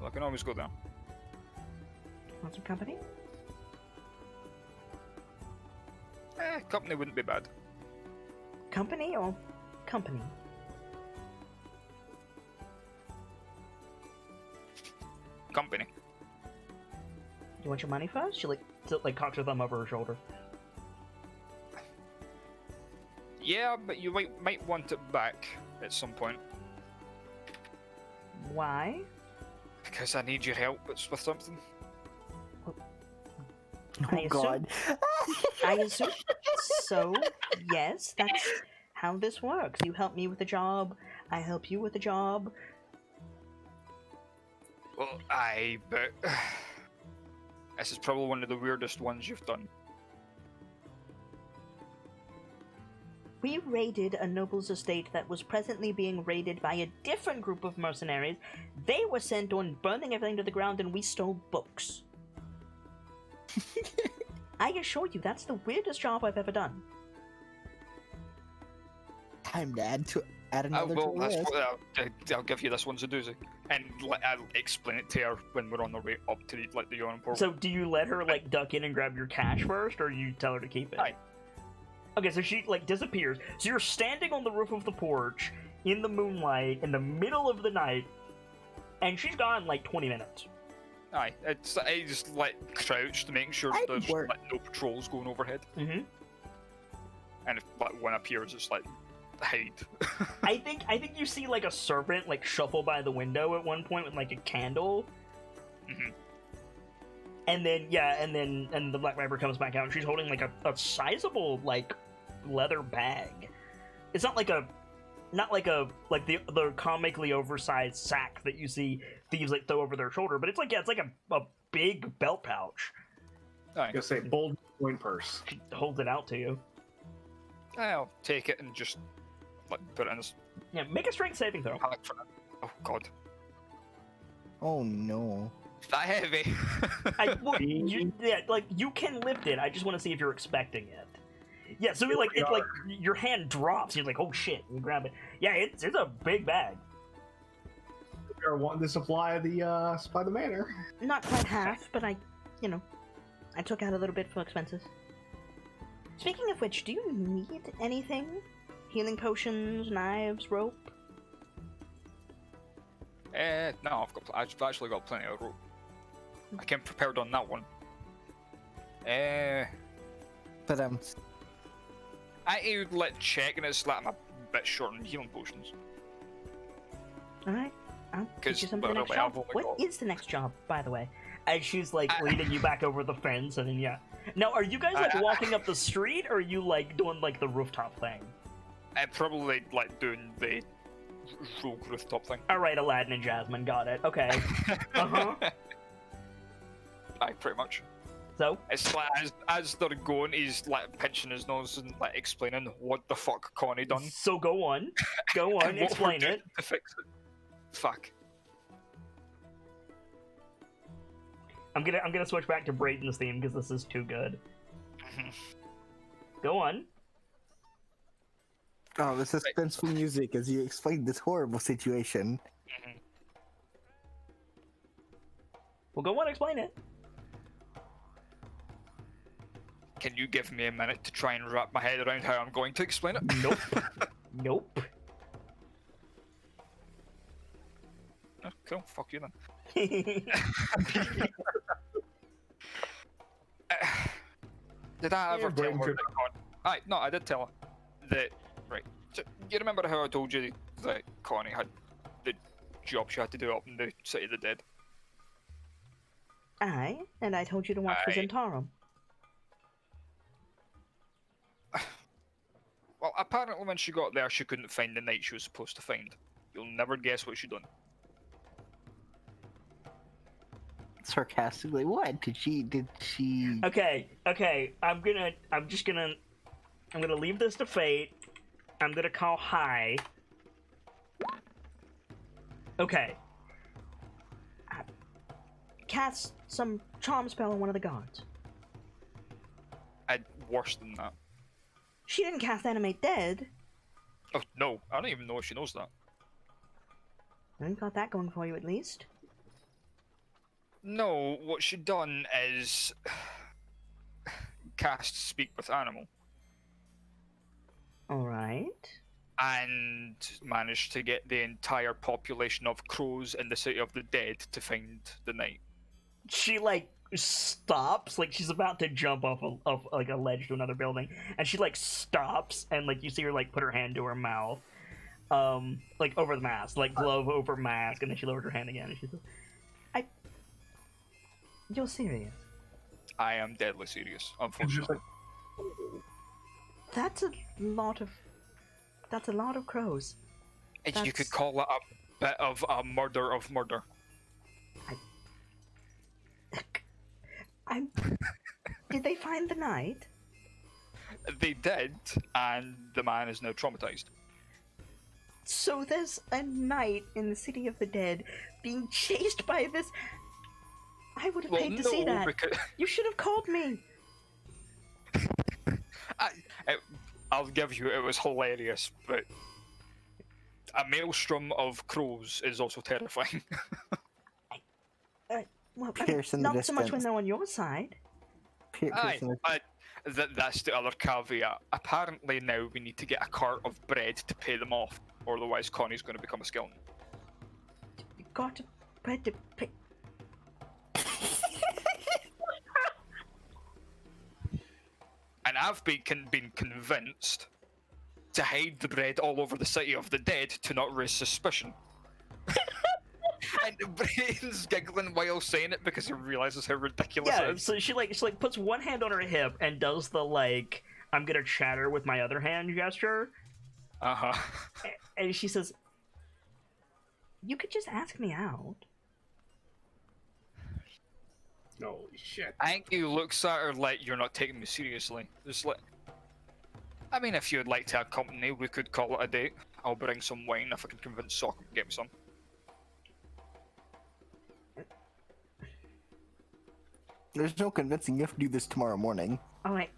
Well, I can always go there. Want some company? Company wouldn't be bad. Company or company? Company. You want your money first? She, like cocks her thumb over her shoulder. Yeah, but you might want it back at some point. Why? Because I need your help with something. I assume- God. I assume so. Yes, that's how this works. You help me with a job, I help you with a job. Well, aye, but this is probably one of the weirdest ones you've done. We raided a noble's estate that was presently being raided by a different group of mercenaries. They were sent on burning everything to the ground, and we stole books. I assure you, that's the weirdest job I've ever done. Time to add another well, to the that's list. what, I'll give you this one's a doozy, and I'll explain it to her when we're on the way up to the yawning portal. So, do you let her like duck in and grab your cash first, or you tell her to keep it? Aye. Okay, so she like disappears. So you're standing on the roof of the porch in the moonlight in the middle of the night, and she's gone in like 20 minutes. Aye, I just like crouch to make sure I'd there's work. like no patrols going overhead, Mm-hmm. and if like one appears, it's like hide. I think you see like a servant like shuffle by the window at one point with like a candle. Mhm. And then and the Black Viper comes back out and she's holding like a sizable like leather bag. It's not like the comically oversized sack that you see thieves like throw over their shoulder, but it's like a big belt pouch. Aye, I'm gonna say bold coin purse. She holds it out to you. I'll take it and just like put it in this Yeah, make a strength saving throw. pack for now. Oh god, Oh no. that heavy. You can lift it. I just want to see if you're expecting it. Yeah, so it's like your hand drops. You're like, oh shit, and you grab it. Yeah, it's a big bag. We are wanting to supply the manor. Not quite half, but I took out a little bit for expenses. Speaking of which, do you need anything? Healing potions, knives, rope? No, I've actually got plenty of rope. I came prepared on that one. But I would check, and it's like I'm a bit short on healing potions. Alright, I'll teach you something but next I've job. only What got- is the next job, by the way? As she's leading you back over the fence, and then yeah. Now, are you guys walking up the street, or are you doing the rooftop thing? I'm probably doing the rogue rooftop thing. Alright, Aladdin and Jasmine, got it. Okay. Uh-huh. Aye, pretty much. So? It's like as they're going, he's pinching his nose and explaining what the fuck Connie done. So go on. Go on, and what we're explain doing it. to fix it. Fuck. I'm gonna switch back to Brayden's theme because this is too good. Go on. oh, the suspenseful music as you explain this horrible situation. Well, go on, explain it. Can you give me a minute to try and wrap my head around how I'm going to explain it? Nope. Nope. Oh, cool, fuck you then. Did I ever Yeah, tell Brayden her could- that Aye, no, I did tell her that, right, so you remember how I told you that Connie had the job she had to do up in the City of the Dead? Aye, and I told you to watch for Aye. Zentarum. Well, apparently when she got there, she couldn't find the knight she was supposed to find. You'll never guess what she done. Sarcastically, what did she? Okay. I'm gonna leave this to fate. I'm gonna call high. Okay. Cast some charm spell on one of the guards. Worse than that. She didn't cast Animate Dead. Oh, no, I don't even know if she knows that. You got that going for you at least. No, what she done is cast Speak with Animal Alright. and managed to get the entire population of crows in the City of the Dead to find the knight. She stops, she's about to jump off a ledge to another building, and she stops, and you see her put her hand to her mouth, over the mask, glove over mask, and then she lowers her hand again, and she says, You're serious? I am deadly serious, Just unfortunately. That's a lot of crows. You that's- could call it a bit of a murder of murder. I Did they find the knight? They did, and the man is now traumatized. So there's a knight in the city of the dead being chased by this. I would have paid to see that. Because You should have called me. I'll give you, it was hilarious, but a maelstrom of crows is also terrifying. Well, Pierce in the not so much when distance. they're on your side. Aye, that's the other caveat. Apparently now we need to get a cart of bread to pay them off, or otherwise Connie's going to become a skeleton. You got to bread to pay. And I've been convinced to hide the bread all over the city of the dead to not raise suspicion. And Brain's giggling while saying it because he realizes how ridiculous it Yeah, is. so she puts one hand on her hip and does the I'm gonna chatter with my other hand gesture, Uh-huh. and she says, "You could just ask me out." Holy shit. I think he looks at her like, you're not taking me seriously. Just like, I mean, if you'd like to accompany, we could call it a date. I'll bring some wine if I can convince Soccer to get me some. There's no convincing. You have to do this tomorrow morning. All right,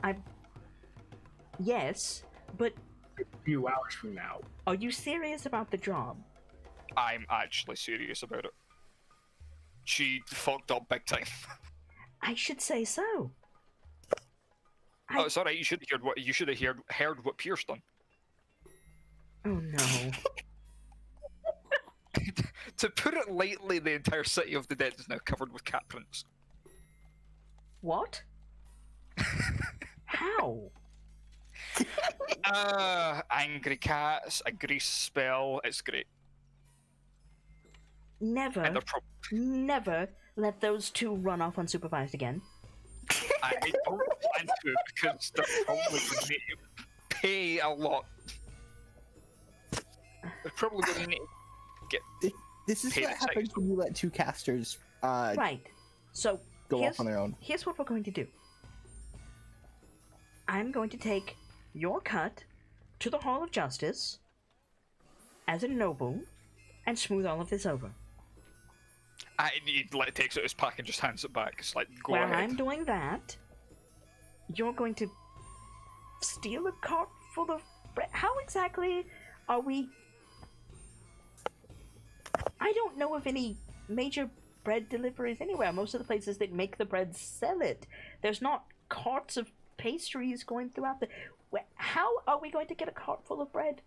Yes, but A few hours from now. are you serious about the job? I'm actually serious about it. She fucked up big time. I should say so. Oh, it's alright. You should have heard what Pierce done. Oh no. To put it lightly, the entire city of the dead is now covered with cat prints. What? How? Angry cats, a grease spell. It's great. Never, And they're never let those two run off unsupervised again. I don't plan to because they're probably going to need to pay a lot. They're probably going to need to get. This is Pay what the happens sex. when you let two casters Right. So go here's, off on their own. here's what we're going to do. I'm going to take your cut to the Hall of Justice as a noble and smooth all of this over. He takes out his pack and just hands it back. It's like, go While ahead. I'm doing that, you're going to steal a cart full of bread. How exactly are we? I don't know of any major bread deliveries anywhere. Most of the places that make the bread sell it. There's not carts of pastries going throughout the. How are we going to get a cart full of bread?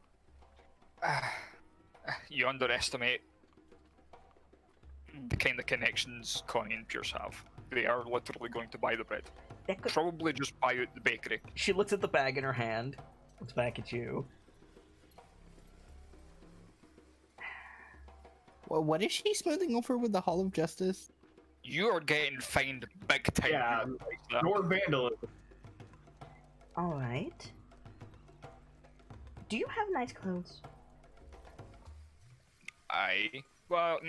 You underestimate the kind of connections Connie and Pierce have. They are literally going to buy the bread. That could... Probably just buy out the bakery. She looks at the bag in her hand, looks back at you. Well, what is she smoothing over with the Hall of Justice? You are getting fined big time. Yeah, your vandalism. All right. Do you have nice clothes? Well,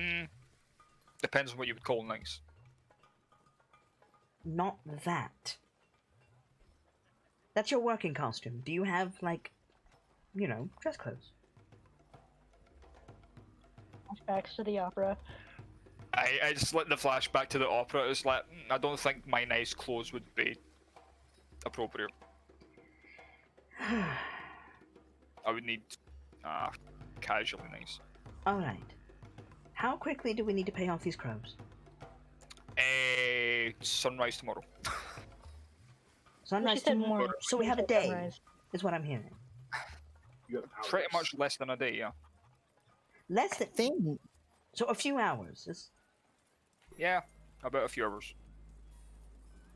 depends on what you would call nice. Not that. That's your working costume. Do you have, dress clothes? Flashbacks to the opera. I just let the flashback to the opera. It's like, I don't think my nice clothes would be appropriate. I would need casually nice. All right. How quickly do we need to pay off these crows? Sunrise tomorrow. Sunrise She said tomorrow. more. So we She have a said day, sunrise. is what I'm hearing. You have hours. Pretty much less than a day, yeah. Less than Thing. so a few hours. Yeah, about a few hours.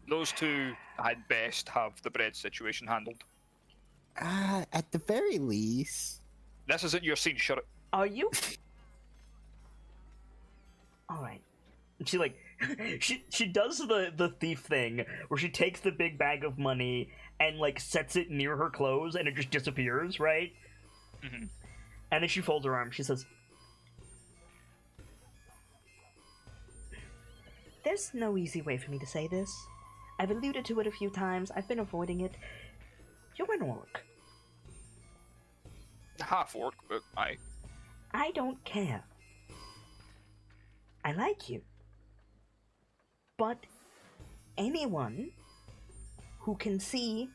Those two, at best, have the bread situation handled. At the very least. This isn't your scene, shut it. Are you? All right. She she does the thief thing where she takes the big bag of money and sets it near her clothes and it just disappears, right? Mm-hmm. And then she folds her arms. She says, "There's no easy way for me to say this. I've alluded to it a few times. I've been avoiding it. You're an orc. Half orc, but aye. I don't care. I like you. But anyone who can see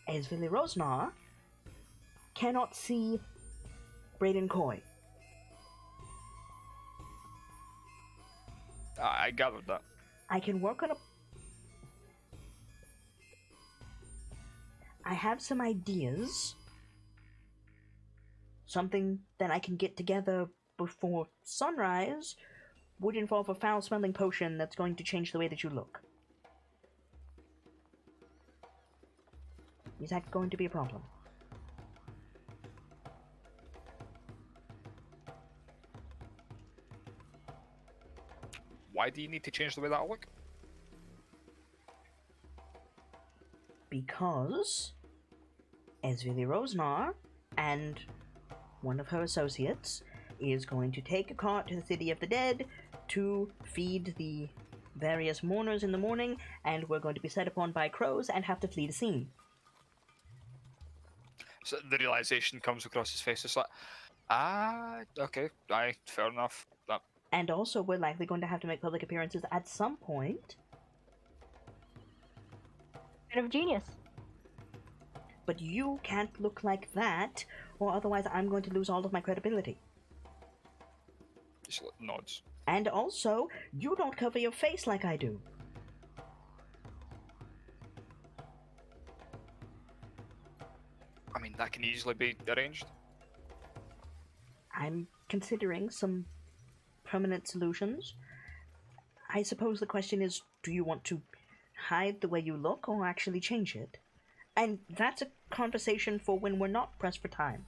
Esvili Rosnar cannot see Braden Coy. I gathered that. I can work on a... I have some ideas. Something that I can get together before sunrise would involve a foul-smelling potion that's going to change the way that you look. Is that going to be a problem? Why do you need to change the way that I look? Because Esvili Rosnar and one of her associates is going to take a cart to the City of the Dead to feed the various mourners in the morning, and we're going to be set upon by crows and have to flee the scene. So the realization comes across his face. It's like, okay, aye, fair enough. That And also, we're likely going to have to make public appearances at some point. Bit of genius. But you can't look like that, or otherwise I'm going to lose all of my credibility. just nods. And also, you don't cover your face like I do. I mean, that can easily be arranged. I'm considering some permanent solutions. I suppose the question is, do you want to hide the way you look or actually change it? And that's a conversation for when we're not pressed for time.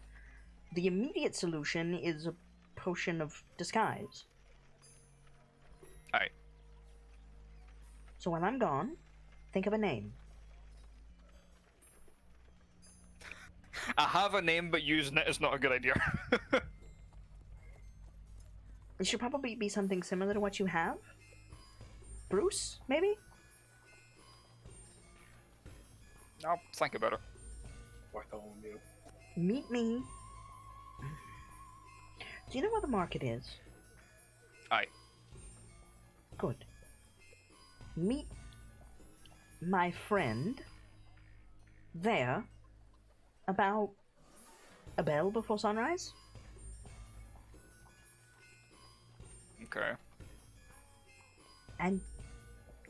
The immediate solution is a potion of disguise. Aye. So while I'm gone, think of a name. I have a name, but using it is not a good idea. It should probably be something similar to what you have. Bruce, maybe? I'll think about it. Bartholomew. Meet me. Do you know where the market is? Aye. Good. Meet my friend there about a bell before sunrise. Okay. And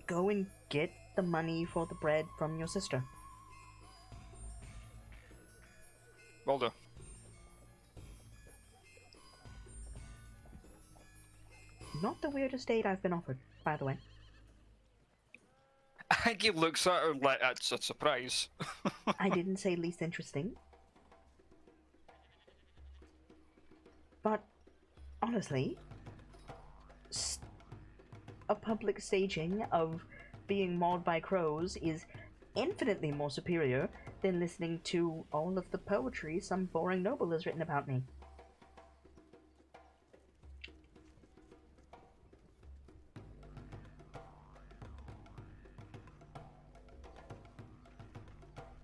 go and get the money for the bread from your sister. Will do. Not the weirdest date I've been offered, by the way. I think he looks at her like it's a surprise. I didn't say least interesting. But, honestly, a public staging of being mauled by crows is infinitely more superior than listening to all of the poetry some boring noble has written about me.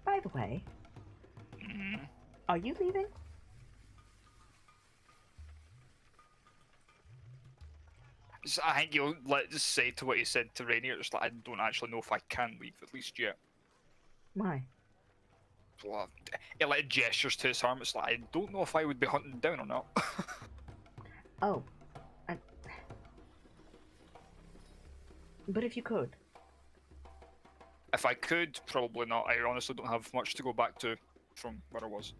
By the way, are you leaving? So I think you'll just say to what he said to Rainier, just like, I don't actually know if I can leave at least yet. Why? Well, he like gestures to his arm. It's like, I don't know if I would be hunting down or not. Oh. But if you could. If I could, probably not. I honestly don't have much to go back to from where I was.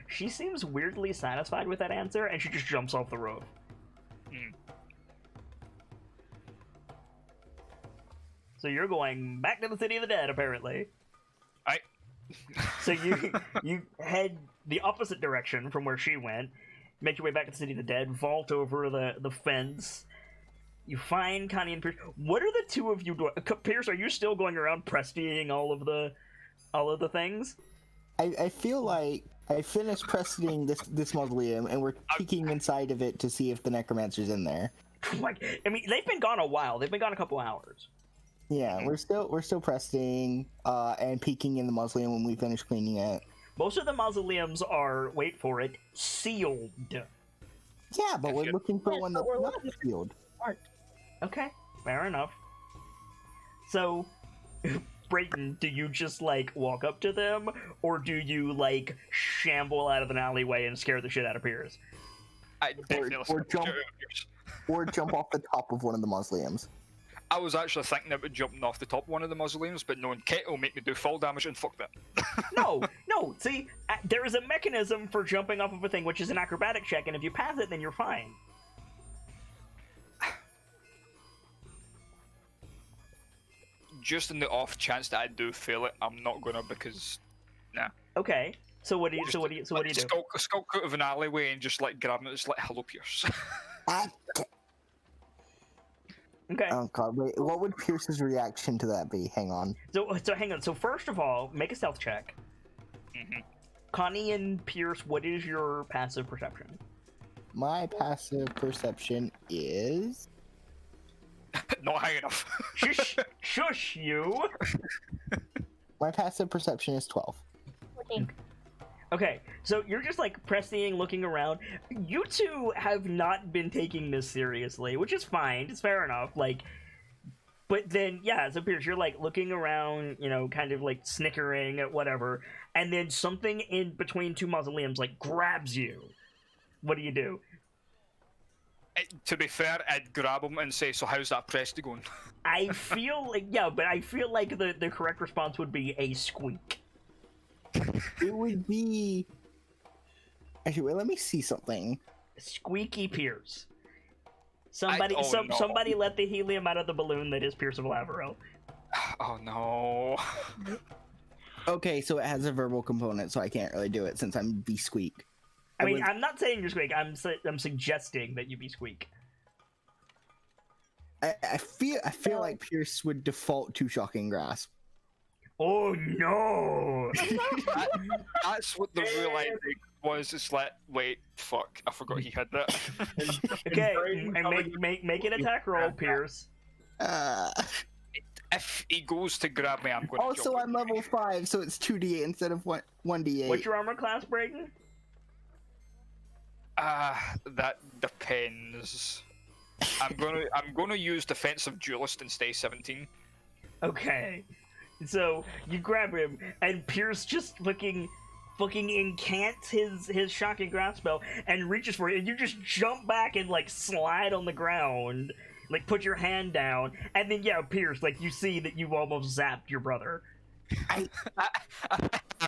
She seems weirdly satisfied with that answer, and she just jumps off the roof. Hmm. So you're going back to the City of the Dead, apparently. Aye. So you head the opposite direction from where she went, make your way back to the City of the Dead, vault over the fence. You find Connie and Pierce. What are the two of you doing? Pierce, are you still going around prestidying all of the things? I feel like I finished prestidying this mausoleum, and we're peeking inside of it to see if the necromancer's in there. Like, I mean, they've been gone a while. They've been gone a couple hours. Yeah, we're still pressing and peeking in the mausoleum when we finish cleaning it. Most of the mausoleums are, wait for it, sealed. Yeah, but we're looking for Yes, one but that's we're not looking- sealed. Okay, fair enough. So, Brayton, do you just like walk up to them, or do you like shamble out of an alleyway and scare the shit out of Piers? I definitely or jump- Or jump off the top of one of the mausoleums. I was actually thinking about jumping off the top of one of the mausoleums, but knowing Kate will make me do fall damage, and fuck that. No, see, there is a mechanism for jumping off of a thing, which is an acrobatic check, and if you pass it, then you're fine. Just in the off chance that I do fail it, I'm not gonna, because Okay, so what do you do? Skulk out of an alleyway and just like grab it. It's like, hello, Pierce. Okay, Oh god, wait, what would Pierce's reaction to that be? Hang on. so hang on. So first of all, make a stealth check. Mhm. Connie and Pierce, what is your passive perception? My passive perception is... Not high enough. Shush, you. My passive perception is 12. 14. Okay, so you're just like pressing, looking around. You two have not been taking this seriously, which is fine. It's fair enough. Like, but then yeah, so Pierce, you're like looking around, you know, kind of like snickering at whatever, and then something in between two mausoleums like grabs you. What do you do? To be fair, I'd grab him and say, "So how's that Presti going?" I feel like I feel like the correct response would be a squeak. It would be... Actually, wait, let me see something. Squeaky Pierce. Somebody no. somebody let the helium out of the balloon that is Pierce of Lavero. Oh no. Okay, so it has a verbal component, so I can't really do it since I'm B-squeak. I mean, I'm not saying you're squeak. I'm suggesting that you be squeak. I feel like Pierce would default to Shocking Grasp. Oh no! That's what the real idea was. It's like, wait, fuck, I forgot he had that. Okay, and make an attack roll, Pierce. If he goes to grab me, I'm going to Also, jump I'm level 5, so it's 2d8 instead of 1d8. What's your armor class, Brayden? That depends. I'm gonna use defensive duelist and stay 17. Okay, so you grab him, and Pierce just fucking incants his shocking grasp spell and reaches for it, and you just jump back and like slide on the ground, like put your hand down, and then yeah, Pierce, like you see that you almost zapped your brother. I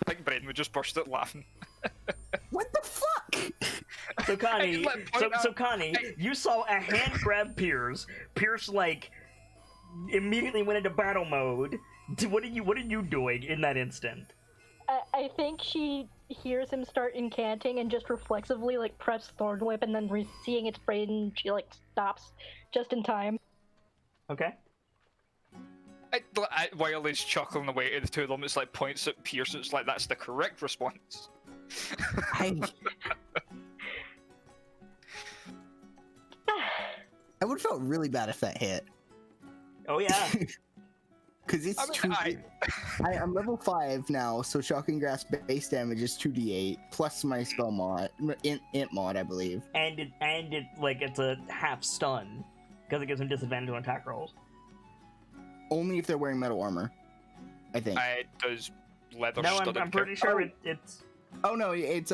think Brendan would just burst out laughing. What the fuck? So Connie, Connie, you saw a hand grab Pierce. Pierce like immediately went into battle mode. What are you doing in that instant? I think she hears him start incanting and just reflexively like press Thorn Whip, and then seeing its brain, she like stops just in time. Okay. While he's chuckling away to the two of them, it's like points at Pierce. It's like that's the correct response. I would have felt really bad if that hit. Oh yeah. Because it's I'm level 5 now, so Shocking Grasp base damage is 2d8 plus my spell mod, int mod, I believe. And it like it's a half stun because it gives him disadvantage on attack rolls. Only if they're wearing metal armor, I think. It does leather. No, I'm pretty sure it's Oh no, it's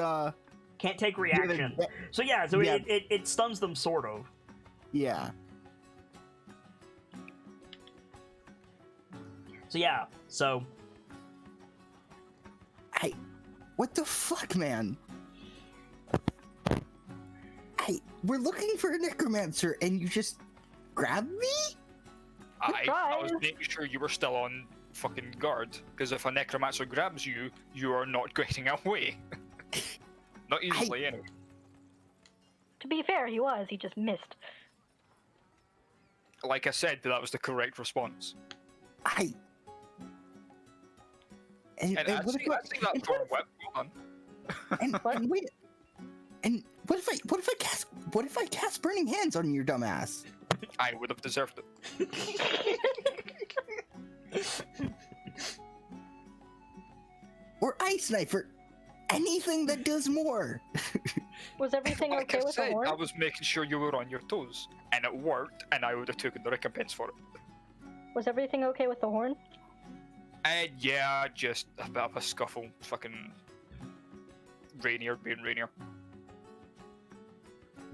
can't take reaction. So yeah, so yeah. it stuns them sort of. Yeah. So yeah, so What the fuck, man? We're looking for a necromancer, and you just grabbed me? I was making sure you were still on fucking guard, because if a necromancer grabs you, you are not getting away. Not easily, anyway. To be fair, he was. He just missed. Like I said, that was the correct response. And I see that Thorn Whip. Hold on. And wait, and what if I cast Burning Hands on your dumbass? I would have deserved it. Or ice knife, or anything that does more. Was everything Like okay I with the said, horn? I was making sure you were on your toes, and it worked, and I would have taken the recompense for it. Was everything okay with the horn? And yeah, just a bit of a scuffle. Fucking Rainier being Rainier.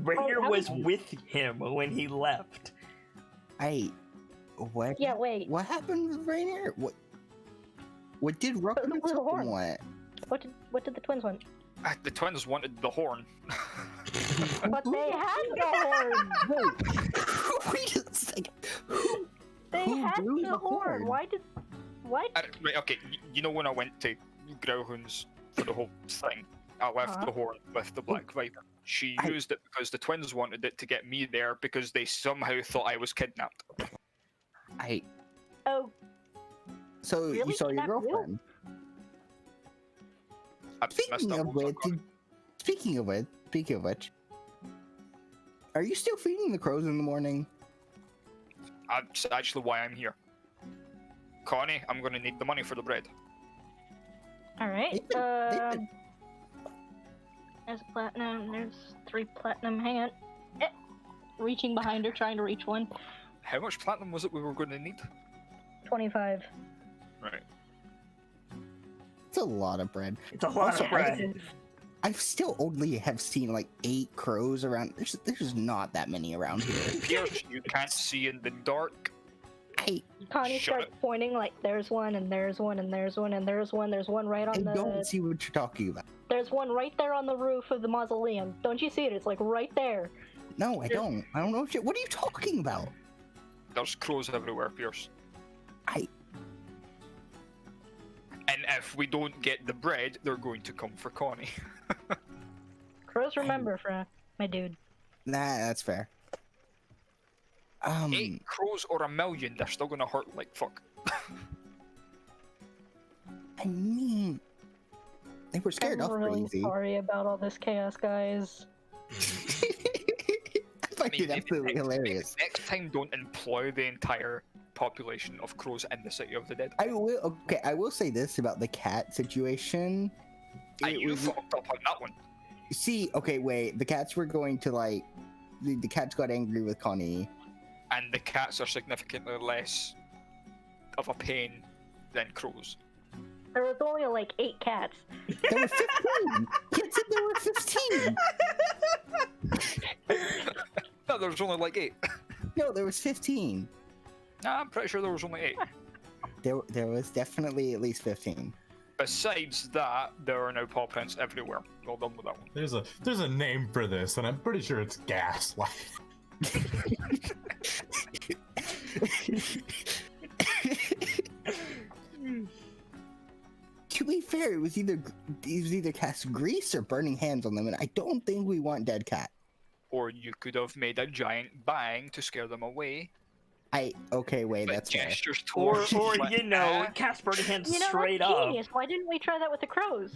Rainier how was did you- with him when he left. What? Yeah, wait. What happened with Rainier? What did Ruckus Who blew the horn? want? What did the twins want? The twins wanted the horn. But they had the horn. Wait a second. They Who had blew the the horn. horn? Why? Right, okay, you know when I went to Growhounds for the whole thing, I left Uh-huh. the horn with the Black Viper. She I- used it because the twins wanted it to get me there because they somehow thought I was kidnapped. Oh, So you Really? saw your Kidnapped you? girlfriend. I messed Speaking up of on which, something. speaking of which, are you still feeding the crows in the morning? That's actually why I'm here. Connie, I'm gonna need the money for the bread. all right. They've been- There's platinum. There's 3 platinum. Hang on. Reaching behind her, trying to reach one. How much platinum was it we were gonna need? 25. Right. It's a lot of bread. It's a lot Also, of bread. I've still only have seen like 8 crows around. There's not that many around here. Pierce, you can't see in the dark. Connie Shut starts pointing like there's one and there's one and there's one and there's one. There's one right I on the. don't see what you're talking about. There's one right there on the roof of the mausoleum. Don't you see it? It's like right there. No, I don't. I don't know what are you talking about? There's crows everywhere, Pierce. I- And if we don't get the bread, they're going to come for Connie. Crows remember, my dude. Nah, that's fair. 8 crows or 1,000,000, they're still gonna hurt like fuck. I mean, they were scared I'm off really crazy. sorry about all this chaos, guys. I find it absolutely hilarious. Next time, don't employ the entire population of crows in the City of the Dead. I will say this about the cat situation. You fucked up on that one. See, okay, wait. The cats were going to like. The cats got angry with Connie. And the cats are significantly less of a pain than crows. There was only like 8 cats. There were 15. Kid said there were 15. No, there was only like 8. No, there was 15. Nah, I'm pretty sure there was only 8. There was definitely at least 15. Besides that, there are now paw prints everywhere. Well done with that one. There's a name for this, and I'm pretty sure it's gaslight. To be fair, it was either cast grease or burning hands on them, and I don't think we want dead cat. Or you could have made a giant bang to scare them away. Okay, wait, But that's fair. gestures Or towards you know, cast burning hands You know, straight that's up. genius. Why didn't we try that with the crows?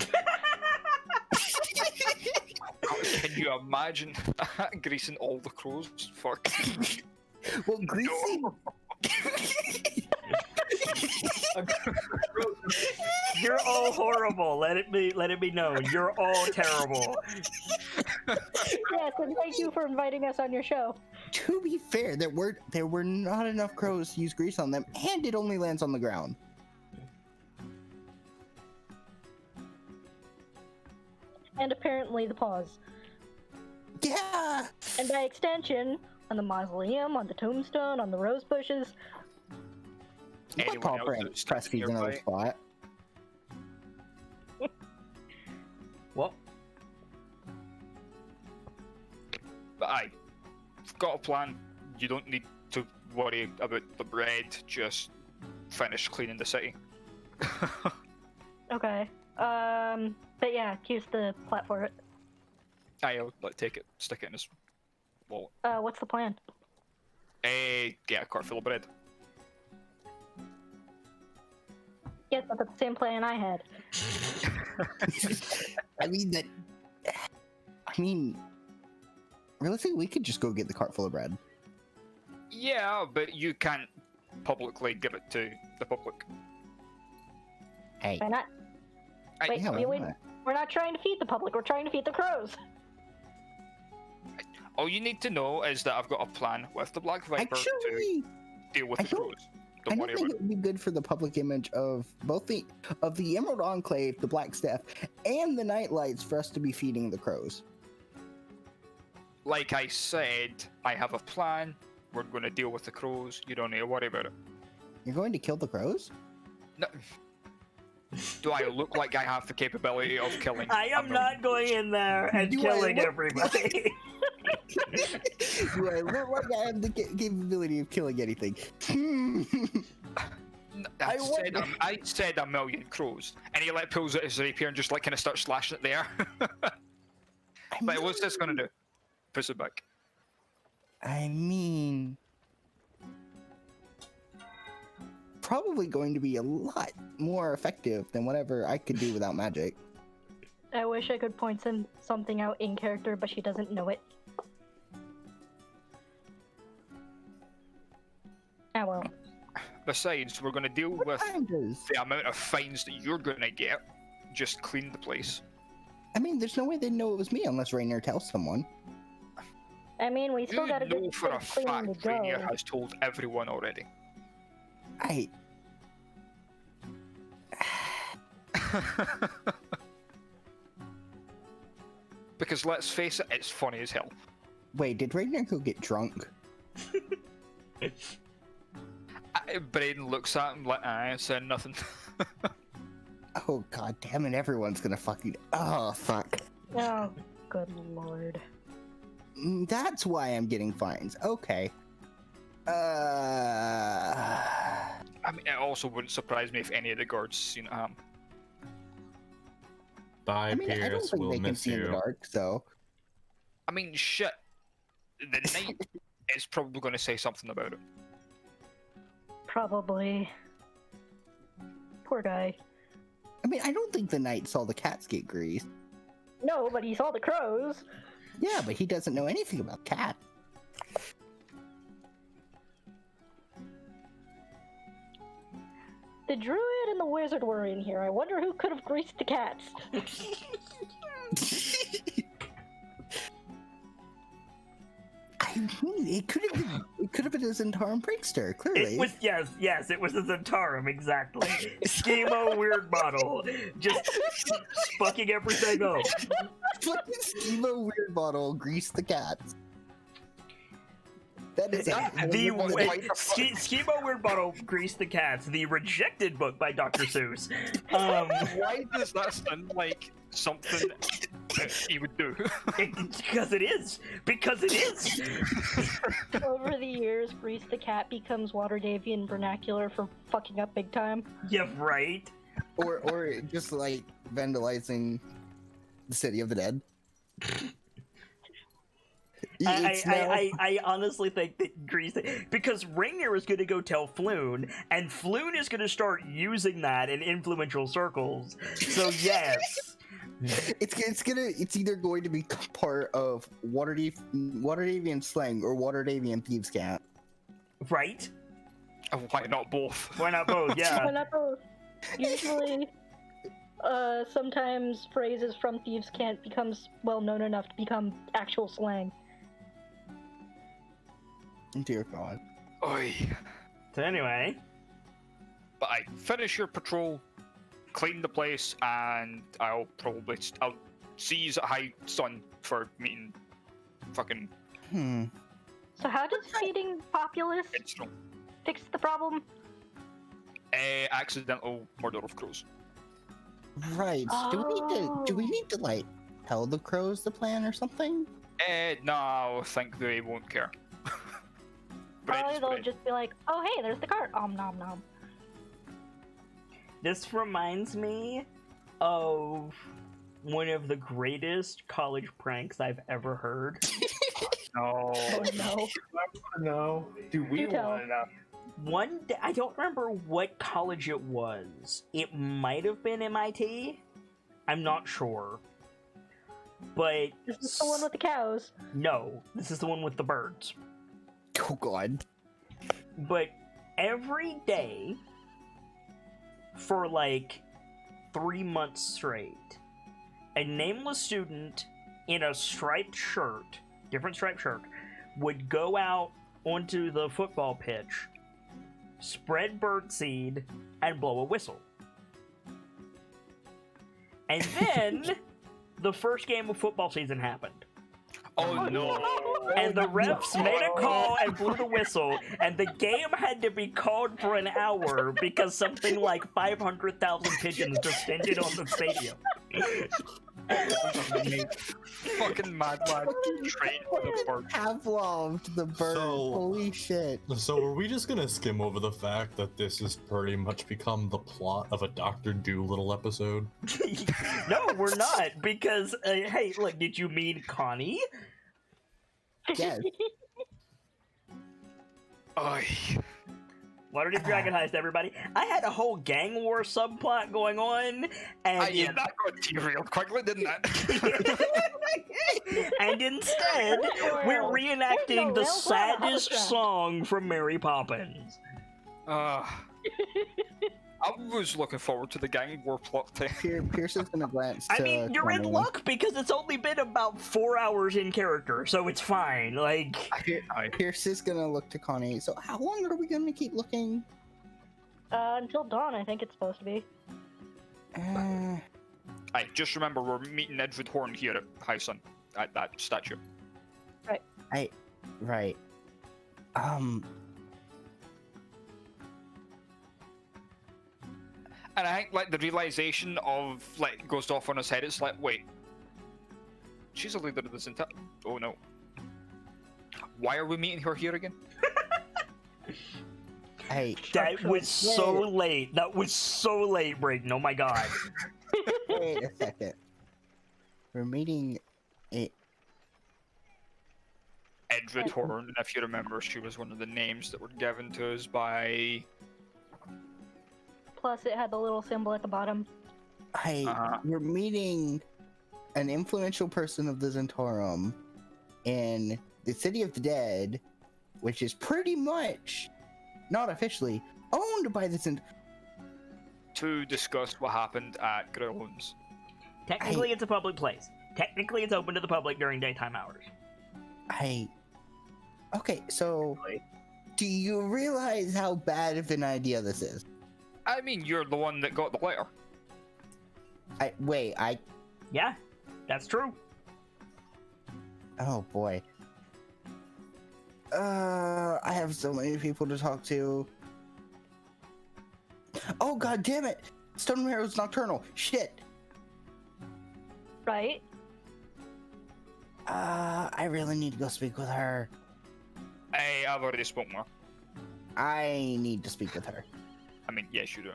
Can you imagine greasing all the crows? Fuck. Well, greasy. You're all horrible. Let it be known. You're all terrible. Yes, and thank you for inviting us on your show. To be fair, there were not enough crows to use grease on them, and it only lands on the ground. And apparently the paws. Yeah. And by extension, on the mausoleum, on the tombstone, on the rose bushes. My Anyone paw else print that's press feeds another nearby? spot. Well, But I've got a plan. You don't need to worry about the bread. Just finish cleaning the city. Okay. But yeah, use the plat for it. I'll take it, stick it in his wallet. What's the plan? Get a cart full of bread. Yes, that's the same plan I had. I mean, realistically, we could just go get the cart full of bread. Yeah, but you can't publicly give it to the public. Hey. Why not? Wait, Yeah, we why win. not? We're not trying to feed the public. We're trying to feed the crows. All you need to know is that I've got a plan with the Black Viper to Actually, deal with I the don't- crows. I Don't don't worry think about it would be good for the public image of both the Emerald Enclave, the Black Staff, and the KnightLites for us to be feeding the crows. it. Like I said, I have a plan. We're going to deal with the crows. You don't need to worry about it. You're going to kill the crows? No. Do I look like I have the capability of killing? I am not going in there and Do I killing look- everybody. Do I look like I have the capability of killing anything? I wonder- said a million crows, and he like pulls out his rapier and just like kind of starts slashing at the air. Like, what's this gonna do? Push it back. I mean, probably going to be a lot more effective than whatever I could do without magic. I wish I could point something out in character, but she doesn't know it. Ah well. Besides, we're gonna deal What with time does? the amount of fines that you're gonna get. Just clean the place. I mean, there's no way they'd know it was me unless Rainier tells someone. I mean, we still You got a know good for a bit cleaning fact to Rainier go. has told everyone already. I Because let's face it, it's funny as hell. wait. Did Rainier go get drunk? Braden looks at him like, I ain't saying nothing. Oh god damn it! Everyone's gonna fucking. Oh fuck. Oh, good lord. That's why I'm getting fines. Okay. I mean, it also wouldn't surprise me if any of the guards seen it. Bye, I mean, I don't Pierce. think We'll they can miss see in the you. dark, so. I mean, shit. The knight is probably going to say something about it. Probably. Poor guy. I mean, I don't think the knight saw the cats get greased. No, but he saw the crows. Yeah, but he doesn't know anything about cat. The druid and the wizard were in here. I wonder who could have greased the cats. I mean, it could have been his Zentarum prankster, clearly. It was yes, it was a Zentarum, exactly. Schemo weird model, just fucking everything up. Fucking Schemo Weird Bottle grease the cats. That is Schemo Weird Bottle Grease the Cats, the rejected book by Dr. Seuss. Why does that sound like something that he would do? Because it is. Because it is. Over the years, grease the cat becomes Waterdavian vernacular for fucking up big time. Yeah, right. or just like vandalizing the city of the dead. I honestly think that Grease, because Rainier is going to go tell Floon, and Floon is going to start using that in influential circles. So yes, it's either going to be part of Waterdavian slang or Waterdavian thieves' cant. right? Why not both? Why not both? Yeah. Why not both? Usually, sometimes phrases from thieves' cant becomes well known enough to become actual slang. Dear God. Oi. So anyway, But I finish your patrol, clean the place, and I'll see you at High Sun for meeting fucking So how does feeding populace Headstrong. fix the problem? Accidental murder of crows. Right. Do we need to like tell the crows the plan or something? No, I think they won't care. Probably Bread's they'll bread. just be like, oh hey, there's the cart. Nom nom. this reminds me of one of the greatest college pranks I've ever heard. No. Oh no. No. Do we You tell. want to know? One day, I don't remember what college it was. It might have been MIT. I'm not sure. But This is the one with the cows. no, this is the one with the birds. Oh God. But every day for like 3 months straight, a nameless student in a striped shirt, different striped shirt, would go out onto the football pitch, spread birdseed, and blow a whistle. And then the first game of football season happened. Oh no! And the refs made a call and blew the whistle, and the game had to be called for an hour because something like 500,000 pigeons descended on the stadium. Fucking mad lad trained the bird. Pavloved the bird. So- Holy shit. So are we just gonna skim over the fact that this has pretty much become the plot of a Dr. Dolittle episode? No, we're not, because, hey, look, did you mean Connie? Yes. Oy. Waterdeep Dragon Heist, everybody. I had a whole gang war subplot going on, and Yeah, that got derailed quickly, didn't it? and instead, we're reenacting the saddest song from Mary Poppins. I was looking forward to the gang war plot too. Pierce is gonna glance to I mean, you're in Connie. luck because it's only been about 4 hours in character, so it's fine. Like, Pierce is gonna look to Connie. So how long are we gonna keep looking? Until dawn, I think it's supposed to be. Aye, just remember we're meeting Edward Horn here at High Sun, at that statue. Right. And I think like the realization of like goes off on his head. It's like, wait, she's a leader of this entire. Oh no. Why are we meeting her here again? Hey, that was so late. That was so late, Brayden. Oh my god. wait a second. We're meeting Edward Horn, if you remember, she was one of the names that were given to us by. Plus, it had the little symbol at the bottom. We're meeting an influential person of the Zentarum in the City of the Dead, which is pretty much, not officially, owned by the Zentarum. To discuss what happened at Grillons. Technically, it's a public place. Technically, it's open to the public during daytime hours. Okay, so do you realize how bad of an idea this is? I mean, you're the one that got the letter. Yeah, that's true. Oh boy. I have so many people to talk to. Oh god damn it! Stone Arrow's nocturnal. Shit. Right? I really need to go speak with her. Hey, I've already spoken with her. I need to speak with her. I mean, yes, you do.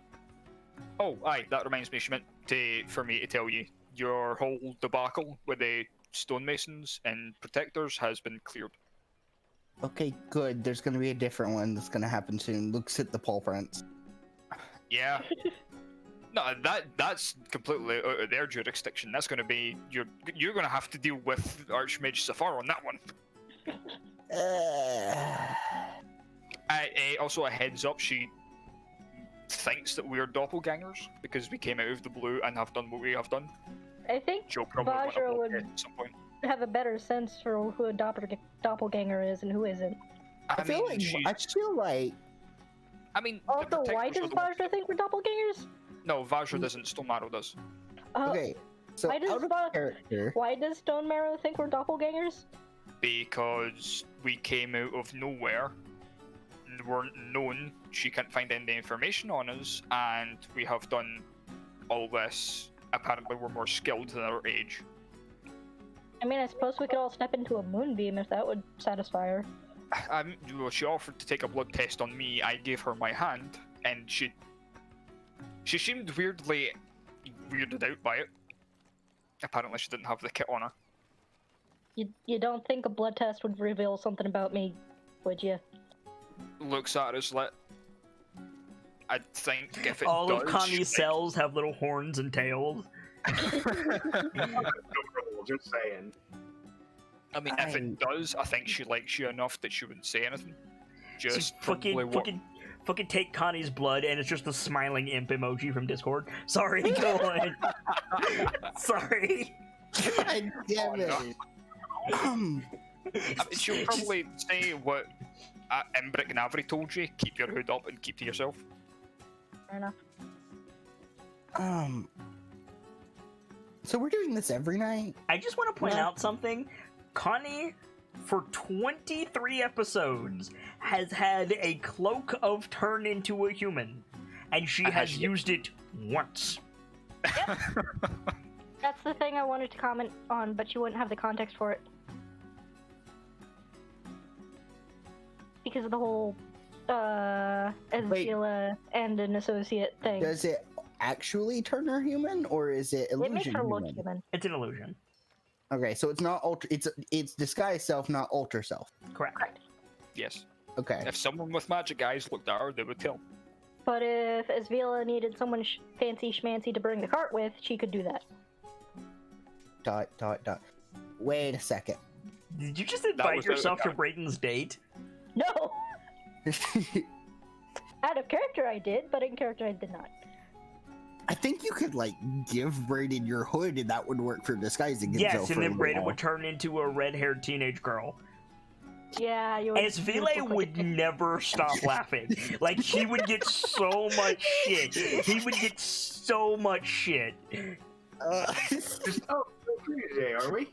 Oh, aye, that reminds me, she meant for me to tell you, your whole debacle with the stonemasons and protectors has been cleared. Okay, good. There's gonna be a different one that's gonna happen soon. Looks at the paw prints. Yeah. No, that's completely out of their jurisdiction. That's going to be you're going to have to deal with Archmage Safar on that one. Also, a heads up, she thinks that we're doppelgangers because we came out of the blue and have done what we have done. I think She'll probably want to Vajra block would it at some point. have a better sense for who a doppelganger is and who isn't. I feel like I mean, Also, the why protectors does are the ones Vajra think we're doppelgangers? No, Vajra doesn't. Stonemarrow does. okay. So why does out of Vajra- character. Why does Stone Marrow think we're doppelgangers? Because we came out of nowhere, weren't known, she can't find any information on us, and we have done all this. Apparently, we're more skilled than our age. I mean, I suppose we could all step into a moonbeam if that would satisfy her. Well, she offered to take a blood test on me. I gave her my hand, and she seemed weirdly weirded out by it. Apparently, she didn't have the kit on her. You don't think a blood test would reveal something about me, would you? Looks at us like, I think if it All does, of Connie's like- cells have little horns and tails. Just saying. I mean, if it does, I think she likes you enough that she wouldn't say anything. Just Fucking, probably what. fucking, fucking take Connie's blood, and it's just the smiling imp emoji from Discord. Sorry, go on. Sorry. God damn it. I mean, she'll probably say what Imbric and Avery told you: keep your hood up and keep to yourself. Fair enough. So we're doing this every night? I just want to point Yeah. out something. Connie, for 23 episodes, has had a cloak of turn into a human, and she has used it once. That's the thing I wanted to comment on, but you wouldn't have the context for it. Because of the whole, Ezreal and an associate thing. Does it actually turn her human, or is it illusion It makes her look human? human. It's an illusion. Okay, so it's not it's disguise self, not alter self. Correct. Yes. Okay. If someone with magic eyes looked at her, they would tell. But if Ezreal needed someone fancy schmancy to bring the cart with, she could do that. ... Wait a second. Did you just invite was yourself to the- Brayden's date? No! Out of character I did, but in character I did not. I think you could like give Brayden your hood, and that would work for disguising himself. Yes, and for a then little Brayden while. would turn into a red-haired teenage girl. Yeah, you would. As you Vile look like would a- never stop laughing. Like, he would get so much shit. He would get so much shit. Just oh, we're free today, are we?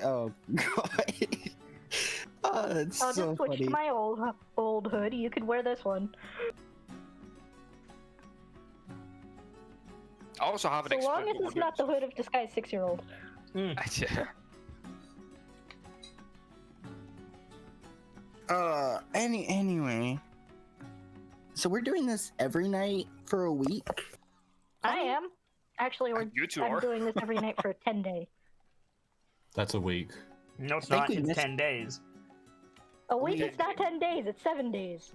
Oh god. Oh, that's I'll so just switch funny. to my old hood. You could wear this one. I also have an So long as it's not the hood of disguised 6-year-old. Yeah. Anyway. So we're doing this every night for a week. I am. Actually, You two I'm are. doing this every night for 10 days. That's a week. No, it's think not. we It's missed- 10 days. A week, Yeah. it's not 10 days, it's 7 days.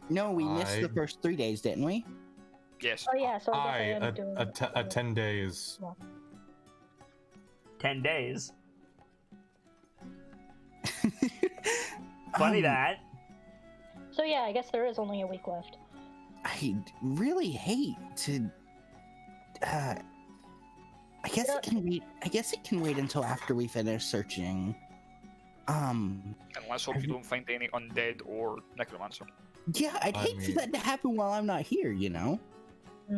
No, we missed the I- first 3 days, didn't we? Yes. Oh yeah, so I guess I am doing a 10 days. 10 days. Funny that. So yeah, I guess there is only a week left. I really hate to. I guess it can wait. I guess it can wait until after we finish searching. And let's hope you don't find any undead or necromancer. Yeah, I'd I hate for mean- that to happen while I'm not here. You know.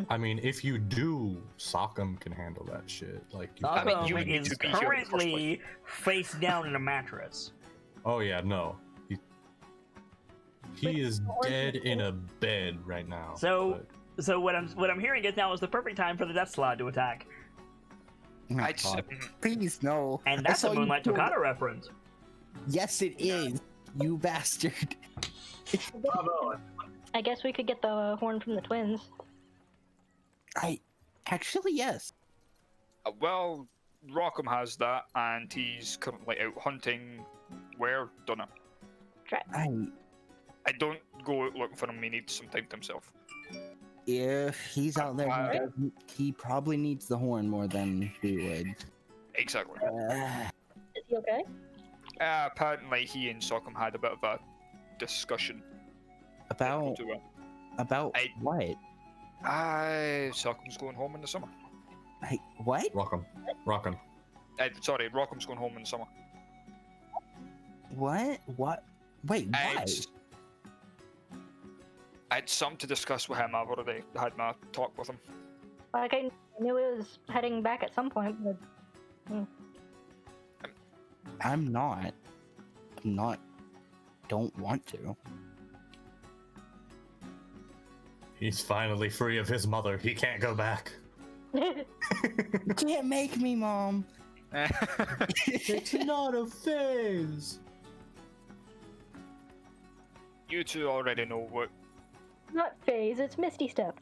I mean, if you do, Sockham can handle that shit. Like, you I mean, Sockham you would need is to be here in the first currently face down in a mattress. oh yeah, no, he is dead in a bed right now. So what I'm hearing is now is the perfect time for the Death Slot to attack. Oh, I'd s- God. Please no. And I that's saw a you Moonlight kill- Toccata reference. Yes, it is. You bastard. Bravo. I guess we could get the horn from the twins. Actually yes. well, Rockham has that, and he's currently out hunting. Where? Don't know. I don't go out looking for him. He needs some time to himself. If he's out there, Why? he probably needs the horn more than we would. Exactly. Is he okay? Apparently, he and Sockham had a bit of a discussion. About I- what? Sockham's going home in the summer. What? Rockham. Sorry, Rockham's going home in the summer. What? What? Wait, why? I had something to discuss with him. I've already had my talk with him. Like I knew he was heading back at some point, but I'm not. Don't want to. He's finally free of his mother. He can't go back. You can't make me, Mom. It's not a phase. You two already know what. not phase, it's Misty Step.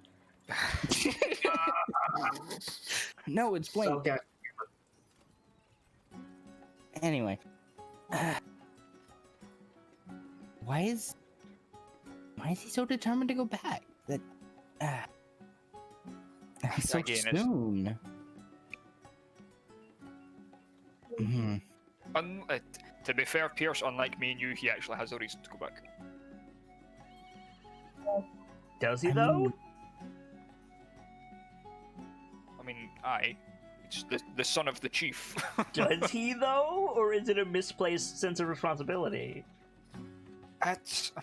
No, it's Blink. Okay. Anyway. Why is he so determined to go back? That so Again, it's- soon. Mhm. To be fair, Pierce, unlike me and you, he actually has a reason to go back. Does he I though? mean- I mean, it's the son of the chief. Does he though, or is it a misplaced sense of responsibility? It's...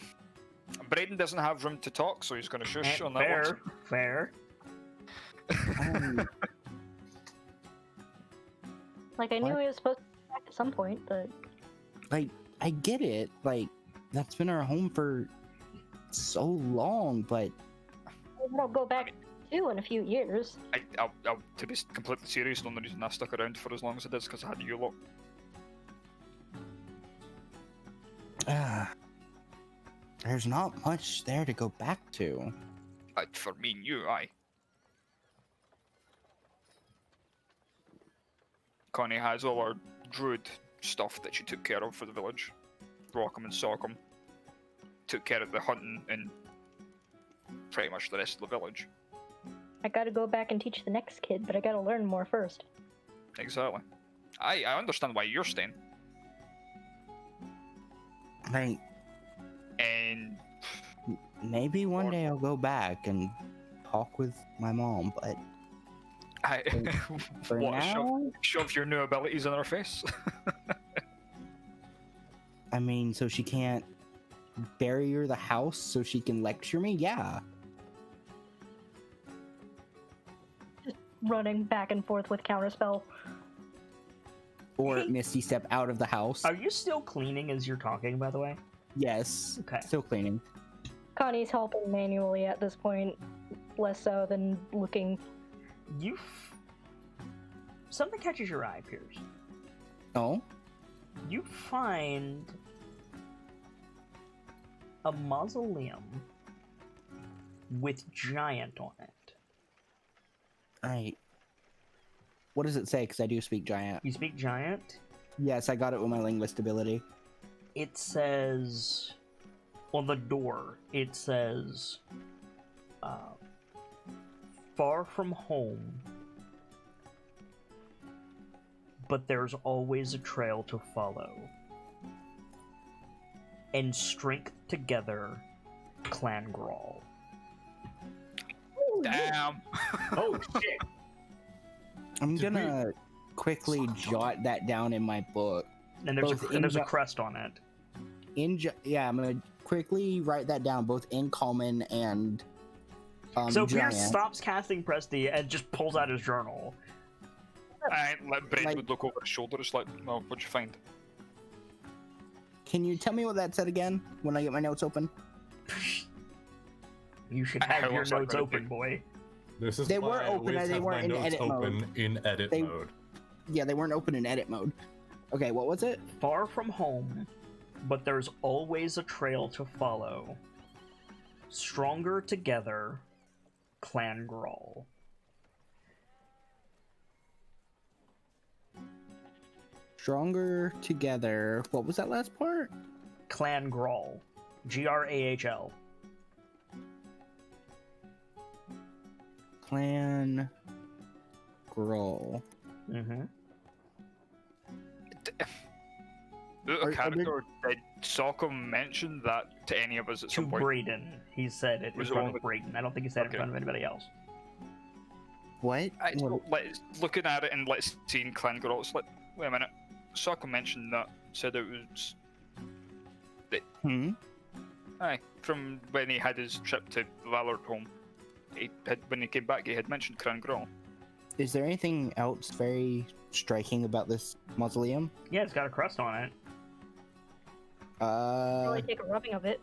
Braden doesn't have room to talk, so he's going to shush on that Fair, one. fair. Um, Like, I knew What? he was supposed to be back at some point, but like, I get it. Like, that's been our home for so long, but we won't go back to in a few years. I'll, to be completely serious, the only reason I stuck around for as long as I did is because I had you lot. there's not much there to go back to. For me and you, aye. Connie has all our druid stuff that she took care of for the village. Rockham and Sockham. Took care of the hunting and pretty much the rest of the village. I gotta go back and teach the next kid, but I gotta learn more first. Exactly. I understand why you're staying. Like, And maybe one day I'll go back and talk with my mom, but I for what, now, shove your new abilities in her face. I mean, so she can't barrier the house so she can lecture me? Yeah. Running back and forth with counterspell. Or Hey. Misty step out of the house. Are you still cleaning as you're talking, by the way? Yes. Okay. Still cleaning. Connie's helping manually at this point, less so than looking. Something catches your eye, Pierce. Oh? You find a mausoleum with giant on it. Right. What does it say? Because I do speak giant. You speak giant? Yes, I got it with my linguist ability. It says on the door, it says far from home, but there's always a trail to follow. And strength together, clan brawl. Damn. Oh shit! I'm Did we- gonna quickly jot that down in my book. And there's Both and there's a in- crest on it. Yeah, I'm gonna quickly write that down, both in common and So giant. Pierce stops casting Presty and just pulls out his journal. I let Braden Like- would look over his shoulder. It's like, well, what'd you find? Can you tell me what that said again when I get my notes open? You should How have your was that notes gonna open, be? boy. This is They why were I open, always they have weren't my in notes edit open mode. in edit They- mode. Yeah, they weren't open in edit mode. Okay, what was it? Far from home, but there's always a trail to follow. Stronger together, clan brawl. Stronger together. What was that last part? Clan brawl. Grahl. Clan Growl. Mm-hmm. Out Are- of character, did Sockham mention that to any of us at To some point? Braden. He said it in Was it front only- of Braden. I don't think he said it in Okay. front of anybody else. What? What- Looking at it and let's see in Clan Girl, it's like, wait a minute. Sockham mentioned that, said it was. Hmm? Aye, from when he had his trip to Valor home. When he came back, he had mentioned Clan Girl. Is there anything else very striking about this mausoleum? Yeah, it's got a crest on it. Probably take a rubbing of it.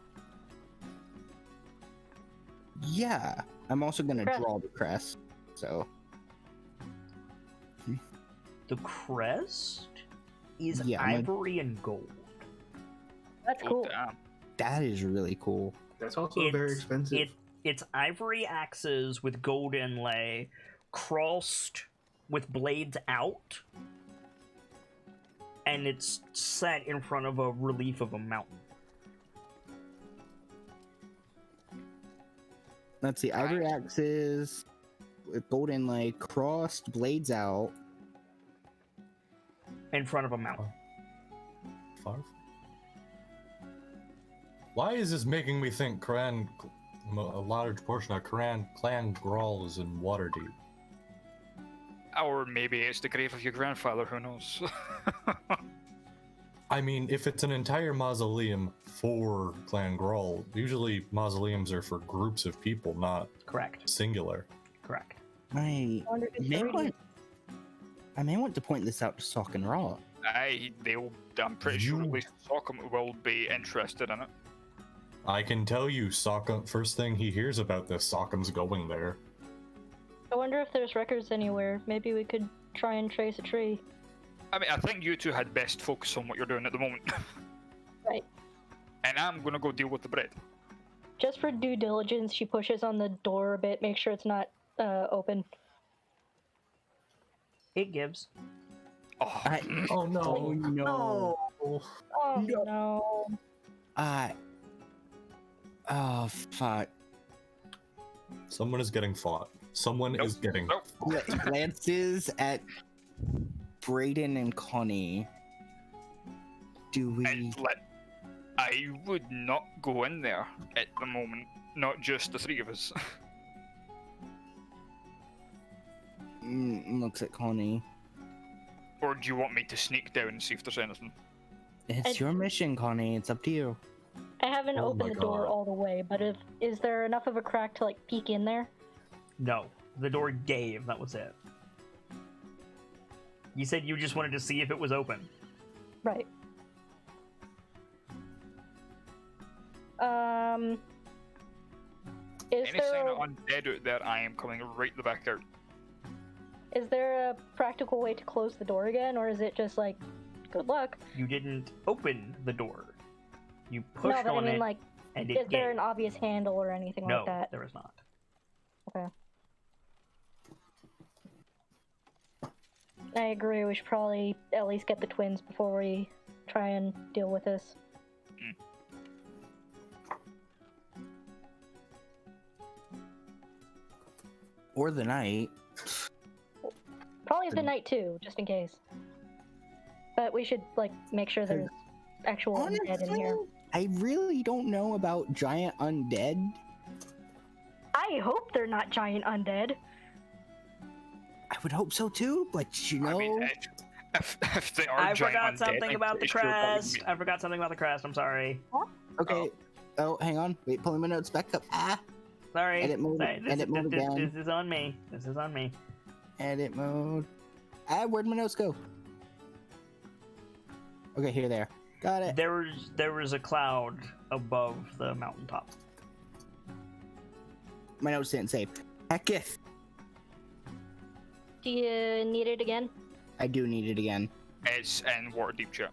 Yeah. I'm also gonna Crest. draw the crest. So The crest is Yeah, I'm gonna- ivory and gold. That's Oh, cool. damn. that is really cool. That's also very expensive. It's ivory axes with gold inlay, crossed with blades out, and it's set in front of a relief of a mountain. Let's see, ivory axes with gold inlay, crossed blades out. In front of a mountain. 5? Why is this making me think a large portion of Clan Grawl is in Waterdeep? Or maybe it's the grave of your grandfather, who knows? I mean, if it's an entire mausoleum for Clan Grawl, usually mausoleums are for groups of people, not Correct. singular. Correct. I wonder if it's may already- want to point this out to Sock and Raw. I'm pretty sure at least Sockham will be interested in it. I can tell you, Sockham, first thing he hears about this, Sockham's going there. I wonder if there's records anywhere. Maybe we could try and trace a tree. I mean, I think you two had best focus on what you're doing at the moment. Right. And I'm gonna go deal with the bread. Just for due diligence, she pushes on the door a bit, make sure it's not open. It gives. Oh, Oh no! Oh no! Oh no. Oh fuck! Someone is getting fought. Someone Nope. is getting. Nope. Glances at Brayden and Connie. Do we? And I would not go in there at the moment. Not just the three of us. Looks at Connie. Or do you want me to sneak down and see if there's anything? It's your mission, Connie. It's up to you. I haven't Oh opened my the door God. all the way, but is there enough of a crack to like peek in there? No. The door gave. That was it. You said you just wanted to see if it was open. Right. Is Any sign there of undead out there, I am coming right the back out. is there a practical way to close the door again, or is it just like, good luck? You didn't open the door. You No, pushed but I on mean, it, like, and is it there gave. an obvious handle or anything No, like that? there is not. Okay. I agree. We should probably at least get the twins before we try and deal with this. Or the night. Probably the night too, just in case. But we should like make sure there's actual undead in here. I really don't know about giant undead. I hope they're not giant undead. I would hope so too, but you know. I mean, if they are I giant forgot undead, something I'm about the pretty sure that would crest. be- I forgot something about the crest. I'm sorry. Okay. Oh, hang on. Wait, pulling my notes back up. Sorry. Edit mode- Sorry. edit mode again. This is on me. This is on me. Edit mode. Where'd my notes go? Okay, here they are. Got it. There was a cloud above the mountaintop. My notes didn't save. Hecketh. Do you need it again? I do need it again. It's in Waterdeep chat.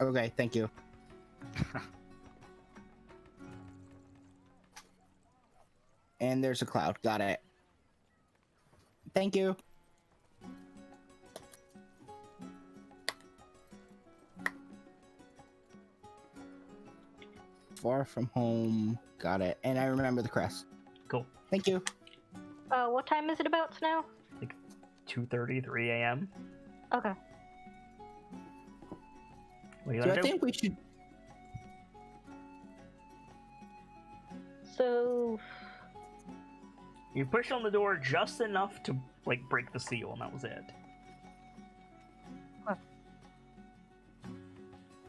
Okay, thank you. And there's a cloud. Got it. Thank you. Far from home. Got it. And I remember the crest. Cool. Thank you. What time is it about now? 2:30, 3 a.m. Okay. What are you So gonna I do? think we should. So You pushed on the door just enough to like break the seal, and that was it.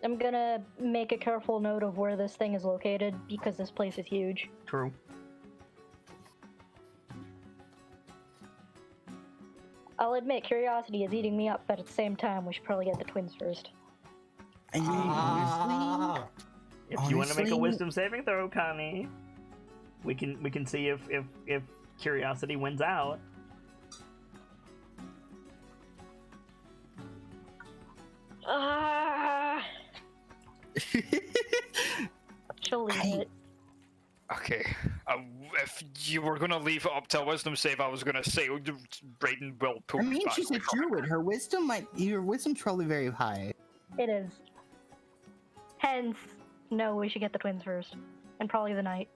I'm gonna make a careful note of where this thing is located because this place is huge. True. I'll admit curiosity is eating me up, but at the same time, we should probably get the twins first. I mean, honestly, If you want to make a Honestly- wisdom saving throw, Connie, we can see if curiosity wins out. Ah, she'll leave it. Okay. If you were gonna leave it up to a wisdom save, I was gonna say Brayden will pull I you mean, back she's a away from it. druid. Your wisdom's probably very high. It is. Hence, no, we should get the twins first, and probably the night.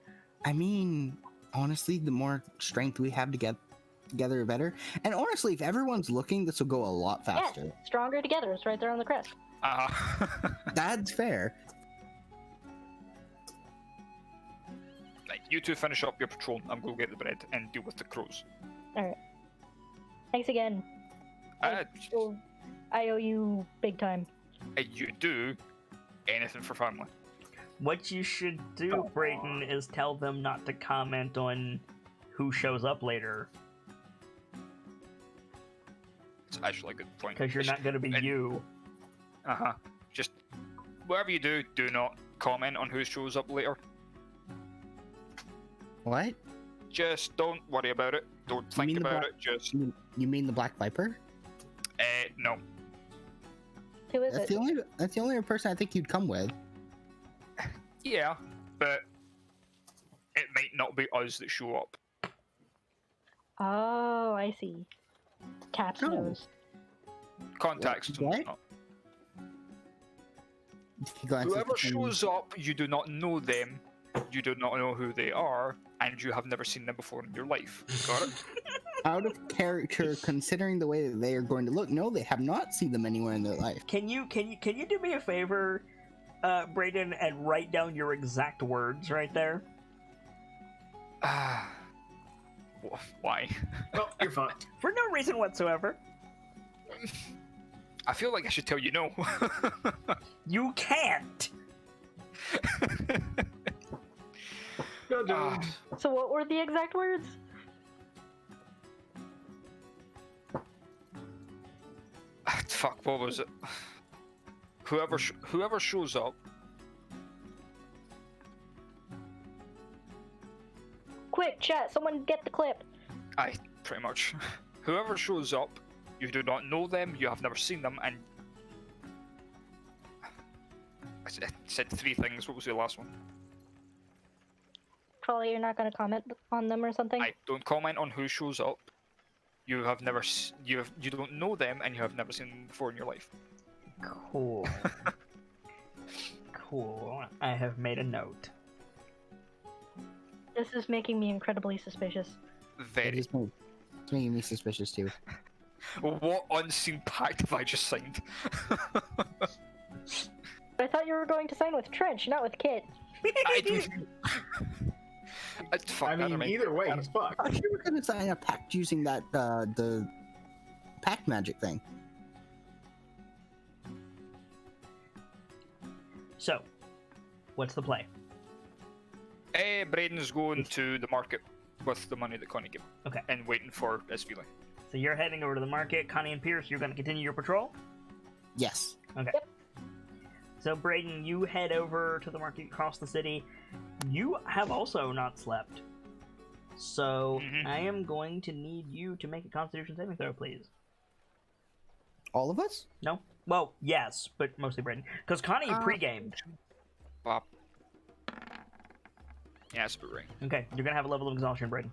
I mean, honestly, the more strength we have together better. And honestly, if everyone's looking, this will go a lot faster. Yes, stronger together. It's right there on the crest. That's fair. Right, you two finish up your patrol. I'm going to get the bread and deal with the crows. Thanks again. I owe you big time. You do anything for family. What you should do, Brayden, is tell them not to comment on who shows up later, It's actually a good point. because you're not going to be you. Just whatever you do, do not comment on who shows up later. What? Just don't worry about it. Don't You think mean the about Black- it. Just You mean the Black Viper? no. Who is That's it? the only person I think you'd come with. Yeah, but it might not be us that show up. Oh, I see. Cat's Oh. nose. Contacts. What? Not. He glances Whoever at you. shows up, you do not know them. You do not know who they are, and you have never seen them before in your life. Got it? Out of character, considering the way that they are going to look. No, they have not seen them anywhere in their life. Can you do me a favor, Brayden, and write down your exact words right there? Why? Oh, you're fine. For no reason whatsoever. I feel like I should tell you no. You can't! Go, dude. So what were the exact words? Fuck, what was it? Whoever shows up. Quick, chat, someone get the clip. Aye, pretty much. Whoever shows up, you do not know them, you have never seen them, and I said three things. What was the last one? Probably you're not going to comment on them or something. I don't comment on who shows up. You have never you don't know them, and you have never seen them before in your life. Cool. Cool. I have made a note. This is making me incredibly suspicious. Very. It's making me suspicious too. What unseen pact have I just signed? I thought you were going to sign with Trench, not with Kit. I don't. Fuck, I mean, never mind. either way, he's fucked. I thought you were going to sign a pact using that the pact magic thing. So, what's the play? Braden's going to the market with the money that Connie gave him. Okay. And waiting for his feeling. So you're heading over to the market. Connie and Pierce, you're going to continue your patrol? Yes. Okay. Yep. So, Brayden, you head over to the market across the city. You have also not slept. So, Mhm. I am going to need you to make a Constitution saving throw, please. All of us? No? Well, yes, but mostly Brayden. Because Connie pre-gamed. Bob. Yeah, that's about right. Okay, you're going to have a level of exhaustion, Brayden.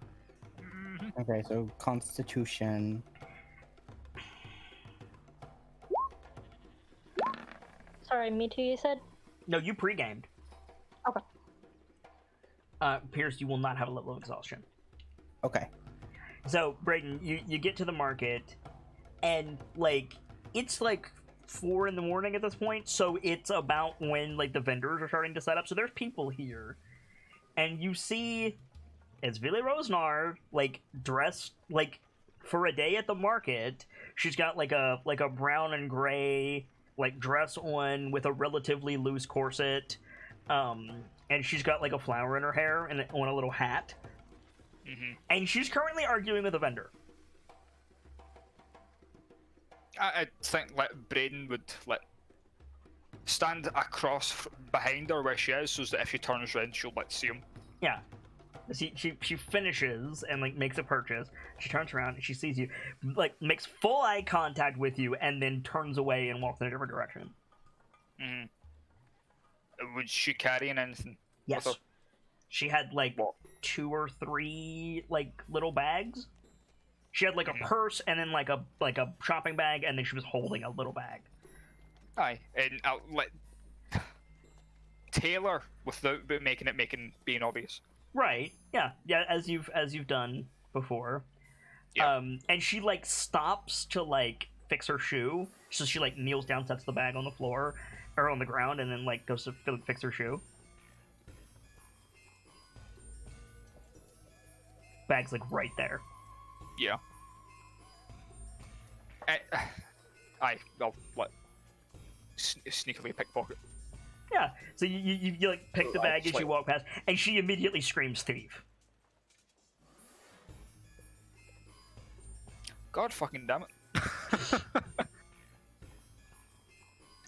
Okay, so Constitution. Sorry, me too, you said? No, you pre-gamed. Okay. Pierce, you will not have a level of exhaustion. Okay. So, Brayden, you get to the market, and, like, it's, like, 4 in the morning at this point, so it's about when, like, the vendors are starting to set up, so there's people here. And you see, it's Vili Rosnar, like, dressed, like, for a day at the market. She's got, like a brown and gray, like, dress on with a relatively loose corset, and she's got, like, a flower in her hair and on a little hat. Mm-hmm. And she's currently arguing with a vendor. I think Braden would stand across behind her where she is, so that if she turns around, she'll see him. Yeah. She finishes and, like, makes a purchase. She turns around and she sees you, like, makes full eye contact with you, and then turns away and walks in a different direction. Mm-hmm. Would she carry anything? Yes. with her? She had, like, What? 2 or 3, like, little bags. She had, like, a purse and then, like a shopping bag, and then she was holding a little bag. Aye, and I'll let Taylor without being obvious. Right. Yeah. Yeah. As you've done before. Yeah. And she like stops to like fix her shoe, so she like kneels down, sets the bag on the floor or on the ground, and then like goes to fix her shoe. Bag's like right there. Yeah. I'll what? Sneakily pickpocket. Yeah. So you like pick the bag as like- you walk past, and she immediately screams thief. God fucking damn it.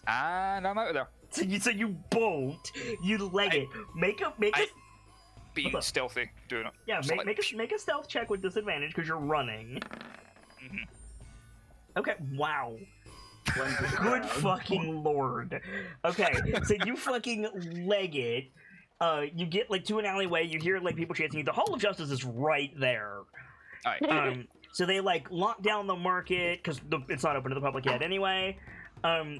And I'm out of there. So you bolt, you leg it, make a Being What's up? stealthy, doing it. yeah, So, make a stealth check with disadvantage because you're running. Mhm. Okay, wow. Lens is Good down. fucking lord. Okay, so you fucking leg it. You get like to an alleyway. You hear like people chasing you. The Hall of Justice is right there. Alright. So they like lock down the market because it's not open to the public yet anyway.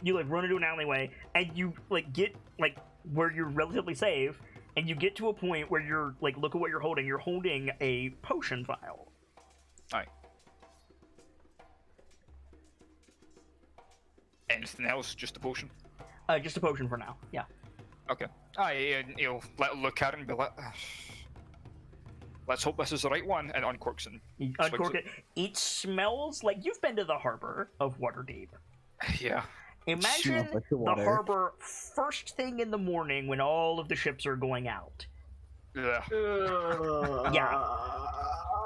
You like run into an alleyway and you like get like where you're relatively safe, and you get to a point where you're like, look at what you're holding. You're holding a potion vial. Alright. Anything else? Just a potion? Just a potion for now. Yeah. Okay. He'll look at it and be like, let's hope this is the right one, and uncorks and You swings uncork it. It smells like you've been to the harbor of Waterdeep. Yeah. Imagine Smells like the the water. harbor first thing in the morning when all of the ships are going out. Ugh.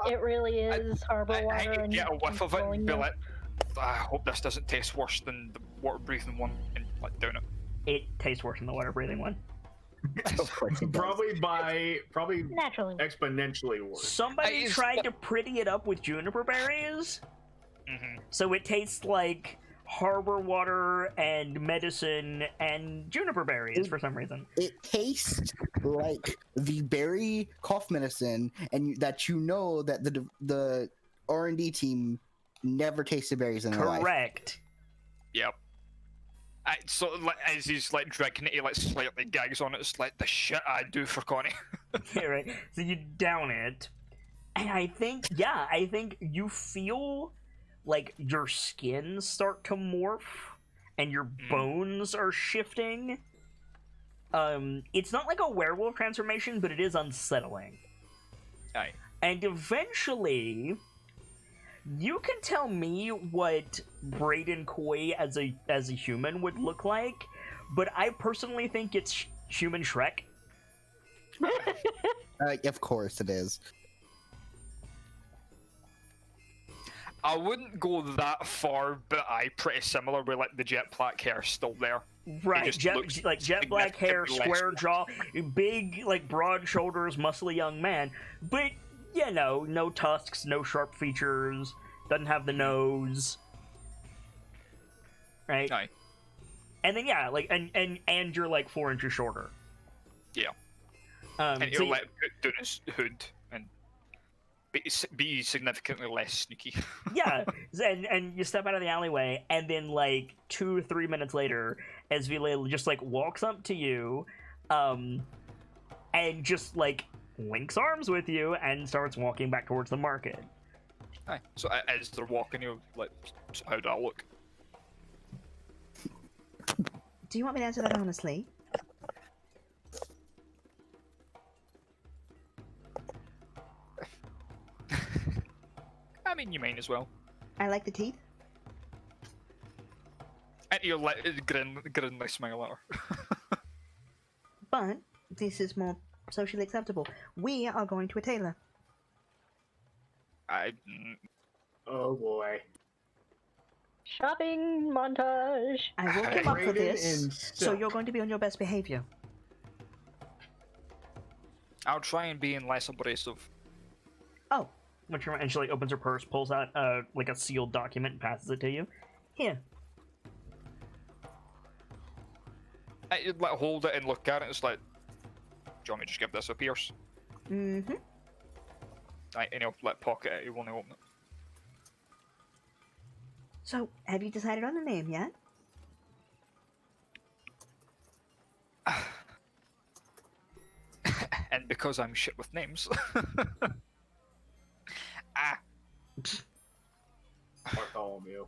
It really is harbor I water. can and get a whiff of it and be controlling like, I hope this doesn't taste worse than the water breathing one, and like doing it. It tastes worse than the water breathing one. Of course it does. Probably Naturally. exponentially worse. Somebody It's- tried to pretty it up with juniper berries, Mm-hmm. so it tastes like harbor water and medicine and juniper berries for some reason. It tastes like the berry cough medicine, and that you know that the R&D team never tasted berries in their life. Correct. Yep. So like, as he's like drinking it, he like slightly gags on it. It's like the shit I do for Connie. Yeah, right. So you down it, and I think you feel like your skin start to morph and your bones are shifting. It's not like a werewolf transformation, but it is unsettling. Aye. And eventually, you can tell me what Braden Coy as a human would look like, but I personally think it's human Shrek. Of course it is. I wouldn't go that far, but pretty similar. Where like the jet black hair still there. Right, just jet looks black hair, significantly less square jaw, big like broad shoulders, muscly young man. But you know, no tusks, no sharp features, doesn't have the nose. Right? Aye. And then yeah, like and you're like 4 inches shorter. Yeah. Um, And so he'll let put down his hood and be significantly less sneaky. yeah, and you step out of the alleyway, and then like 2 or 3 minutes later, Esvile just like walks up to you, and just like links arms with you and starts walking back towards the market. Aye. So as they're walking, you're like, so how do I look? Do you want me to answer that honestly? I mean, you might as well. I like the teeth. And you'll let it grin like smile at her. But this is more socially acceptable. We are going to a tailor. Oh boy. Shopping montage. I will come up for Braden this, in so silk. you're going to be on your best behavior. I'll try and be less abrasive. Oh, And she like opens her purse, pulls out like a sealed document, and passes it to you. here. You'd like hold it and look at it. It's like, do you want me to just give this a pierce? Mm-hmm. And he'll like pocket it. He won't open it. So, have you decided on a name yet? And because I'm shit with names. Bartholomew.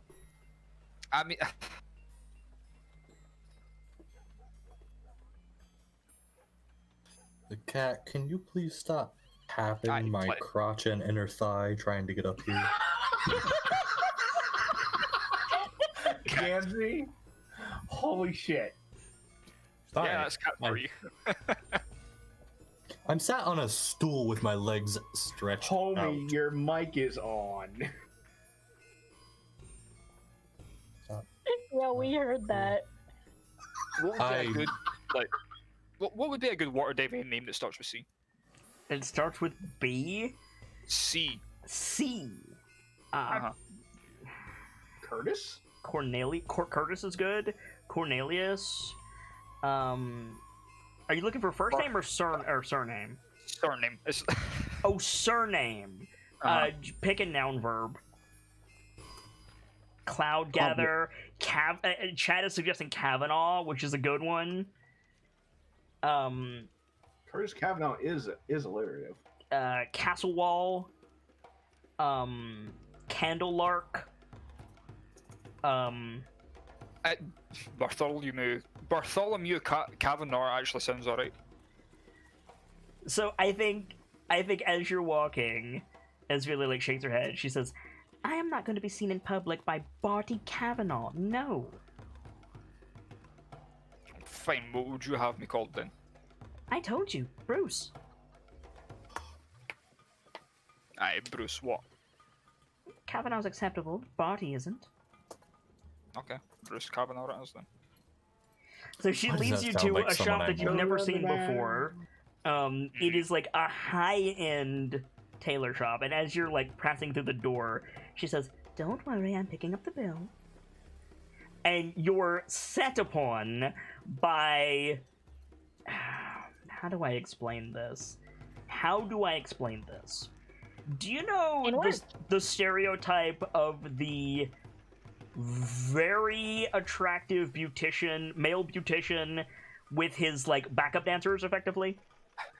I mean, The cat, can you please stop tapping I my play- crotch and inner thigh trying to get up here? Gansy? Holy shit. Sorry, yeah, that's cat for you. I'm sat on a stool with my legs stretched Homie, out. your mic is on. Yeah, we heard that. What would be I- a good like? What would be a good Waterdeep name that starts with C? It starts with B. C. C. Uh-huh. Curtis? Curtis is good. Cornelius. Are you looking for first name or surname? Surname. It's Oh, surname. Uh-huh. Pick a noun verb. Cloud gather. Chad is suggesting Kavanaugh, which is a good one. Curtis Kavanaugh is alliterative. Castle wall. Candlelark. Bartholomew Kavanaugh actually sounds alright. So I think as you're walking, as really like shakes her head, she says, "I am not going to be seen in public by Barty Kavanaugh. No." Fine, what would you have me called then? I told you, Bruce. Aye, Bruce, what? Kavanaugh's acceptable. Barty isn't. Okay, Bruce Kavanaugh it is then. So she Why does leads that you sound to like a someone shop I that you've know? never seen before. It is like a high-end tailor shop, and as you're like passing through the door, she says, "Don't worry, I'm picking up the bill." And you're set upon by... How do I explain this? Do you know In words. the stereotype of the very attractive male beautician with his like backup dancers, effectively?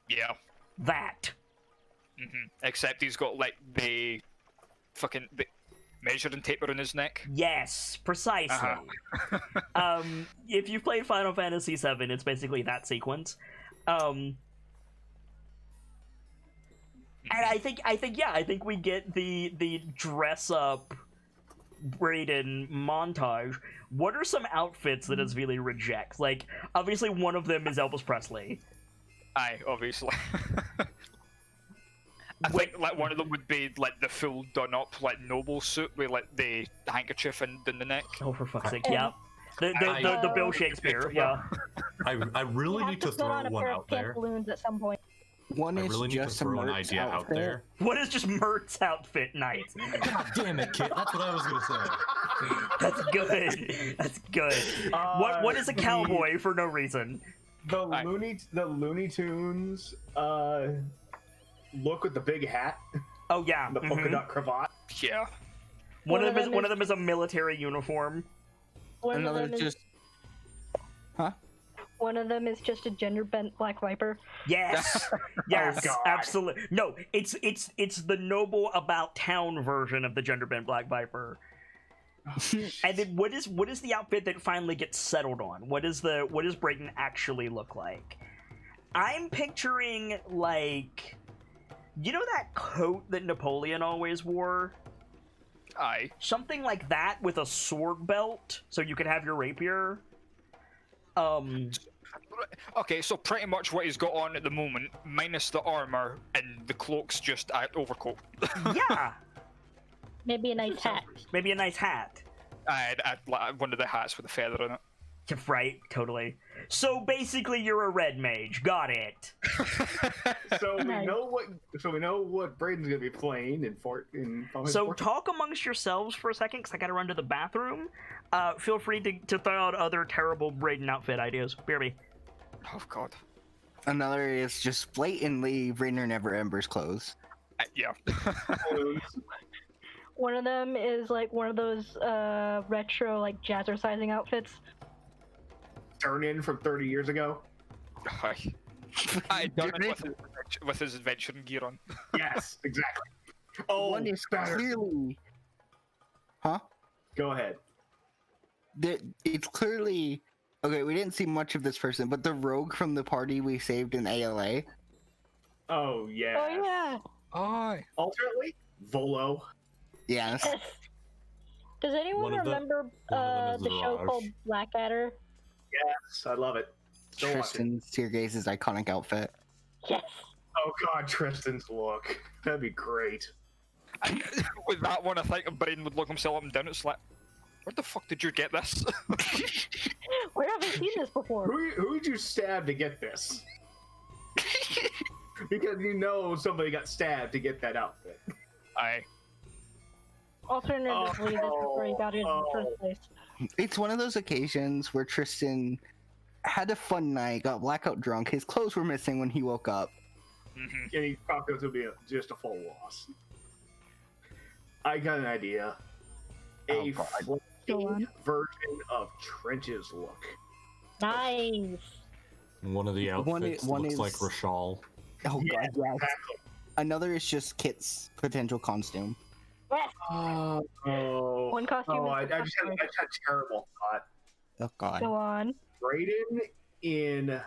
Yeah. That. Except he's got like the measuring tape around his neck. Yes, precisely. If you've played Final Fantasy VII, it's basically that sequence. And I think we get the dress up Brayden montage. What are some outfits that Asvili rejects? Like, obviously one of them is Elvis Presley. Aye, obviously. I think like one of them would be like the full done up like noble suit with like the handkerchief in the neck. Oh, for fuck's sake, And- yeah. The Bill Shakespeare, yeah. I really You have need to put throw on a one pair out of there. pantaloons at some point. One I is really need to just a throw an Mert's idea out outfit. there. What is just Mert's outfit night? God damn it, kid. That's what I was gonna say. That's good. That's good. What is a cowboy for no reason? The Looney Tunes look with the big hat, Oh yeah. the polka dot cravat. Yeah. One of them is a military uniform. Another just One of them is just a gender bent black viper. Yes. Yes. God. Absolutely. No, it's the noble about town version of the gender bent black viper. And then what is the outfit that finally gets settled on? What does Brayden actually look like? I'm picturing like, you know that coat that Napoleon always wore? Aye. Something like that with a sword belt, so you could have your rapier. Okay, so pretty much what he's got on at the moment, minus the armor and the cloak's just overcoat. Yeah, Maybe a nice hat. maybe a nice hat. Like one of the hats with a feather in it. Right, totally. So basically, you're a red mage. Got it. So we Nice. know what Braden's gonna be playing in Final So Fantasy talk amongst yourselves for a second, because I gotta run to the bathroom. Feel free to throw out other terrible Brayden outfit ideas. BRB. Oh god. another is just blatantly Rainer Never Ember's clothes. Yeah. 4. One of them is like one of those retro like jazzercising outfits. Turn in from 30 years ago. I done it with his adventuring gear on. Yes, exactly. Oh, One is better. clearly Huh? Go ahead. It's clearly okay. We didn't see much of this person, but the rogue from the party we saved in ALA. Oh yeah. Oh yeah. Aye. Alternately, Volo. Yes. Yes. Does anyone One of them- remember one of them is the show Raj. called Blackadder? Yes, I love it. Still watching. Tristan Seargaze's iconic outfit. Yes. Oh god, Tristan's look. That'd be great. With that one, I think Braden would look himself up and down. It's like, where the fuck did you get this? Where have I seen this before? Who would you stab to get this? Because you know somebody got stabbed to get that outfit. Aye. Alternatively, this is where he got it in the first place. It's one of those occasions where Tristan had a fun night, got blackout drunk. His clothes were missing when he woke up. Mhm. And he thought this would be just a full loss. I got an idea. Oh, A God. Go floating on. version of Trench's look. Nice. One of the One outfits one looks is- like Rashal. Oh Yeah, god, yes. exactly. Another is just Kit's potential costume. Yes. Oh, One costume I is just had a terrible thought. Oh god. Go on. Brayden in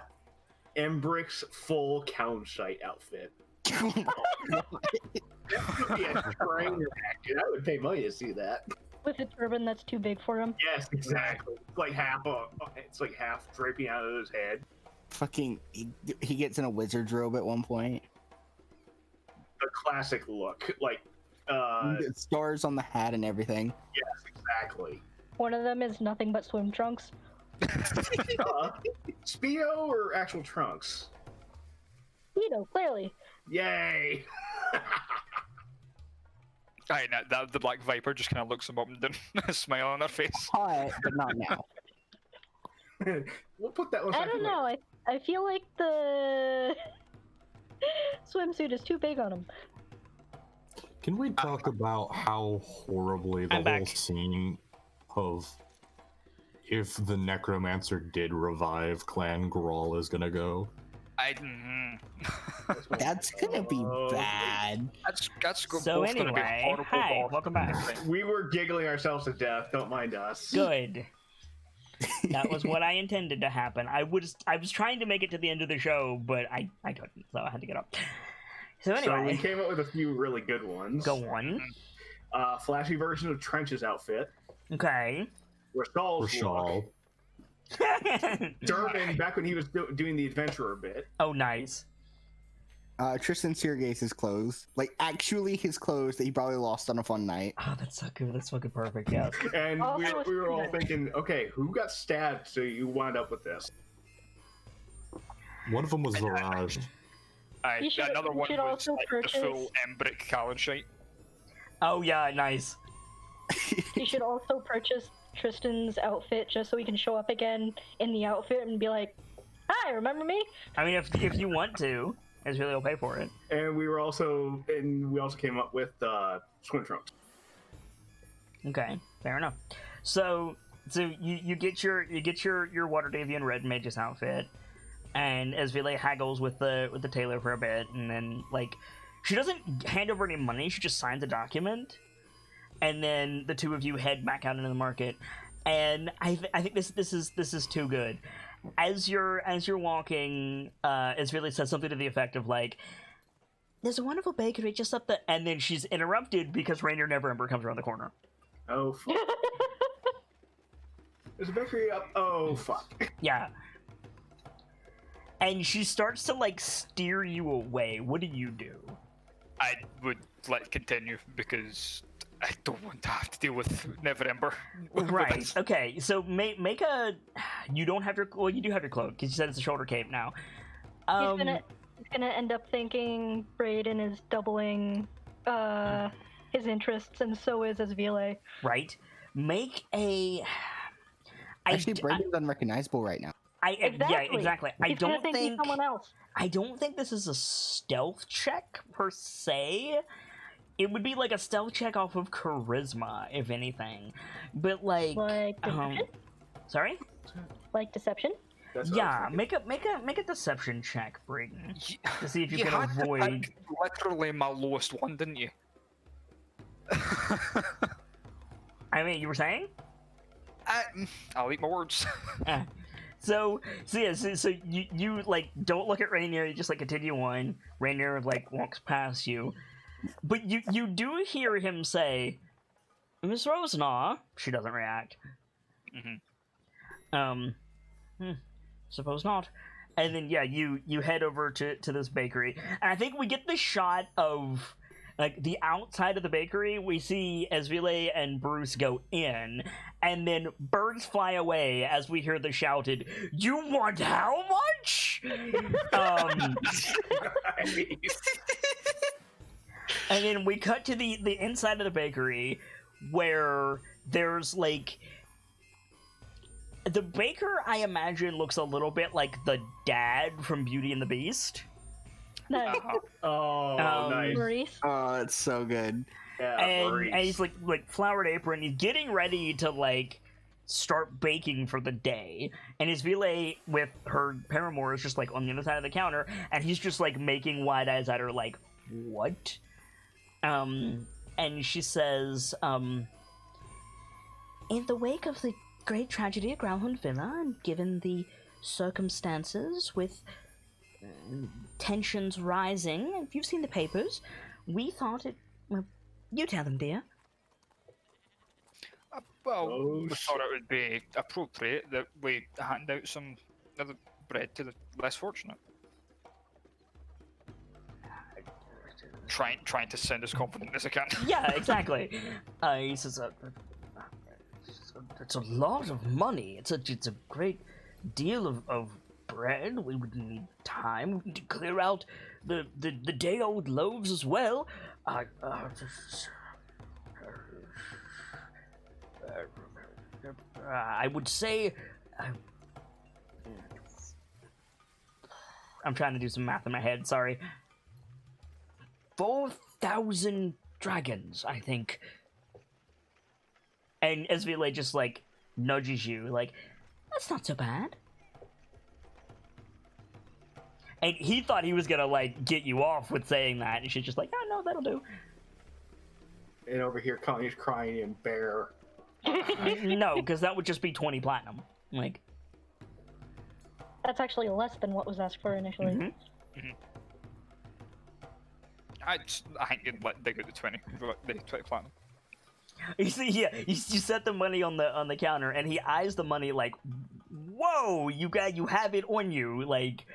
Embrick's full Countshite outfit. That would be a trainer action. I would pay money to see that. With a turban that's too big for him. Yes, exactly. It's like half draping out of his head. Fucking he gets in a wizard's robe at one point. The classic look, like Stars on the hat and everything. yes, exactly. One of them is nothing but swim trunks. Speedo or actual trunks? Clearly. Yay! Aye, that the Black Viper just kind of looks him up and down, a smile on her face. Hot, but not now. We'll put that one. I don't know. I feel like the swimsuit is too big on him. Can we talk about how horribly the I'm whole back. scene of if the necromancer did revive Clan Grawl is gonna go? That's gonna be bad. That's So both gonna be anyway, horrible. hi, awful. welcome back. We were giggling ourselves to death. Don't mind us. Good. That was what I intended to happen. I was trying to make it to the end of the show, but I couldn't, so I had to get up. So So we anyway, came up with a few really good ones. go on. Flashy version of Trench's outfit. Okay. Rashal's look. Rashal. Durbin, back when he was doing the adventurer bit. Oh, nice. Tristan Seargaze's clothes. Like actually his clothes that he probably lost on a fun night. Oh, that's so good. That's fucking perfect. Yes. And Oh, we that was were all good. thinking, okay, who got stabbed so you wound up with this? One of them was Viraj. Aye, You should- another you one should was also like, the full Embrick Callan shite. Oh yeah, nice. You should also purchase Tristan's outfit just so he can show up again in the outfit and be like, "Hi, remember me?" I mean, if you want to, Israeli will pay for it. And we also came up with swim trunks. Okay, fair enough. So you get your Waterdeepian red mage's outfit, and Esvile haggles with the tailor for a bit, and then like she doesn't hand over any money; she just signs a document, and then the two of you head back out into the market. And I think this is too good. As you're walking, Esvile says something to the effect of like, "There's a wonderful bakery just up the," and then she's interrupted because Rainier Neverember comes around the corner. Oh, fuck. There's a bakery up. Oh, fuck. Yeah. And she starts to like steer you away. What do you do? I would let continue because I don't want to have to deal with Neverember. with Right. this. Okay. So make a. You don't have your. Well, you do have your cloak because you said it's a shoulder cape now. He's gonna end up thinking Brayden is doubling his interests, and so is Esvile. Right. Make a. Actually, Brayden's unrecognizable right now. Yeah, exactly. I He's gonna don't think he's think. someone else. I don't think this is a stealth check per se. It would be like a stealth check off of charisma, if anything. But like, Like deception? Sorry. Like deception? That's what I Yeah, was make a deception check, Braden, to see if you You can had to avoid. pick literally my lowest one, didn't you? I mean, you were saying? I'll eat my words. So you like don't look at Rainier, you just like continue on. Rainier like walks past you. But you do hear him say, Miss Rosenaw. She doesn't react. Suppose not. And then yeah, you head over to this bakery. And I think we get the shot of like the outside of the bakery. We see Esvile and Bruce go in, and then birds fly away as we hear the shouted, "You want how much?" And then we cut to the inside of the bakery, where there's like the baker. I imagine looks a little bit like the dad from Beauty and the Beast. Nice. Oh, nice. Maurice. Oh, it's so good. Yeah, And he's like flowered apron. He's getting ready to like start baking for the day. And his Ville with her paramour is just like on the other side of the counter, and he's just like making wide eyes at her, like, what? And she says, in the wake of the great tragedy at Growlhund Villa, and given the circumstances with tensions rising, if you've seen the papers, we thought it. Well, you tell them, dear. We thought it would be appropriate that we hand out some other bread to the less fortunate. Trying to sound as confident as I can. Yeah, exactly. He says, it's a lot of money. It's a great deal of bread. We would need time. We need to clear out the day-old loaves as well. I would say... I'm trying to do some math in my head, sorry. 4,000 dragons, I think. And Esvile just, like, nudges you, like, that's not so bad. And he thought he was gonna, like, get you off with saying that, and she's just like, oh, no, that'll do. And over here, Connie's crying in bear. No, because that would just be 20 platinum. Like, That's actually less than what was asked for initially. I think you'd let dig out the 20 platinum. you see, yeah, you set the money on the counter, and he eyes the money like, whoa, you have it on you, like,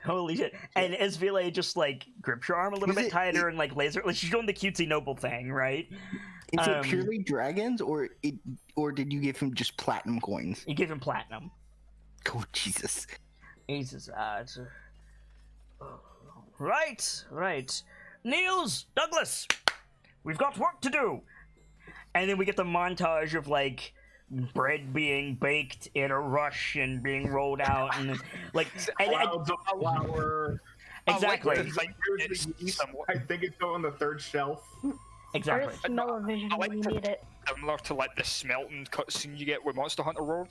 holy shit. And Esvile just, like, grips your arm a little bit tighter and, like, laser, like, she's doing the cutesy noble thing, right? Is it purely dragons, or did you give him just platinum coins? You give him platinum. Oh, Jesus. He says, right. Niels, Douglas, we've got work to do. And then we get the montage of, like, bread being baked in a rush and being rolled out, and like Clouds of flour. Exactly. Here's the yeast. I think it's on the third shelf. Exactly. Or smell-o-vision I like when you to- need it. Similar to like the smelting cutscene you get with Monster Hunter World.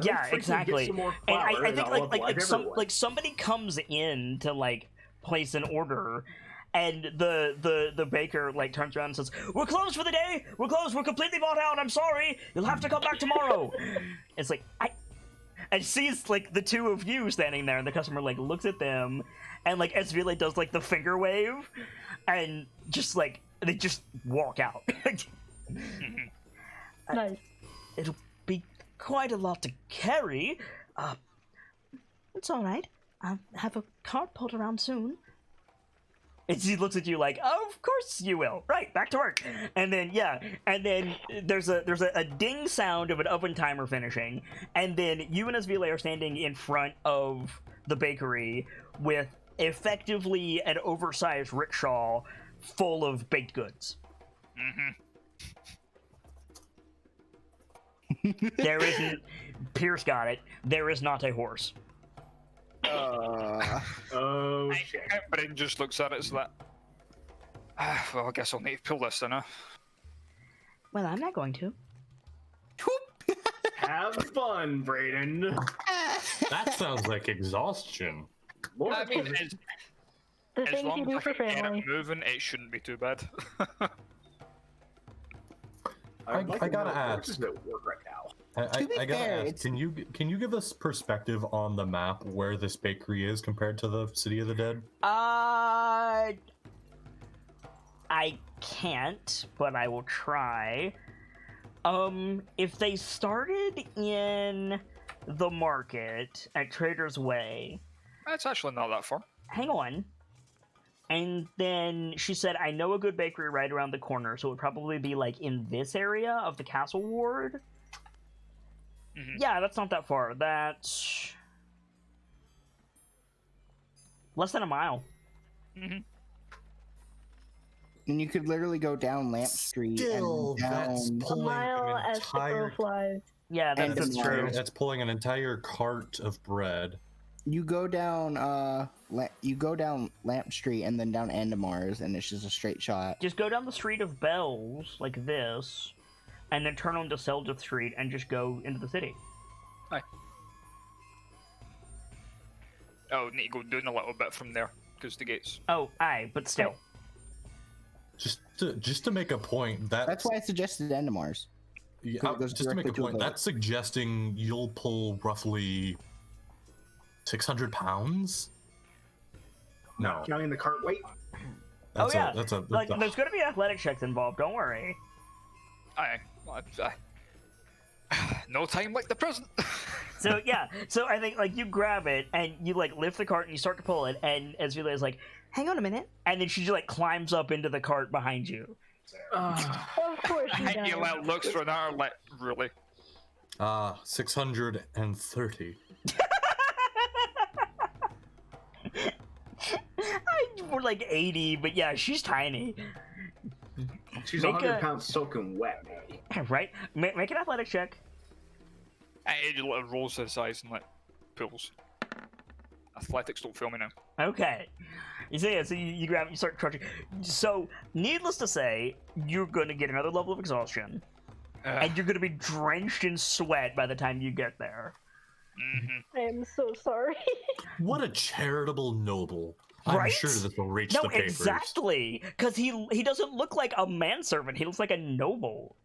Yeah, Freaking exactly. get some more And flour I think I'll oblige everyone. like somebody comes in to like place an order, and the baker like turns around and says, "We're closed for the day. We're closed. We're completely bought out. I'm sorry. You'll have to come back tomorrow." It's like and sees like the two of you standing there, and the customer like looks at them, and like Esvile does like the finger wave, and just like they just walk out. Nice. It'll be quite a lot to carry. It's all right. I'll have a cart pulled around soon. And he looks at you like, oh, of course you will. Right, back to work. And then there's a ding sound of an oven timer finishing, and then you and Esvile are standing in front of the bakery with effectively an oversized rickshaw full of baked goods. There isn't. Pierce got it. There is not a horse. Oh shit. Brain just looks at it as that. Well, I guess I'll need to pull this then, huh? Well, I'm not going to. Have fun, Brayden. That sounds like exhaustion. More I mean, The as things long you as do I for can get family. it moving, it shouldn't be too bad. I I'd like to gotta know, where ask. does it work right now? To be I gotta fair, ask, it's- can you give us perspective on the map where this bakery is compared to the City of the Dead? I can't, but I will try. If they started in the market at Trader's Way, It's actually not that far. hang on. And then she said, I know a good bakery right around the corner, so it would probably be like in this area of the castle ward. Mhm. Yeah, that's not that far. That's less than a mile. Mhm. And you could literally go down Lamp Street Still, and that's down. A pulling mile an as the crow entire. flies. Yeah, And that's the true. mile. That's pulling an entire cart of bread. You go down you go down Lamp Street and then down Andamars, and it's just a straight shot. Just go down the Street of Bells like this, and then turn onto Seldith Street and just go into the city. Oh, need to go down a little bit from there because the gates. Oh, aye, but still. Just to make a point, That's why I suggested Andamars. Yeah, So it goes just to make a directly to a point, boat. that's suggesting you'll pull roughly 600 pounds. No, Counting the cart weight? that's yeah. that's a Like, that's a- there's gonna be athletic checks involved, don't worry. Aye. No time like the present. So, yeah, so I think, like, you grab it, and you, like, lift the cart, and you start to pull it, and Esvila is like, hang on a minute, and then she just, like, climbs up into the cart behind you. Of course she And you does. like looks for another like really. 630. We're like 80, but yeah, she's tiny. She's Make 100 a- pounds soaking wet, maybe. Right? Make an athletic check. And it like, rolls to the sides and like pulls. Athletics don't fail me now. Okay. So you grab it, you start crunching. So, needless to say, you're gonna get another level of exhaustion, and you're gonna be drenched in sweat by the time you get there. I am so sorry. What a charitable noble! I'm Right? sure this will reach No, the papers. exactly, because he doesn't look like a manservant. He looks like a noble.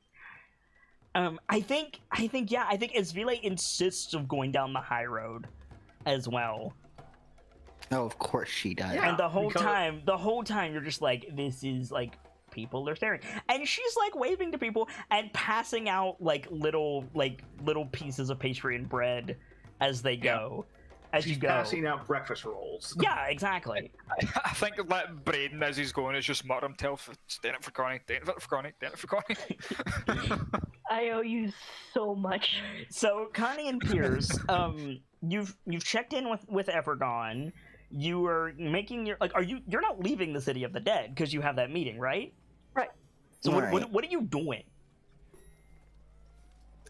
I think Esvile insists of going down the high road, as well. Oh, of course she does. Yeah. And the whole because- time, you're just like, this is like, people are staring, and she's like waving to people and passing out like little pieces of pastry and bread as they go, as She's you go. passing out breakfast rolls. Yeah, exactly. I think like Braden as he's going is just muttering himself, stand up for Connie, stand up for Connie, stand up for Connie. I owe you so much. So Connie and Pierce, you've checked in with Evergon. You are making your you're not leaving the City of the Dead because you have that meeting, right? Right. So Right. what are you doing?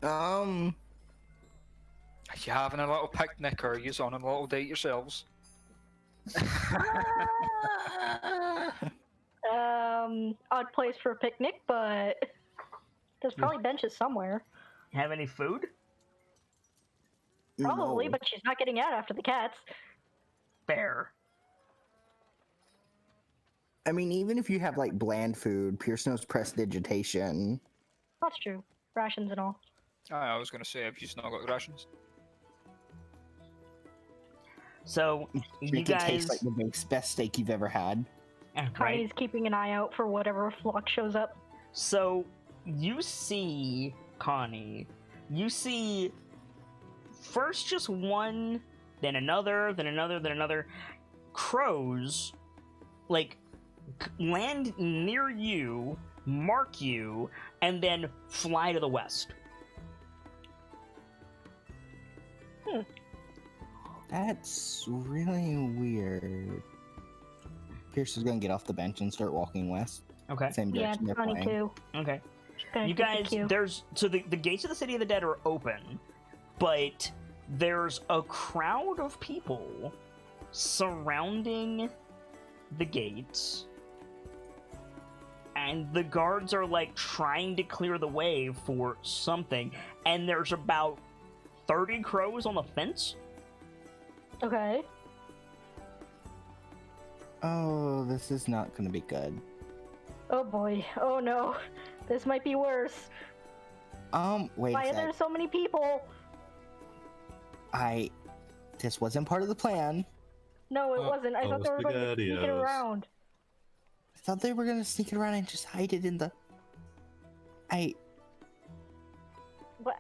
Are you having a little picnic or are you on a little date yourselves? Odd place for a picnic, but there's probably benches somewhere. Have any food? Probably, No. but she's not getting out after the cats. Fair. I mean, even if you have like bland food, Pierce knows prestidigitation. That's true. Rations and all. I was gonna say, have you not got rations? So you Make it guys, taste like the best steak you've ever had. right? Connie's keeping an eye out for whatever flock shows up. So you see Connie. You see first just one, then another, then another, then another. Crows, like, land near you, mark you, and then fly to the west. That's really weird. Pierce is gonna get off the bench and start walking west. Okay. Same Yeah, direction they're Connie flying. too. Okay. She's gonna You take the guys, cue. there's so the gates of the City of the Dead are open, but there's a crowd of people surrounding the gates, and the guards are like trying to clear the way for something, and there's about 30 crows on the fence. Okay. Oh, this is not gonna be good. Oh boy. Oh no. This might be worse. Wait Why a are there sec. so many people? This wasn't part of the plan. No, it wasn't. I thought they were going to sneak it SpaghettiOs. around. I thought they were gonna sneak it around and just hide it in the. But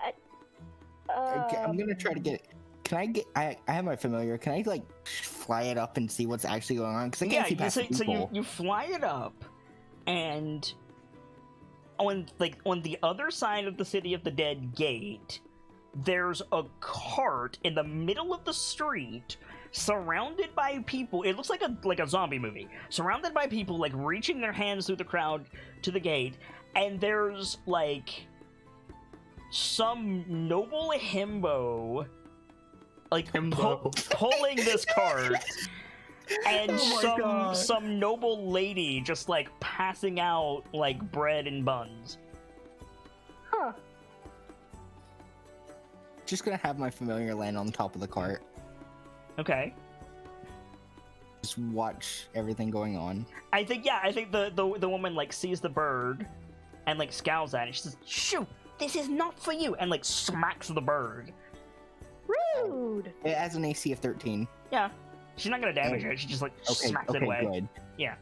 I'm gonna try to get it. Can I get? I have my familiar. Can I like fly it up and see what's actually going on? Because I can't see past the so people. you fly it up, and on the other side of the City of the Dead gate, there's a cart in the middle of the street, surrounded by people. It looks like a zombie movie, surrounded by people like reaching their hands through the crowd to the gate, and there's like some noble himbo like pulling this cart, and Oh my God. some noble lady just like passing out like bread and buns. huh? Just gonna have my familiar land on top of the cart. Okay. Just watch everything going on. I think the woman like sees the bird and like scowls at it. She says, "Shoot, this is not for you," and like smacks the bird. Rude. It has an AC of 13. Yeah, she's not gonna damage it. She just like Okay, smacks it okay, away. good. Yeah.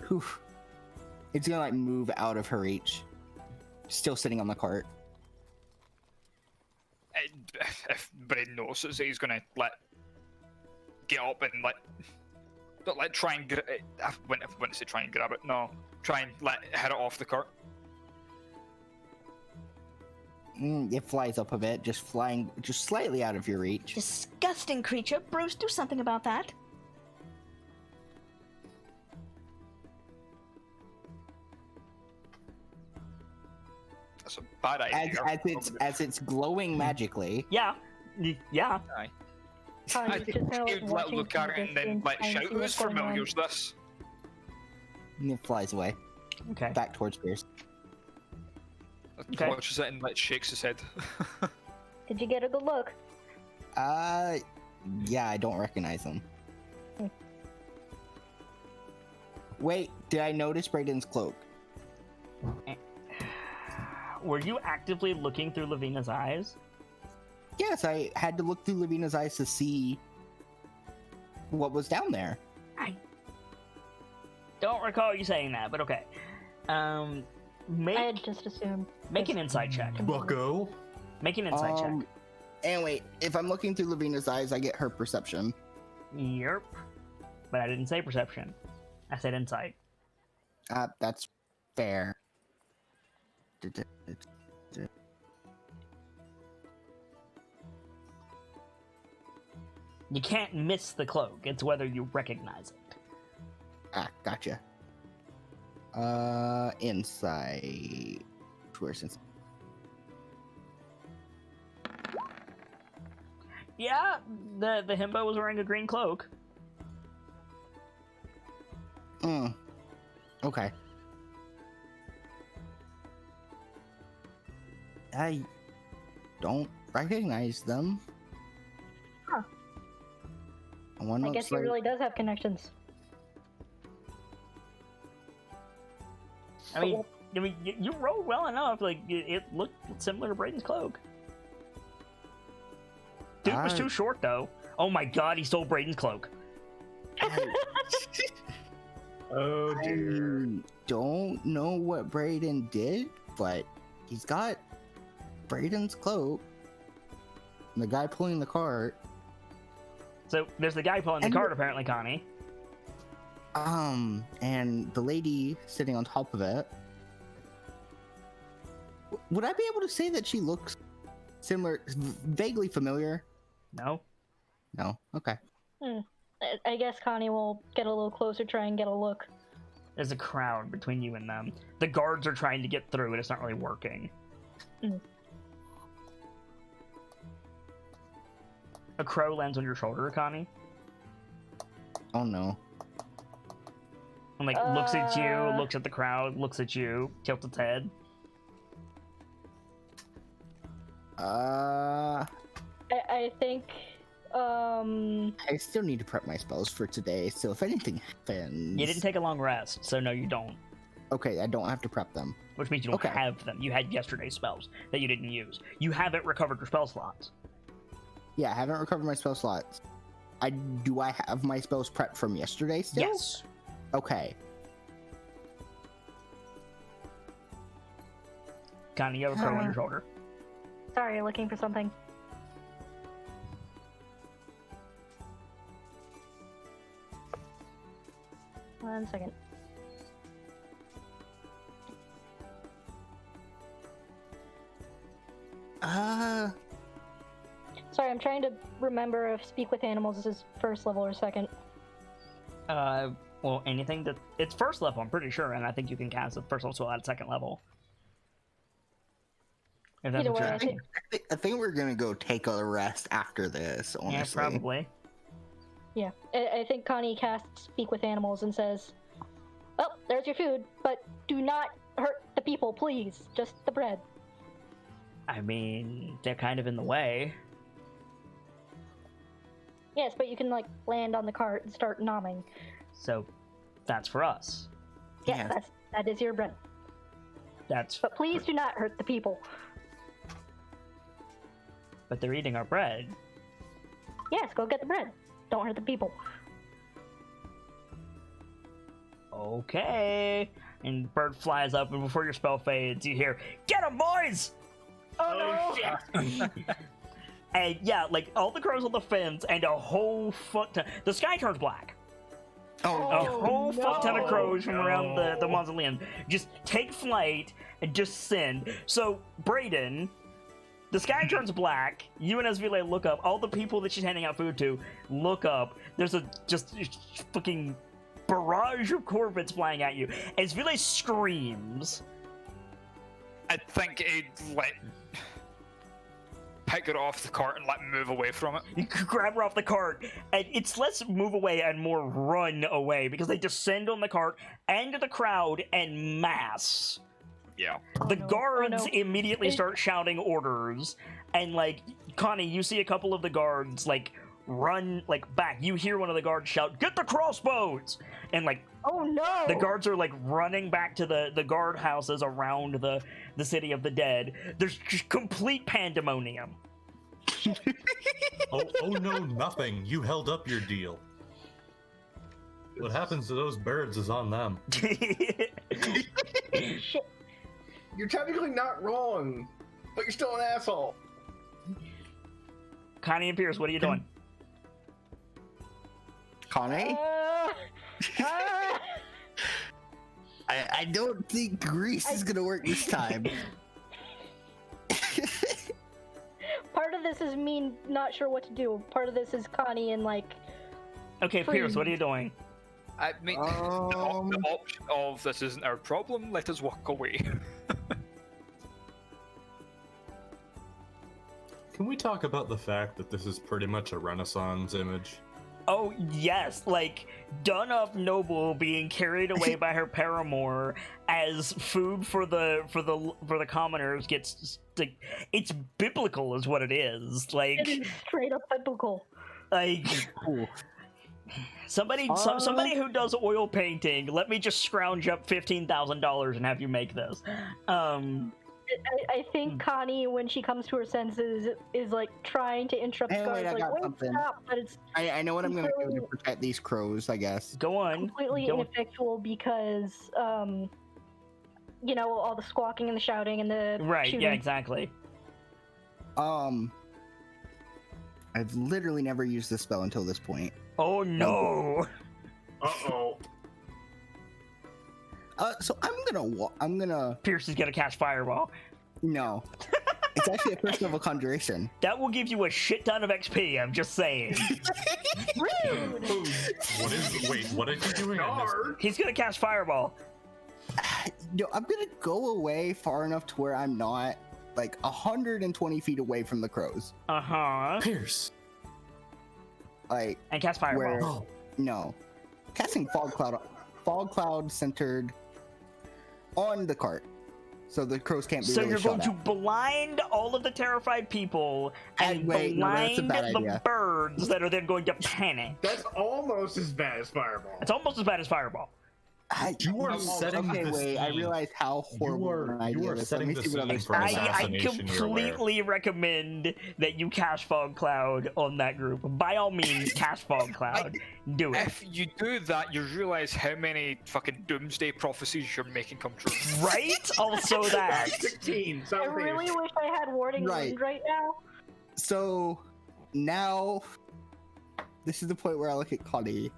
Whew. It's gonna like move out of her reach. Still sitting on the cart. If Braden notices it, he's gonna get up and not try and grab it. When I say try and grab it, no, try and hit it off the cart. It flies up a bit, just slightly out of your reach. Disgusting creature. Bruce, do something about that. That's a bad idea. As it's glowing magically. Yeah. Yeah. Aye. Connie's I just think kinda, you'd watching look from at a it and then distance, trying to shout, see "Whose what's going on. familiar's this?" And it flies away. Okay. Back towards Pierce. Okay. Watches it and shakes his head. Did you get a good look? Yeah, I don't recognize them. Hmm. Wait, did I notice Brayden's cloak? Were you actively looking through Lavina's eyes? Yes, I had to look through Lavina's eyes to see what was down there. I don't recall you saying that, but okay. I Make had just assumed. make an insight check. Bucko. Make an insight check. And wait, if I'm looking through Lavina's eyes, I get her perception. Yep. But I didn't say perception. I said insight. That's fair. You can't miss the cloak. It's whether you recognize it. Gotcha. Insight. Where's insight? Yeah, the himbo was wearing a green cloak. Okay. I don't recognize them. Huh. One I looks guess he like- really does have connections. I mean, you rolled well enough. Like it looked similar to Braden's cloak. Dude was too short though. Oh my god, he stole Braden's cloak. Oh dear. I don't know what Brayden did, but he's got Brayden's cloak. The guy pulling the cart. So there's the guy pulling the And- cart, apparently, Connie. And the lady sitting on top of it. Would I be able to say that she looks similar, vaguely familiar? No. No. Okay. I guess Connie will get a little closer, try and get a look. There's a crowd between you and them. The guards are trying to get through, and it's not really working. A crow lands on your shoulder, Connie, Oh no. and like looks at you, looks at the crowd, looks at you, tilts its head. I think, I still need to prep my spells for today, so if anything happens... You didn't take a long rest, so no, you don't. Okay, I don't have to prep them. which means you don't Okay. have them. You had yesterday's spells that you didn't use. You haven't recovered your spell slots. Yeah, I haven't recovered my spell slots. Do I have my spells prepped from yesterday still? Yes. Okay. Connie, you have a crow on your shoulder. Sorry, looking for something. One second. Sorry, I'm trying to remember if Speak with Animals is first level or second. Well, anything that it's first level, I'm pretty sure, and I think you can cast it first level so at second level. If that's Either what way, you're I asking. think I think we're gonna go take a rest after this, Yeah, honestly. probably. yeah, I think Connie casts Speak with Animals and says, "Oh, there's your food, but do not hurt the people, please. Just the bread." I mean, they're kind of in the way. Yes, but you can like land on the cart and start nomming. So that's for us. Yes, Yes. that is your bread. That's But please do not hurt the people. but they're eating our bread. Yes, go get the bread. Don't hurt the people. Okay. And bird flies up, and before your spell fades, you hear, "Get 'em, boys!" Oh, shit! And yeah, like all the crows on the fence, and a whole fuck ton. The sky turns black. A whole fuck ton of crows from around the mausoleum just take flight and descend. So, Brayden, the sky turns black. You and Esvile look up. All the people that she's handing out food to look up. There's a just fucking barrage of corvids flying at you. Esvile screams. I think he'd like pick her off the cart and like move away from it. You grab her off the cart, and it's less move away and more run away because they descend on the cart and the crowd en masse. Yeah. The no. guards Oh, no. immediately start shouting orders, and like Connie, you see a couple of the guards like run like back. You hear one of the guards shout, "Get the crossbows!" And like Oh no! the guards are like running back to the guard houses around the city of the dead. There's just complete pandemonium. Oh no, nothing. You held up your deal. What happens to those birds is on them. Shit. You're technically not wrong, but you're still an asshole. Connie and Pierce, what are you doing? Connie? Ah! I don't think Grease is gonna work this time. Part of this is me not sure what to do. Part of this is Connie and like. Okay, Pierce, what are you doing? I mean, the option of this isn't our problem. Let us walk away. Can we talk about the fact that this is pretty much a Renaissance image? Oh yes, like done up noble being carried away by her paramour as food for the commoners gets like it's biblical is what it is. It Like is straight up biblical. Cool. somebody who does oil painting, let me just scrounge up $15,000 and have you make this. I think Connie, when she comes to her senses, is like trying to interrupt Hey, guards, wait, I like, got wait, something. stop, but it's I know what I'm gonna do to protect these crows, I guess. Go on. completely Go on. ineffectual because, you know, all the squawking and the shouting and the Right, shooting. yeah, exactly. I've literally never used this spell until this point. Oh no. Uh-oh. So I'm gonna Pierce is gonna cast Fireball. no. It's actually a first level conjuration. That will give you a shit ton of XP, I'm just saying. Rude! What are you doing on this? Guard. He's gonna cast Fireball. No, I'm gonna go away far enough to where I'm not like 120 feet away from the crows. Uh-huh. Pierce! Like And cast Fireball. where Oh, no. Casting fog cloud centered on the cart. So the crows can't be So really you're going shot to at. blind all of the terrified people and Wait, no, that's a blind bad the idea. birds that are then going to panic. That's almost as bad as Fireball. It's almost as bad as Fireball. You are Oh, setting Okay, the wait. I scene. realize how horrible an idea you are this is. setting Let me the see what scene other for an stuff- I assassination. You're aware. completely recommend that you cast Fog Cloud on that group. By all means, cast Fog Cloud. Do it. If you do that, you realize how many fucking doomsday prophecies you're making come true. Right? Also that. 16. I Something. really wish I had warding Right. wound right now. So now, this is the point where I look at Connie.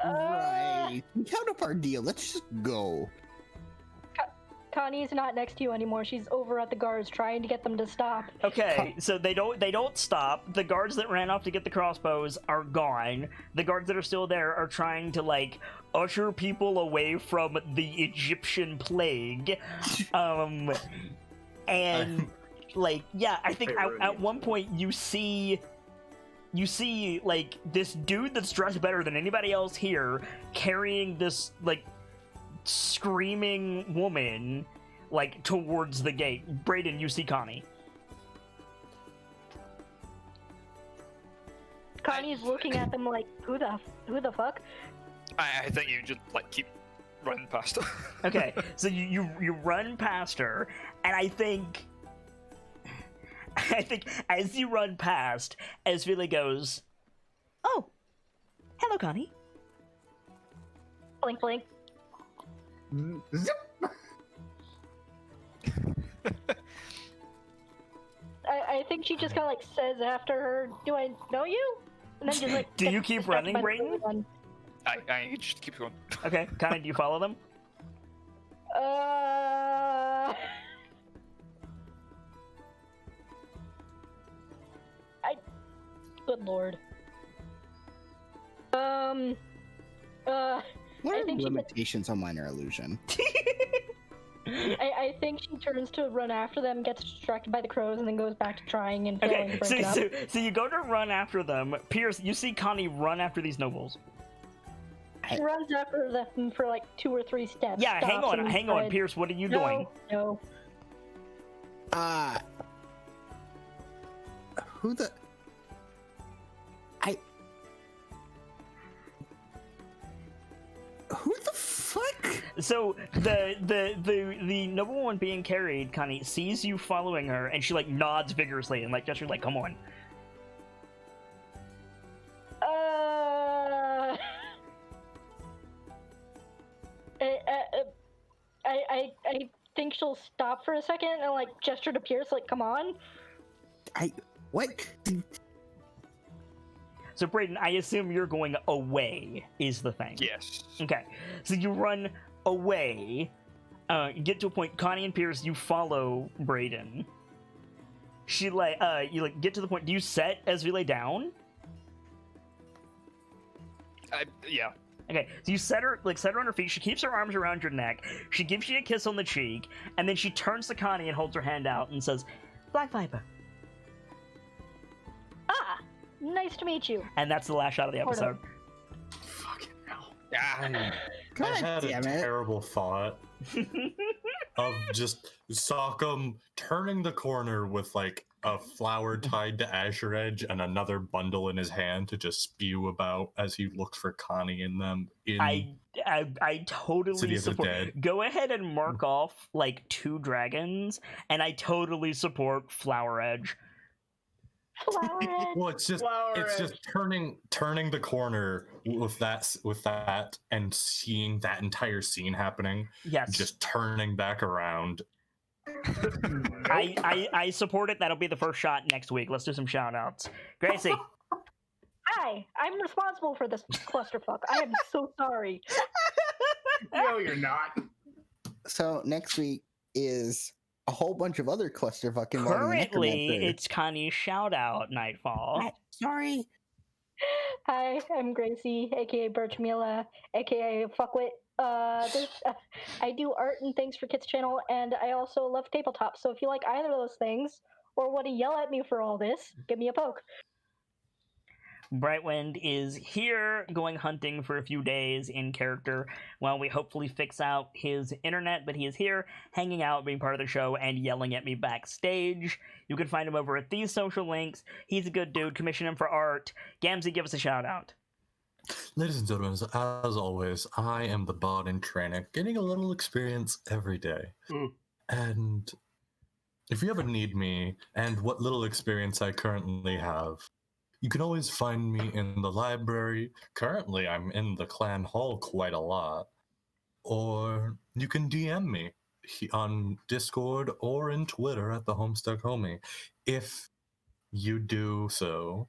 Right. We count up our deal. Let's just go. Connie's not next to you anymore. She's over at the guards trying to get them to stop. Okay, so they don't stop. The guards that ran off to get the crossbows are gone. The guards that are still there are trying to like usher people away from the Egyptian plague. And like yeah, I think at one point you see like this dude that's dressed better than anybody else here carrying this like screaming woman like towards the gate. Brayden, you see Connie. Connie's looking at them like, who the fuck? I think you just like keep running past her. Okay, so you run past her, and I think as you run past, Esvila goes, "Oh, hello, Connie." Blink, blink. Zip. I think she just kind of like says after her, "Do I know you?" And then just like. Do you gets keep distracted running, by the Brayden? other one. I just keep going. Okay, Connie, do you follow them? Good lord. What I are think she- limitations on minor illusion? I think she turns to run after them, gets distracted by the crows, and then goes back to trying and failing Okay, to break it up. so you go to run after them. Pierce, you see Connie run after these nobles. She runs after them for like 2 or 3 steps. Yeah, hang stops on, and hang on, says, Pierce. What are you no, doing? No. Who the? Who the fuck? So the noble one being carried, Connie, sees you following her, and she like nods vigorously and like gestures like, "Come on." I think she'll stop for a second and like gesture to Pierce, like, "Come on." What? So Brayden, I assume you're going away is the thing. Yes. Okay, so you run away, get to a point. Connie and Pierce, you follow Brayden. She like, you like get to the point. Do you set Esvila down? Yeah. Okay, so you set her on her feet. She keeps her arms around your neck. She gives you a kiss on the cheek, and then she turns to Connie and holds her hand out and says, "Black Viper." Ah, nice to meet you. And that's the last shot of the episode. Fucking hell. Yeah. God I had a damn it. terrible thought of just Sockham turning the corner with like a flower tied to Azure Edge and another bundle in his hand to just spew about as he looks for Connie and them in I totally City of the support. Dead. Go ahead and mark off like 2 dragons, and I totally support Flower Edge. Flower Edge. Well, it's just turning the corner with that and seeing that entire scene happening, Yes, just turning back around. I support it. That'll be the first shot next week. Let's do some shout outs. Gracie. Hi, I'm responsible for this clusterfuck. I am so sorry. No, you're not. So next week is a whole bunch of other clusterfuck involving the Currently, necromancer. it's Connie's shout out, Nightfall. Sorry. Hi, I'm Gracie, aka Birchmila, aka Fuckwit. I do art and things for Kids Channel, and I also love tabletop. So if you like either of those things, or want to yell at me for all this, give me a poke. Brightwind is here going hunting for a few days in character while we hopefully fix out his internet, but he is here hanging out, being part of the show, and yelling at me backstage. You can find him over at these social links. He's a good dude. Commission him for art. Gamzee, give us a shout out. Ladies and gentlemen, as always, I am the bard in training, getting a little experience every day. And if you ever need me and what little experience I currently have, you can always find me in the library. Currently, I'm in the clan hall quite a lot. Or you can DM me on Discord or in Twitter at the Homestuck Homie. If you do so,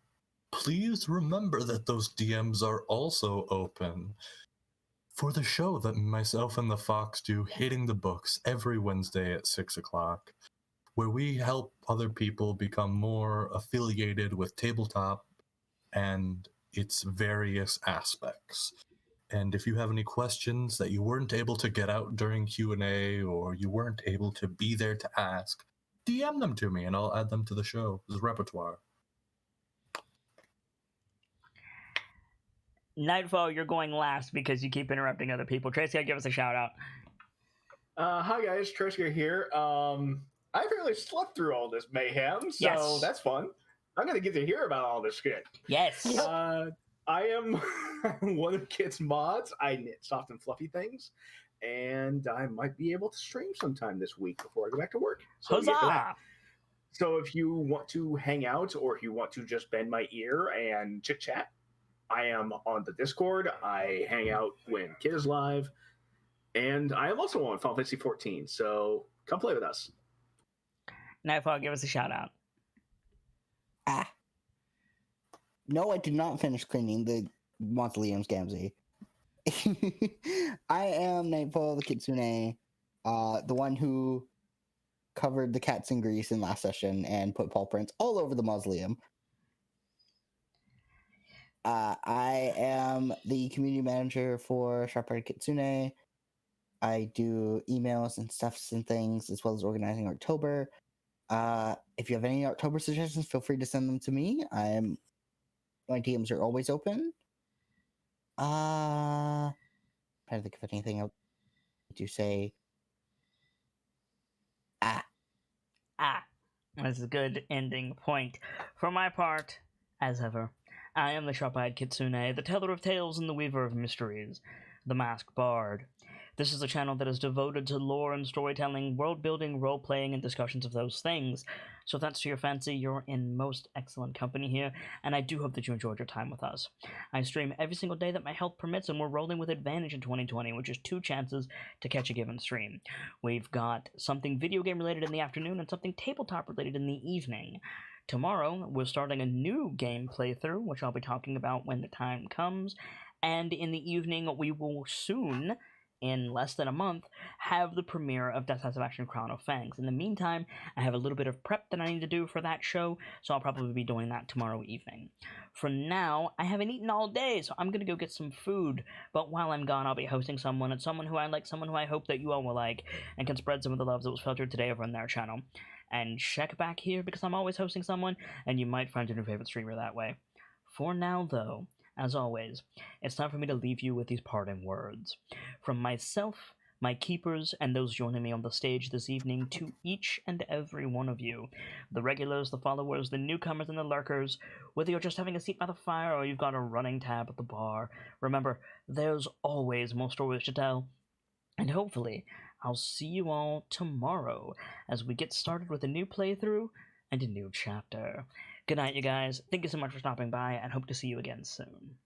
please remember that those DMs are also open for the show that myself and the Fox do, Hitting the Books, every Wednesday at 6 o'clock, where we help other people become more affiliated with tabletop and its various aspects. And if you have any questions that you weren't able to get out during Q&A or you weren't able to be there to ask, DM them to me and I'll add them to the show's repertoire. Nightfall, you're going last because you keep interrupting other people. Tracy, give us a shout out. Hi guys, Triska here. I really slept through all this mayhem, so Yes. that's fun. I'm gonna get to hear about all this shit. Yes. I am one of Kit's mods. I knit soft and fluffy things, and I might be able to stream sometime this week before I go back to work. So get to that. Huzzah! So if you want to hang out or if you want to just bend my ear and chit chat, I am on the Discord. I hang out when Kit is live, and I am also on Final Fantasy 14. So come play with us. Nightfall, give us a shout out. No, I did not finish cleaning the mausoleums, Gamzee. I am Nightfall the Kitsune, the one who covered the cats in grease in last session and put paw prints all over the mausoleum. I am the community manager for Sharp-Hearted Kitsune. I do emails and stuffs and things, as well as organizing October. If you have any October suggestions, feel free to send them to me. My DMs are always open. Trying to think of anything else to say. That's a good ending point. For my part, as ever, I am the Sharp-Eyed Kitsune, the teller of tales and the weaver of mysteries, the masked bard. This is a channel that is devoted to lore and storytelling, world-building, role-playing, and discussions of those things. So if that's to your fancy, you're in most excellent company here, and I do hope that you enjoyed your time with us. I stream every single day that my health permits, and we're rolling with advantage in 2020, which is 2 chances to catch a given stream. We've got something video game related in the afternoon and something tabletop related in the evening. Tomorrow, we're starting a new game playthrough, which I'll be talking about when the time comes, and in the evening, we will soon, in less than a month, have the premiere of Decisive Action Crown of Fangs. In the meantime, I have a little bit of prep that I need to do for that show, so I'll probably be doing that tomorrow evening. For now, I haven't eaten all day, so I'm gonna go get some food, but while I'm gone, I'll be hosting someone, and someone who I like, someone who I hope that you all will like, and can spread some of the love that was filtered today over on their channel. And check back here, because I'm always hosting someone, and you might find your new favorite streamer that way. For now, though, as always, it's time for me to leave you with these parting words. From myself, my keepers, and those joining me on the stage this evening, to each and every one of you, the regulars, the followers, the newcomers, and the lurkers, whether you're just having a seat by the fire or you've got a running tab at the bar, remember, there's always more stories to tell. And hopefully, I'll see you all tomorrow as we get started with a new playthrough and a new chapter. Good night, you guys. Thank you so much for stopping by, and hope to see you again soon.